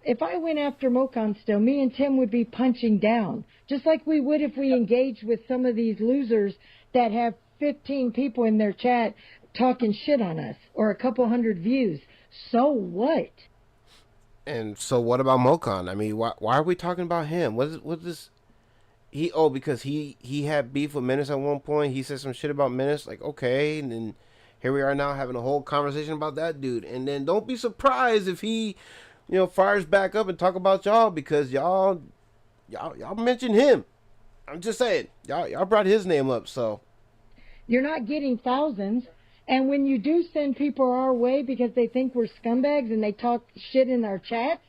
If I went after Mokon still, me and Tim would be punching down. Just like we would if we engaged with some of these losers that have 15 people in their chat talking shit on us or a couple hundred views. So what? And so what about Mokon? I mean, why are we talking about him? What is this? Because he had beef with Menace at one point. He said some shit about Menace. Like, okay, and then here we are now having a whole conversation about that dude. And then don't be surprised if he, fires back up and talk about y'all because y'all mentioned him. I'm just saying, y'all brought his name up, so. You're not getting thousands. And when you do send people our way because they think we're scumbags and they talk shit in our chats,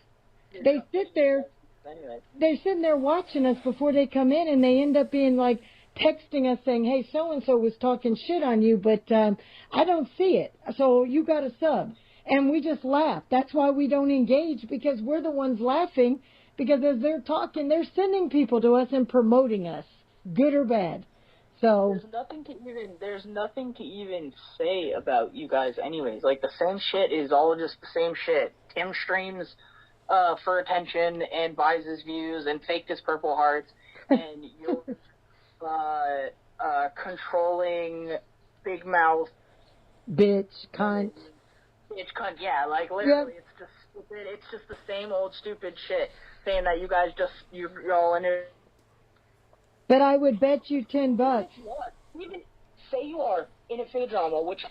they sit there, they're sitting there watching us before they come in, and they end up being like texting us saying, hey, so-and-so was talking shit on you, but I don't see it, so you got a sub. And we just laugh. That's why we don't engage, because we're the ones laughing, because as they're talking, they're sending people to us and promoting us, good or bad. So there's nothing to even say about you guys anyways. Like, the same shit is all just the same shit. Tim streams for attention and buys his views and faked his purple hearts, and you're controlling big mouth bitch cunt. Yeah, like literally, It's just stupid. It's just the same old stupid shit, saying that you guys you're all in it. But I would bet you $10. Even say you are in it for the drama, which,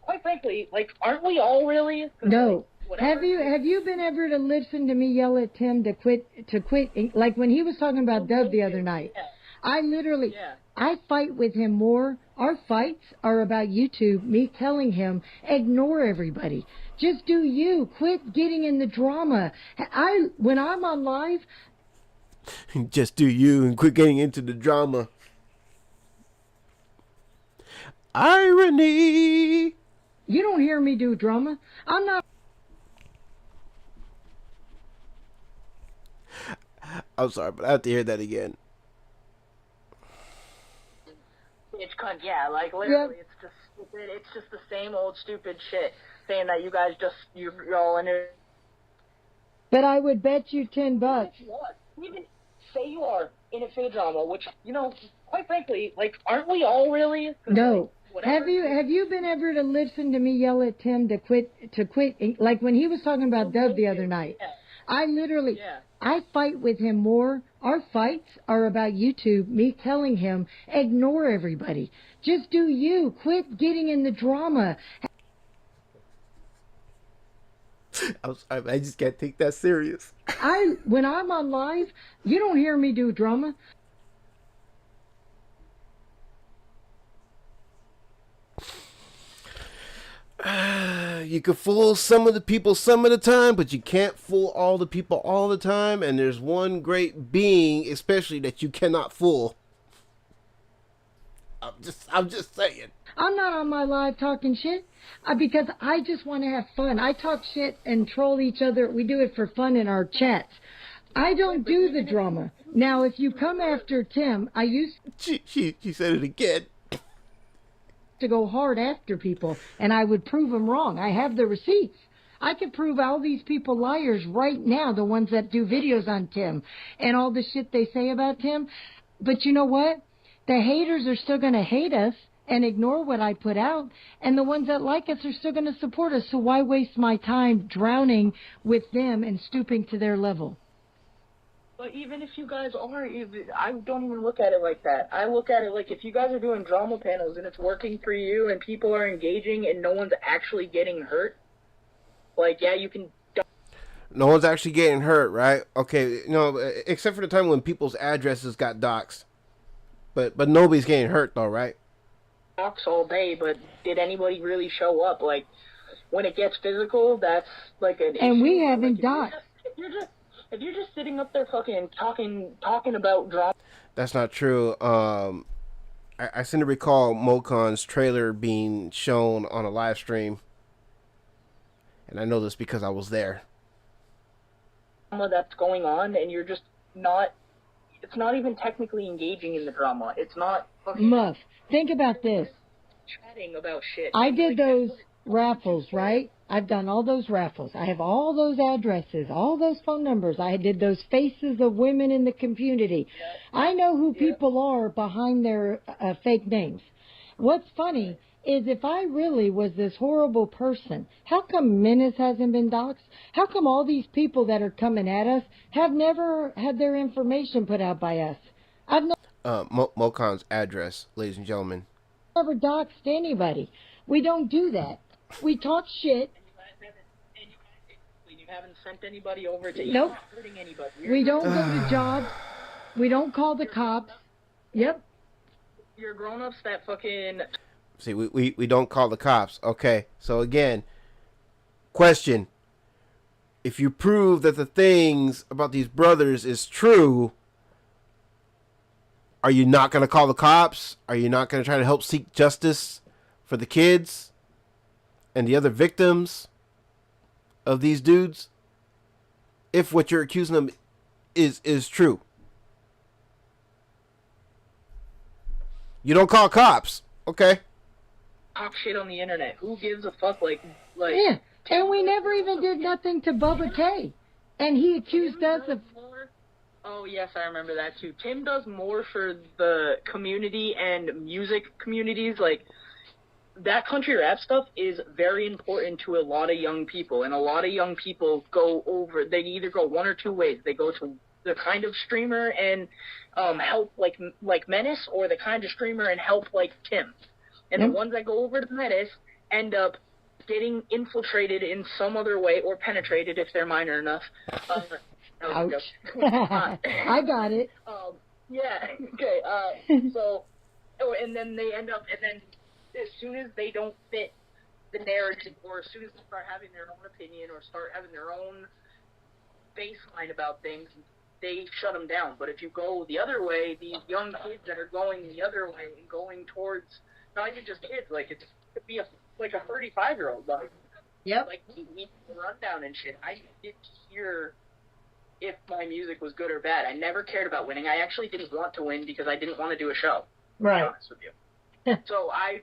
quite frankly, like, aren't we all really? No. Like, have you been ever to listen to me yell at Tim to quit? Like when he was talking about Dub the other night. Yeah. I fight with him more. Our fights are about YouTube, me telling him, ignore everybody. Just do you. Quit getting in the drama. When I'm on live... Just do you and quit getting into the drama. Irony. You don't hear me do drama. I'm not... I'm sorry, but I have to hear that again. Yeah, like literally, It's just stupid. It's just the same old stupid shit, saying that you guys you're all in it. But I would bet you $10. Even say you are in it for the drama, which, quite frankly, like, aren't we all really? No. whatever. Have you been ever to listen to me yell at Tim to quit? Like when he was talking about Dub the other night. Yeah. I literally, Yeah. I fight with him more. Our fights are about YouTube, me telling him, ignore everybody. Just do you. Quit getting in the drama. I just can't take that serious. When I'm on live, you don't hear me do drama. You can fool some of the people some of the time, but you can't fool all the people all the time. And there's one great being, especially, that you cannot fool. I'm just saying. I'm not on my live talking shit because I just want to have fun. I talk shit and troll each other. We do it for fun in our chats. I don't do the drama. Now, if you come after Tim, I used She said it again. to go hard after people, and I would prove them wrong. I have the receipts. I could prove all these people liars right now, the ones that do videos on Tim and all the shit they say about Tim. But you know what? The haters are still going to hate us and ignore what I put out, and the ones that like us are still going to support us. So why waste my time drowning with them and stooping to their level? But even if you guys are, I don't even look at it like that. I look at it like if you guys are doing drama panels and it's working for you and people are engaging and no one's actually getting hurt, like, yeah, you can... No one's actually getting hurt, right? Okay, no, except for the time when people's addresses got doxxed. But nobody's getting hurt, though, right? Talks all day, but did anybody really show up? Like, when it gets physical, that's like an issue. And we haven't like, if you're just sitting up there fucking talking about drama. That's not true. I seem to recall Mocon's trailer being shown on a live stream. And I know this because I was there. That's going on, and you're just not... It's not even technically engaging in the drama. It's not... Muff, think about this. Chatting about shit. I did those raffles, right? I've done all those raffles. I have all those addresses, all those phone numbers. I did those faces of women in the community. I know who people are behind their fake names. What's funny is if I really was this horrible person, how come Menace hasn't been doxxed? How come all these people that are coming at us have never had their information put out by us? I've Mocon's address, ladies and gentlemen. never doxed anybody. We don't do that. We talk shit. And you haven't sent anybody over to... Nope. Hurting anybody. We don't go to jobs. We don't call the cops. Yep. You're grown-ups that fucking... See, we don't call the cops. Okay, so again, question. If you prove that the things about these brothers is true, are you not going to call the cops? Are you not going to try to help seek justice for the kids and the other victims of these dudes? If what you're accusing them is true. You don't call cops. Okay. Pop shit on the internet. Who gives a fuck? Like Yeah. And we never even did nothing to Bubba K. And he accused us of... Oh, yes, I remember that, too. Tim does more for the community and music communities. Like, that country rap stuff is very important to a lot of young people. And a lot of young people go over... They either go one or two ways. They go to the kind of streamer and help, like Menace, or the kind of streamer and help, like Tim. And the ones that go over to Menace end up getting infiltrated in some other way, or penetrated if they're minor enough. Ouch. I got it. Yeah, okay. So, and then they end up, and then as soon as they don't fit the narrative, or as soon as they start having their own opinion, or start having their own baseline about things, they shut them down. But if you go the other way, these young kids that are going the other way and going towards, not even just kids, like it could be a 35-year-old, like, Yep. like we rundown and shit. I didn't hear if my music was good or bad. I never cared about winning. I actually didn't want to win because I didn't want to do a show. Right. To be honest with you. So I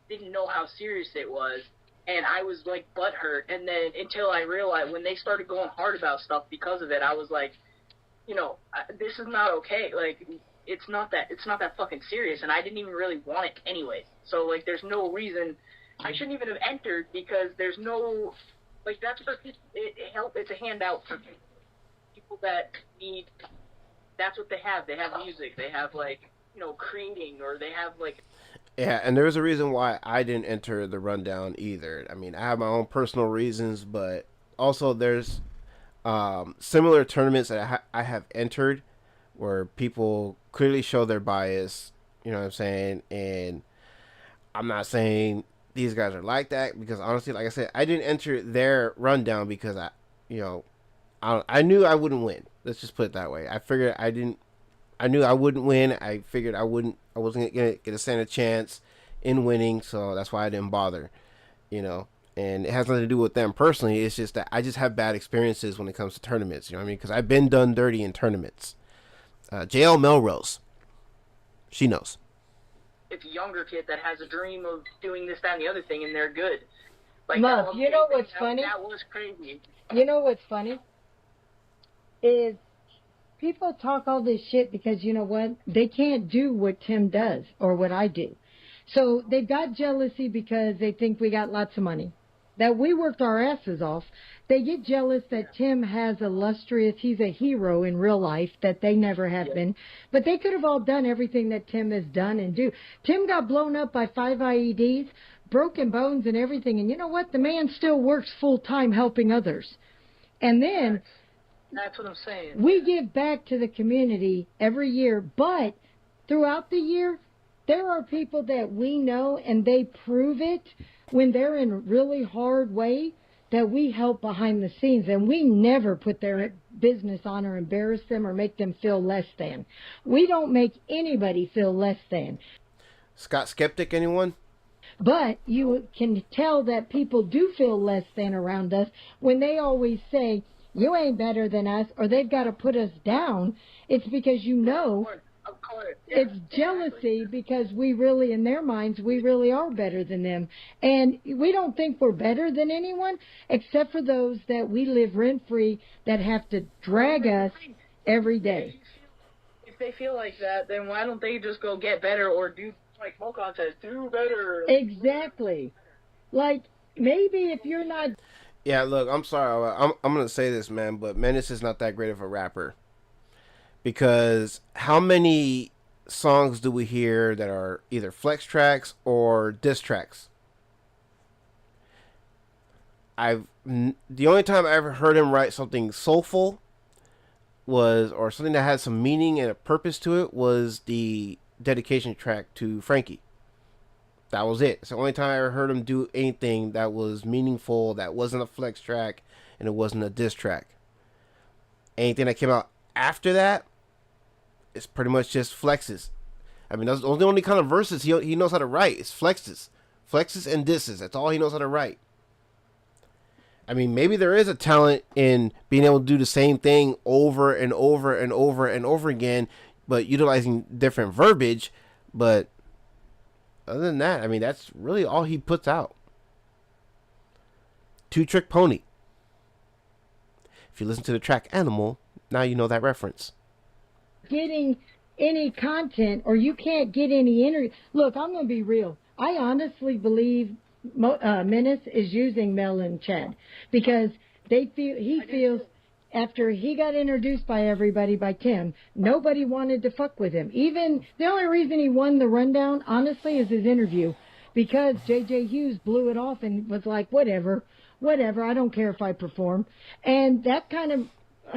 didn't know how serious it was, and I was like butthurt. And then until I realized when they started going hard about stuff because of it, I was like, you know, this is not okay. Like, it's not that fucking serious, and I didn't even really want it anyway. So like, there's no reason I shouldn't even have entered, because there's no, like, that's for people. It's a handout for people that need. That's what they have. They have music. They have, like, creating, or they have, like. Yeah, and there's a reason why I didn't enter the rundown either. I mean, I have my own personal reasons, but also there's similar tournaments that I have entered where people clearly show their bias. You know what I'm saying? And I'm not saying these guys are like that, because honestly, like I said, I didn't enter their rundown because I knew I wouldn't win. Let's just put it that way. I knew I wouldn't win. I figured I wasn't gonna get a stand a chance in winning, so that's why I didn't bother. And it has nothing to do with them personally. It's just that I just have bad experiences when it comes to tournaments. You know what I mean? Because I've been done dirty in tournaments. JL Melrose, she knows. It's a younger kid that has a dream of doing this, that, and the other thing, and they're good. Like, Muff, you know what's funny? That was crazy. You know what's funny? Is people talk all this shit because, you know what? They can't do what Tim does or what I do. So they've got jealousy because they think we got lots of money, that we worked our asses off. They get jealous that Tim has he's a hero in real life, that they never have been. But they could have all done everything that Tim has done and do. Tim got blown up by 5 IEDs, broken bones and everything. And you know what? The man still works full time helping others. And then that's what I'm saying. We give back to the community every year, but throughout the year, there are people that we know, and they prove it when they're in a really hard way, that we help behind the scenes, and we never put their business on or embarrass them or make them feel less than. We don't make anybody feel less than. Scott Skeptic, anyone? But you can tell that people do feel less than around us when they always say, you ain't better than us, or they've got to put us down. It's because Of course. It's jealousy, because we really, in their minds, we really are better than them. And we don't think we're better than anyone, except for those that we live rent-free that have to drag us every day. If they feel like that, then why don't they just go get better, or do, like Mokon says, do better? Exactly. Like, maybe if you're not... Yeah, look, I'm sorry. I'm going to say this, man, but Menace is not that great of a rapper. Because how many songs do we hear that are either flex tracks or diss tracks? The only time I ever heard him write something soulful or something that had some meaning and a purpose to it, was the dedication track to Frankie. That was it. It's the only time I ever heard him do anything that was meaningful, that wasn't a flex track, and it wasn't a diss track. Anything that came out after that, it's pretty much just flexes. I mean, those are the only kind of verses he knows how to write. It's flexes and disses. That's all he knows how to write. I mean, maybe there is a talent in being able to do the same thing over and over and over and over again, but utilizing different verbiage. But other than that, I mean, that's really all he puts out. Two Trick Pony. If you listen to the track Animal, now you know that reference. Getting any content, or you can't get any interview. Look, I'm going to be real. I honestly believe Menace is using Mel and Chad, because he feels after he got introduced by everybody, by Tim, nobody wanted to fuck with him. Even the only reason he won the rundown, honestly, is his interview, because J.J. Hughes blew it off and was like, whatever, I don't care if I perform. And that kind of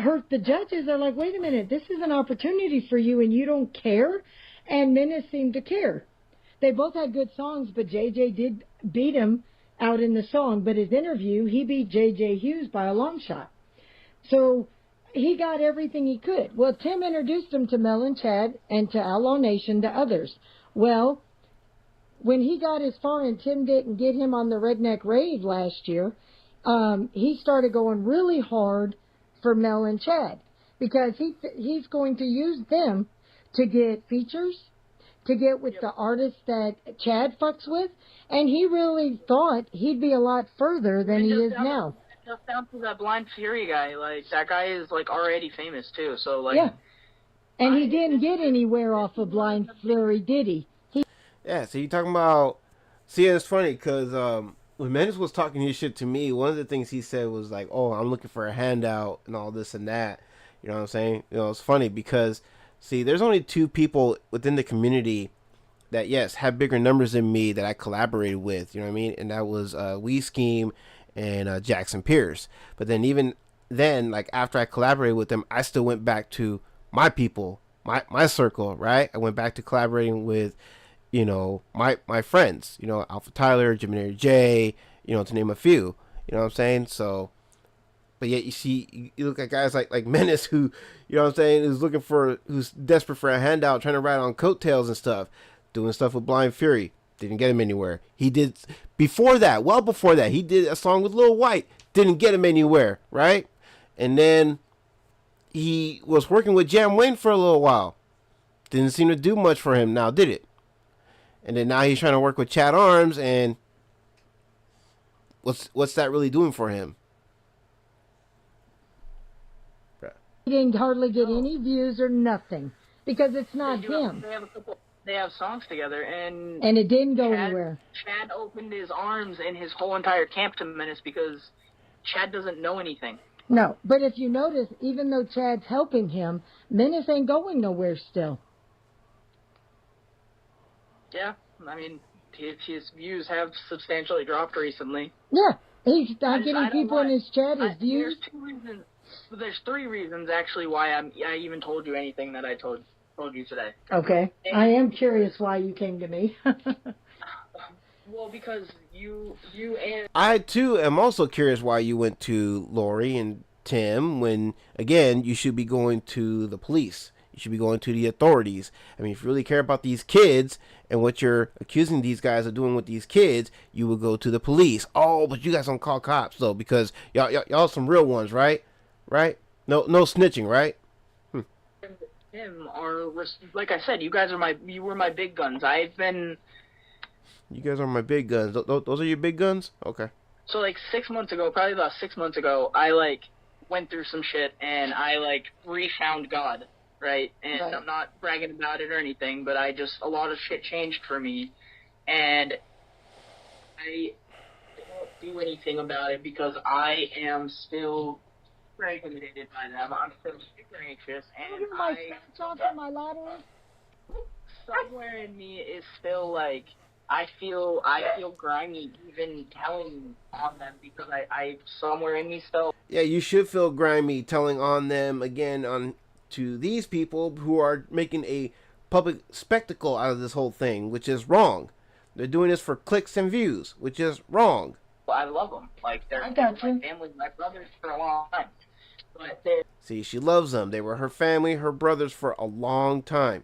hurt the judges. They're like, wait a minute, this is an opportunity for you and you don't care? And Menace seemed to care. They both had good songs, but JJ did beat him out in the song. But his interview, he beat JJ Hughes by a long shot. So he got everything he could. Well, Tim introduced him to Mel and Chad and to Outlaw Nation, to others. Well, when he got as far and Tim didn't get him on the Redneck Rave last year, he started going really hard for Mel and Chad, because he's going to use them to get features, to get with the artists that Chad fucks with, and he really thought he'd be a lot further than he is now. Just down to that Blind Fury guy, like, that guy is, like, already famous, too, so, like... Yeah. And he didn't get anywhere off of Blind Fury, did he? Yeah, so you talking about... See, it's funny, because when Menace was talking his shit to me, one of the things he said was like, oh, I'm looking for a handout and all this and that. You know what I'm saying? You know, it's funny because, see, there's only 2 people within the community that, yes, have bigger numbers than me that I collaborated with. You know what I mean? And that was Skeem and Jackson Pierce. But then even then, like, after I collaborated with them, I still went back to my people, my circle, right? I went back to collaborating with, you know, my friends, you know, AlphaTyler, Gemini J, you know, to name a few. You know what I'm saying? So, but yet you see, you look at guys like Menace, who, you know what I'm saying, who's desperate for a handout, trying to ride on coattails and stuff, doing stuff with Blind Fury. Didn't get him anywhere. He did, before that, well before that, he did a song with Lil White. Didn't get him anywhere, right? And then he was working with Jam Wayne for a little while. Didn't seem to do much for him now, did it? And then now he's trying to work with Chad Arms, and what's that really doing for him? He didn't hardly get any views or nothing because it's not him. They have songs together, and it didn't go anywhere. Chad opened his arms and his whole entire camp to Menace because Chad doesn't know anything. No, but if you notice, even though Chad's helping him, Menace ain't going nowhere still. Yeah, I mean, his views have substantially dropped recently. Yeah, he's not getting people in his chat as views. There's 3 reasons actually why I even told you anything that I told you today. Okay, and I am curious why you came to me. Well, because you and I too am also curious why you went to Lori and Tim when, again, you should be going to the police. You should be going to the authorities. I mean, if you really care about these kids and what you're accusing these guys of doing with these kids, you would go to the police. Oh, but you guys don't call cops though, because y'all some real ones, right? Right? No snitching, right? Tim are, like I said, you were my big guns. You guys are my big guns. Those are your big guns? Okay. So, like, 6 months ago, probably about 6 months ago, I, like, went through some shit, and I, like, refound God, right? And right. I'm not bragging about it or anything, but a lot of shit changed for me, and I don't do anything about it because I am still very intimidated by them. I'm still super anxious, and my lottery. Somewhere in me is still, like, I feel grimy even telling on them because I somewhere in me still. Yeah, you should feel grimy telling on them again on to these people who are making a public spectacle out of this whole thing, which is wrong. They're doing this for clicks and views, which is wrong. Well, I love them. Like, they're my family, my brothers for a long time. But see, she loves them. They were her family, her brothers for a long time.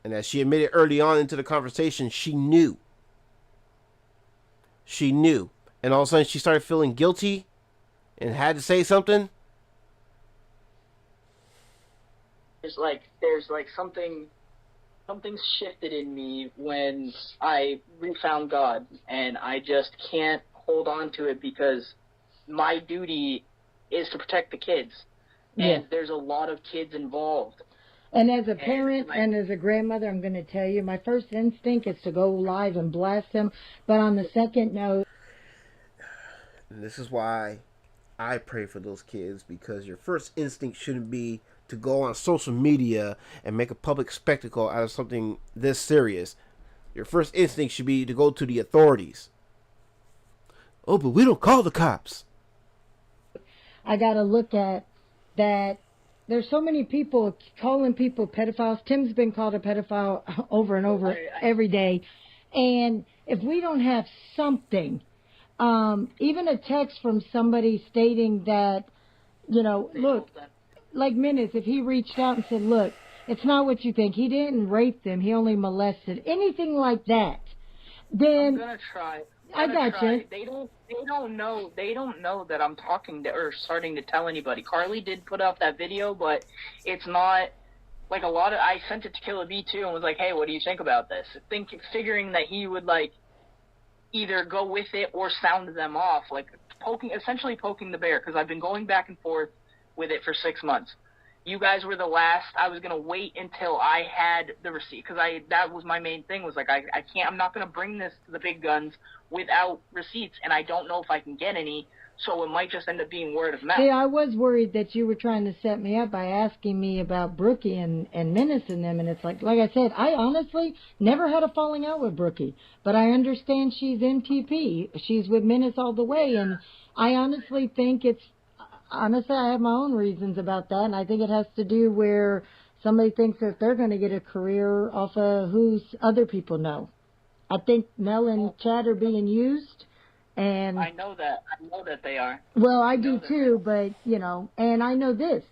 And as she admitted early on into the conversation, she knew. She knew. And all of a sudden she started feeling guilty and had to say something. There's like something shifted in me when I refound God, and I just can't hold on to it because my duty is to protect the kids. Yeah. And there's a lot of kids involved. And as a parent and as a grandmother, I'm going to tell you, my first instinct is to go live and blast them. But on the second note... And this is why I pray for those kids, because your first instinct shouldn't be to go on social media and make a public spectacle out of something this serious. Your first instinct should be to go to the authorities. Oh, but we don't call the cops. I got to look at that. There's so many people calling people pedophiles. Tim's been called a pedophile over and over every day. And if we don't have something, even a text from somebody stating that, you know, look, like Menace, if he reached out and said, look, it's not what you think. He didn't rape them. He only molested. Anything like that. Then I'm going to try. I got you. They don't know that I'm talking to or starting to tell anybody. Carly did put out that video, but it's not like I sent it to Killer B too and was like, hey, what do you think about this? Figuring that he would like either go with it or sound them off, like essentially poking the bear, because I've been going back and forth with it for 6 months. you guys were the last. I was going to wait until I had the receipt, because that was my main thing, was like, I can't, I'm not going to bring this to the big guns without receipts, and I don't know if I can get any, so it might just end up being word of mouth. See, I was worried that you were trying to set me up by asking me about Brookie and Menace and them, and it's like I said, I honestly never had a falling out with Brookie, but I understand she's MTP. She's with Menace all the way, and I honestly think honestly, I have my own reasons about that, and I think it has to do where somebody thinks that they're going to get a career off of who other people know. I think Mel and Chad are being used, and I know that they are. Well, I do too, but, and I know this.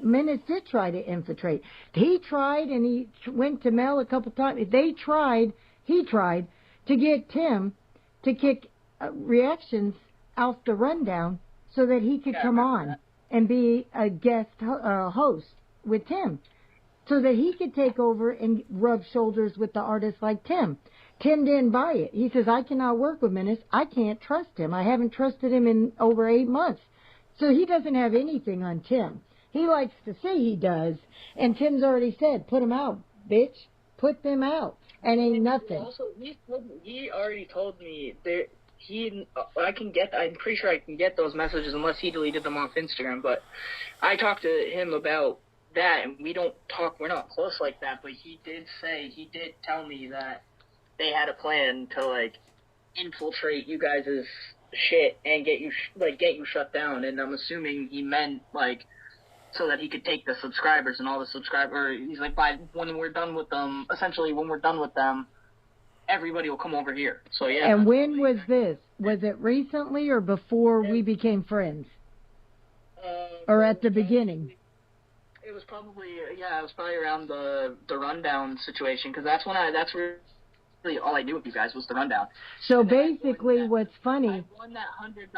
Menace did try to infiltrate. He tried, and he went to Mel a couple times. He tried to get Tim to kick reactions off the rundown so that he could come on and be a guest host with Tim, so that he could take over and rub shoulders with the artists like Tim. Tim didn't buy it. He says, I cannot work with Menace. I can't trust him. I haven't trusted him in over 8 months. So he doesn't have anything on Tim. He likes to say he does. And Tim's already said, put them out, bitch. Put them out. And ain't nothing. Also, he already told me there. I'm pretty sure I can get those messages unless he deleted them off Instagram. But I talked to him about that, and we don't talk. We're not close like that. But he did tell me that they had a plan to infiltrate you guys' shit and get you shut down. And I'm assuming he meant so that he could take the subscribers and all the subscribers. He's like, when we're done with them, everybody will come over here. So yeah. And when was this? Was it recently or before we became friends? Or at the beginning? It was probably around the rundown situation, because that's really all I knew of you guys was the rundown. So basically, what's funny? I won that $100.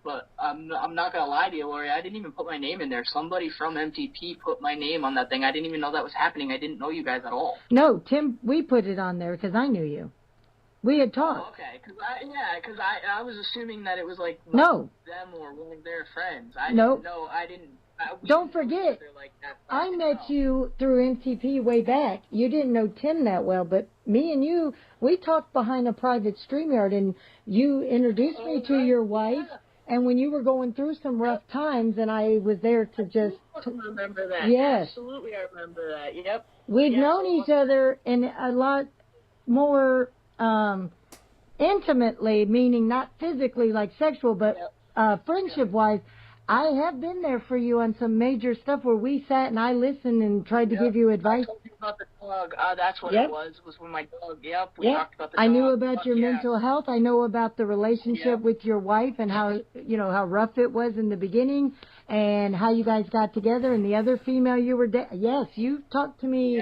But I'm not gonna lie to you, Lori. I didn't even put my name in there. Somebody from MTP put my name on that thing. I didn't even know that was happening. I didn't know you guys at all. No, Tim, we put it on there because I knew you. We had talked. Oh, okay, because I was assuming that it was no, them or one of their friends. Nope. No, I didn't. Don't forget, I met you through MTP way back. You didn't know Tim that well, but me and you, we talked behind a private StreamYard, and you introduced me to your wife, and when you were going through some rough times, and I was there to just... I remember that. Yes. Absolutely, I remember that. Yep. We've known each other in a lot more intimately, meaning not physically like sexual, but friendship-wise. I have been there for you on some major stuff where we sat and I listened and tried to give you advice. I told you about the dog. That's what it was when my dog. Yep. We talked about the dog. I knew about your mental health. I know about the relationship with your wife and how rough it was in the beginning and how you guys got together and the other female you were yes, you talked to me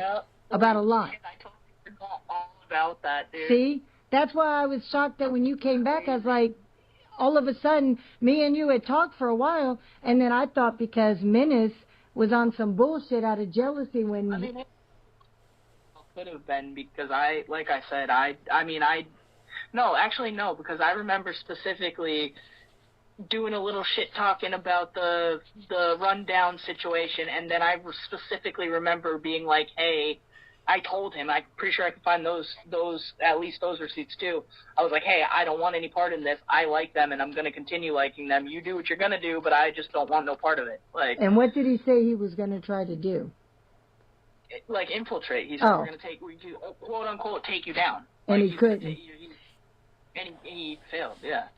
about a lot. I told you all about that, dude. See? That's why I was shocked that when you came back, I was like, all of a sudden, me and you had talked for a while, and then I thought because Menace was on some bullshit out of jealousy when... I mean, it could have been because no, because I remember specifically doing a little shit talking about the rundown situation, and then I specifically remember being like, hey... I told him, I'm pretty sure I can find those at least those receipts too. I was like, hey, I don't want any part in this. I like them, and I'm going to continue liking them. You do what you're going to do, but I just don't want no part of it. And what did he say he was going to try to do? Infiltrate. He said we're going to quote unquote take you down. And he couldn't. And he failed. Yeah.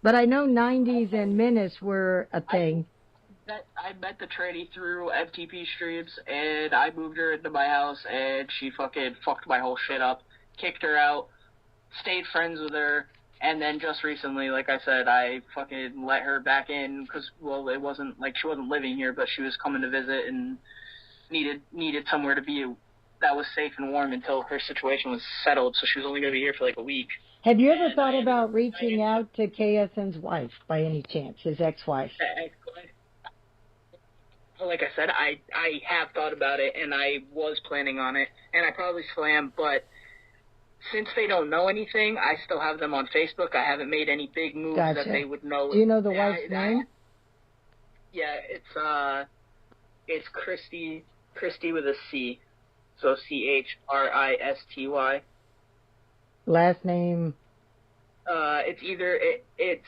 But I know 90s and Menace were a thing. I met the tranny through FTP streams, and I moved her into my house, and she fucking fucked my whole shit up, kicked her out, stayed friends with her, and then just recently, like I said, I fucking let her back in, because, well, it wasn't, she wasn't living here, but she was coming to visit and needed somewhere to be that was safe and warm until her situation was settled, so she was only going to be here for, a week. Have you ever thought about reaching out to KSN's wife, by any chance, his ex-wife? Like I said, I have thought about it, and I was planning on it, and I probably still am, but since they don't know anything, I still have them on Facebook. I haven't made any big moves that they would know. Do you know the wife's name? Yeah, it's Christy with a C, so CHRISTY. Last name. It's either it's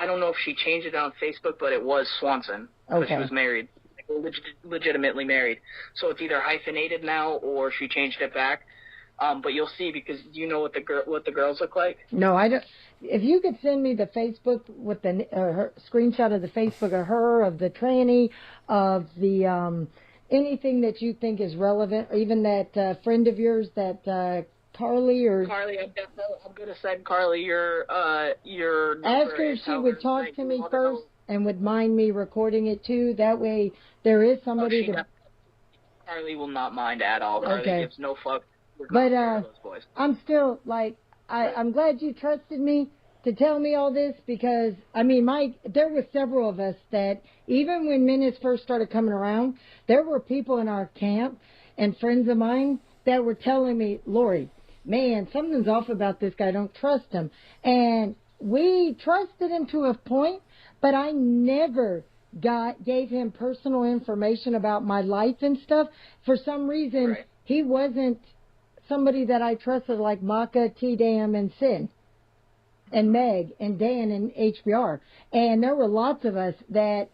I don't know if she changed it on Facebook, but it was Swanson because she was married, legitimately married. So it's either hyphenated now or she changed it back. But you'll see, because you know what the girls look like. No, I don't. If you could send me the Facebook with the her screenshot of the Facebook of her, of the tranny, of the anything that you think is relevant, or even that friend of yours, that Carly, I'm gonna send Carly your ask her if she would talk to me first and would mind me recording it too. That way, there is somebody. Carly will not mind at all. Carly gives no fuck. But I'm still like, I'm glad you trusted me to tell me all this, because I mean, there were several of us that even when Menace first started coming around, there were people in our camp and friends of mine that were telling me, Lori, man, something's off about this guy. Don't trust him. And we trusted him to a point, but I never gave him personal information about my life and stuff. For some reason, he wasn't somebody that I trusted, like Maka, T-Dam, and Sin, and Meg, and Dan, and HBR. And there were lots of us that,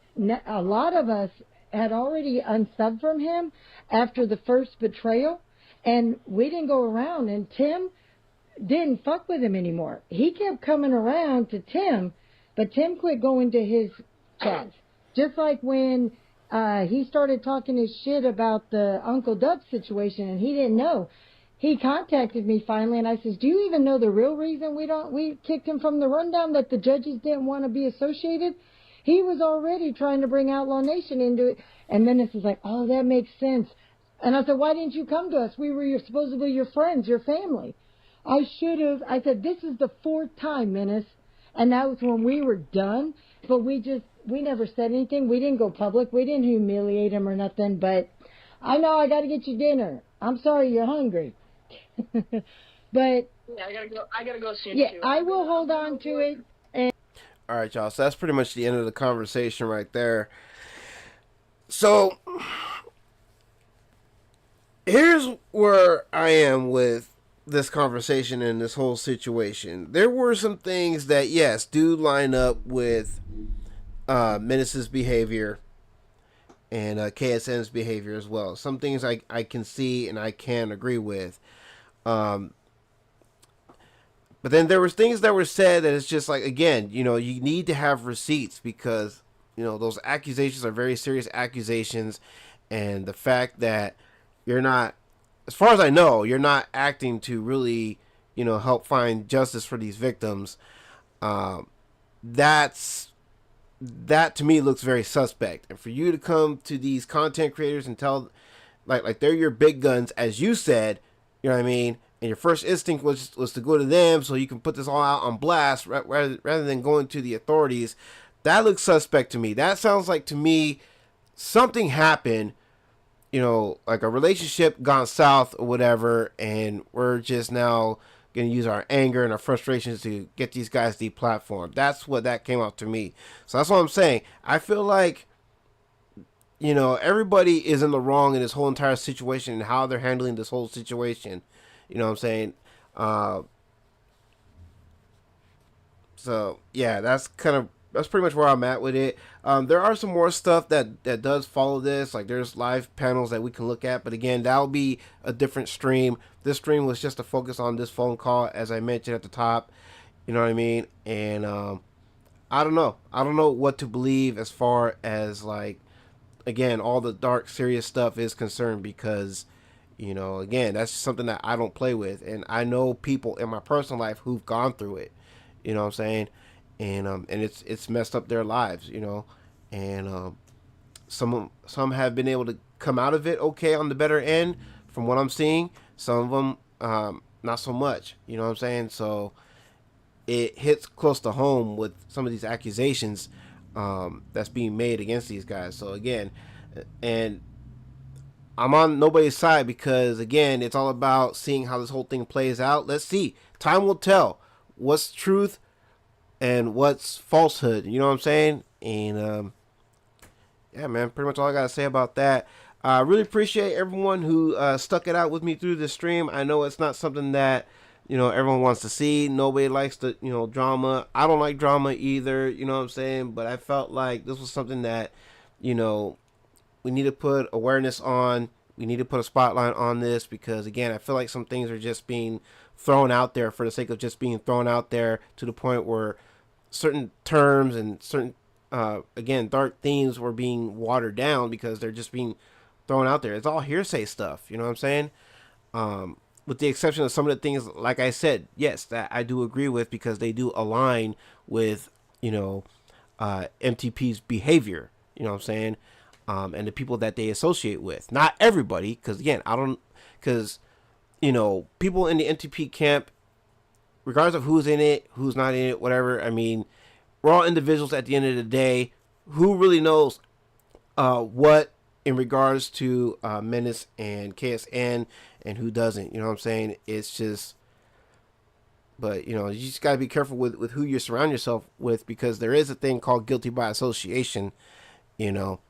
a lot of us had already unsubbed from him after the first betrayal, and we didn't go around, and Tim didn't fuck with him anymore. He kept coming around to Tim, but Tim quit going to his chats. Just like when he started talking his shit about the Uncle Dub situation, and he didn't know. He contacted me finally, and I says, do you even know the real reason we kicked him from the rundown, that the judges didn't want to be associated? He was already trying to bring Outlaw Nation into it. And Menace is like, oh, that makes sense. And I said, why didn't you come to us? We were supposedly your friends, your family. I should have. I said, this is the 4th time, Menace. And that was when we were done. But we never said anything. We didn't go public. We didn't humiliate him or nothing. But I know I got to get you dinner. I'm sorry you're hungry. But yeah, I gotta go soon. Yeah, too. I will hold on to it. And all right, y'all. So that's pretty much the end of the conversation right there. So here's where I am with this conversation and this whole situation. There were some things that, yes, do line up with Menace's behavior and KSN's behavior as well. Some things I can see and I can agree with. But then there was things that were said that it's just like, again, you know, you need to have receipts, because, you know, those accusations are very serious accusations. And the fact that you're not, as far as I know, you're not acting to really, you know, help find justice for these victims. That to me looks very suspect. And for you to come to these content creators and tell, like they're your big guns, as you said, you know what I mean? And your first instinct was to go to them so you can put this all out on blast rather than going to the authorities. That looks suspect to me. That sounds like, to me, something happened, you know, like a relationship gone south or whatever, and we're just now going to use our anger and our frustrations to get these guys deplatformed. That's what that came out to me. So that's what I'm saying. I feel like, you know, everybody is in the wrong in this whole entire situation and how they're handling this whole situation. You know what I'm saying? So yeah, that's pretty much where I'm at with it. There are some more stuff that does follow this. Like, there's live panels that we can look at, but again, that'll be a different stream. This stream was just to focus on this phone call, as I mentioned at the top. You know what I mean? And I don't know what to believe as far as, like, again, all the dark, serious stuff is concerned, because, you know, again, that's something that I don't play with, and I know people in my personal life who've gone through it. You know what I'm saying? And it's messed up their lives, you know, and some have been able to come out of it okay on the better end, from what I'm seeing. Some of them not so much. You know what I'm saying? So it hits close to home with some of these accusations that's being made against these guys. So again, and I'm on nobody's side, because again, it's all about seeing how this whole thing plays out. Let's see. Time will tell what's truth and what's falsehood. You know what I'm saying? And yeah, man, pretty much all I gotta say about that. I really appreciate everyone who stuck it out with me through the stream. I know it's not something that everyone wants to see. Nobody likes the drama. I don't like drama either. You know what I'm saying? But I felt like this was something that we need to put awareness on. We need to put a spotlight on this because again, I feel like some things are just being thrown out there for the sake of just being thrown out there to the point where certain terms and certain again dark themes were being watered down because they're just being thrown out there. It's all hearsay stuff, you know what I'm saying? With the exception of some of the things, like I said, yes, that I do agree with because they do align with MTP's behavior, you know what I'm saying? And the people that they associate with. Not everybody, because again, because people in the MTP camp, regardless of who's in it, who's not in it, whatever. I mean, we're all individuals at the end of the day. Who really knows what in regards to Menace and KSN and who doesn't? You know what I'm saying? It's just, but you just gotta be careful with who you surround yourself with because there is a thing called guilty by association.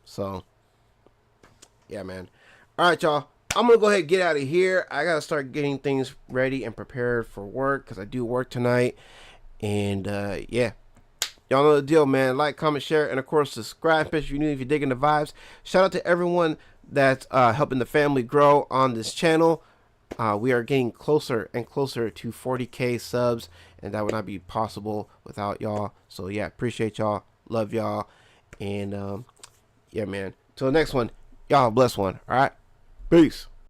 So yeah, man. All right, y'all. I'm gonna go ahead and get out of here. I gotta start getting things ready and prepared for work because I do work tonight. And yeah, y'all know the deal, man. Like, comment, share, and of course subscribe if you're new, if you're digging the vibes. Shout out to everyone that's helping the family grow on this channel. We are getting closer and closer to 40K subs, and that would not be possible without y'all. So yeah, appreciate y'all, love y'all, and yeah, man. Till the next one, y'all bless one. All right, peace.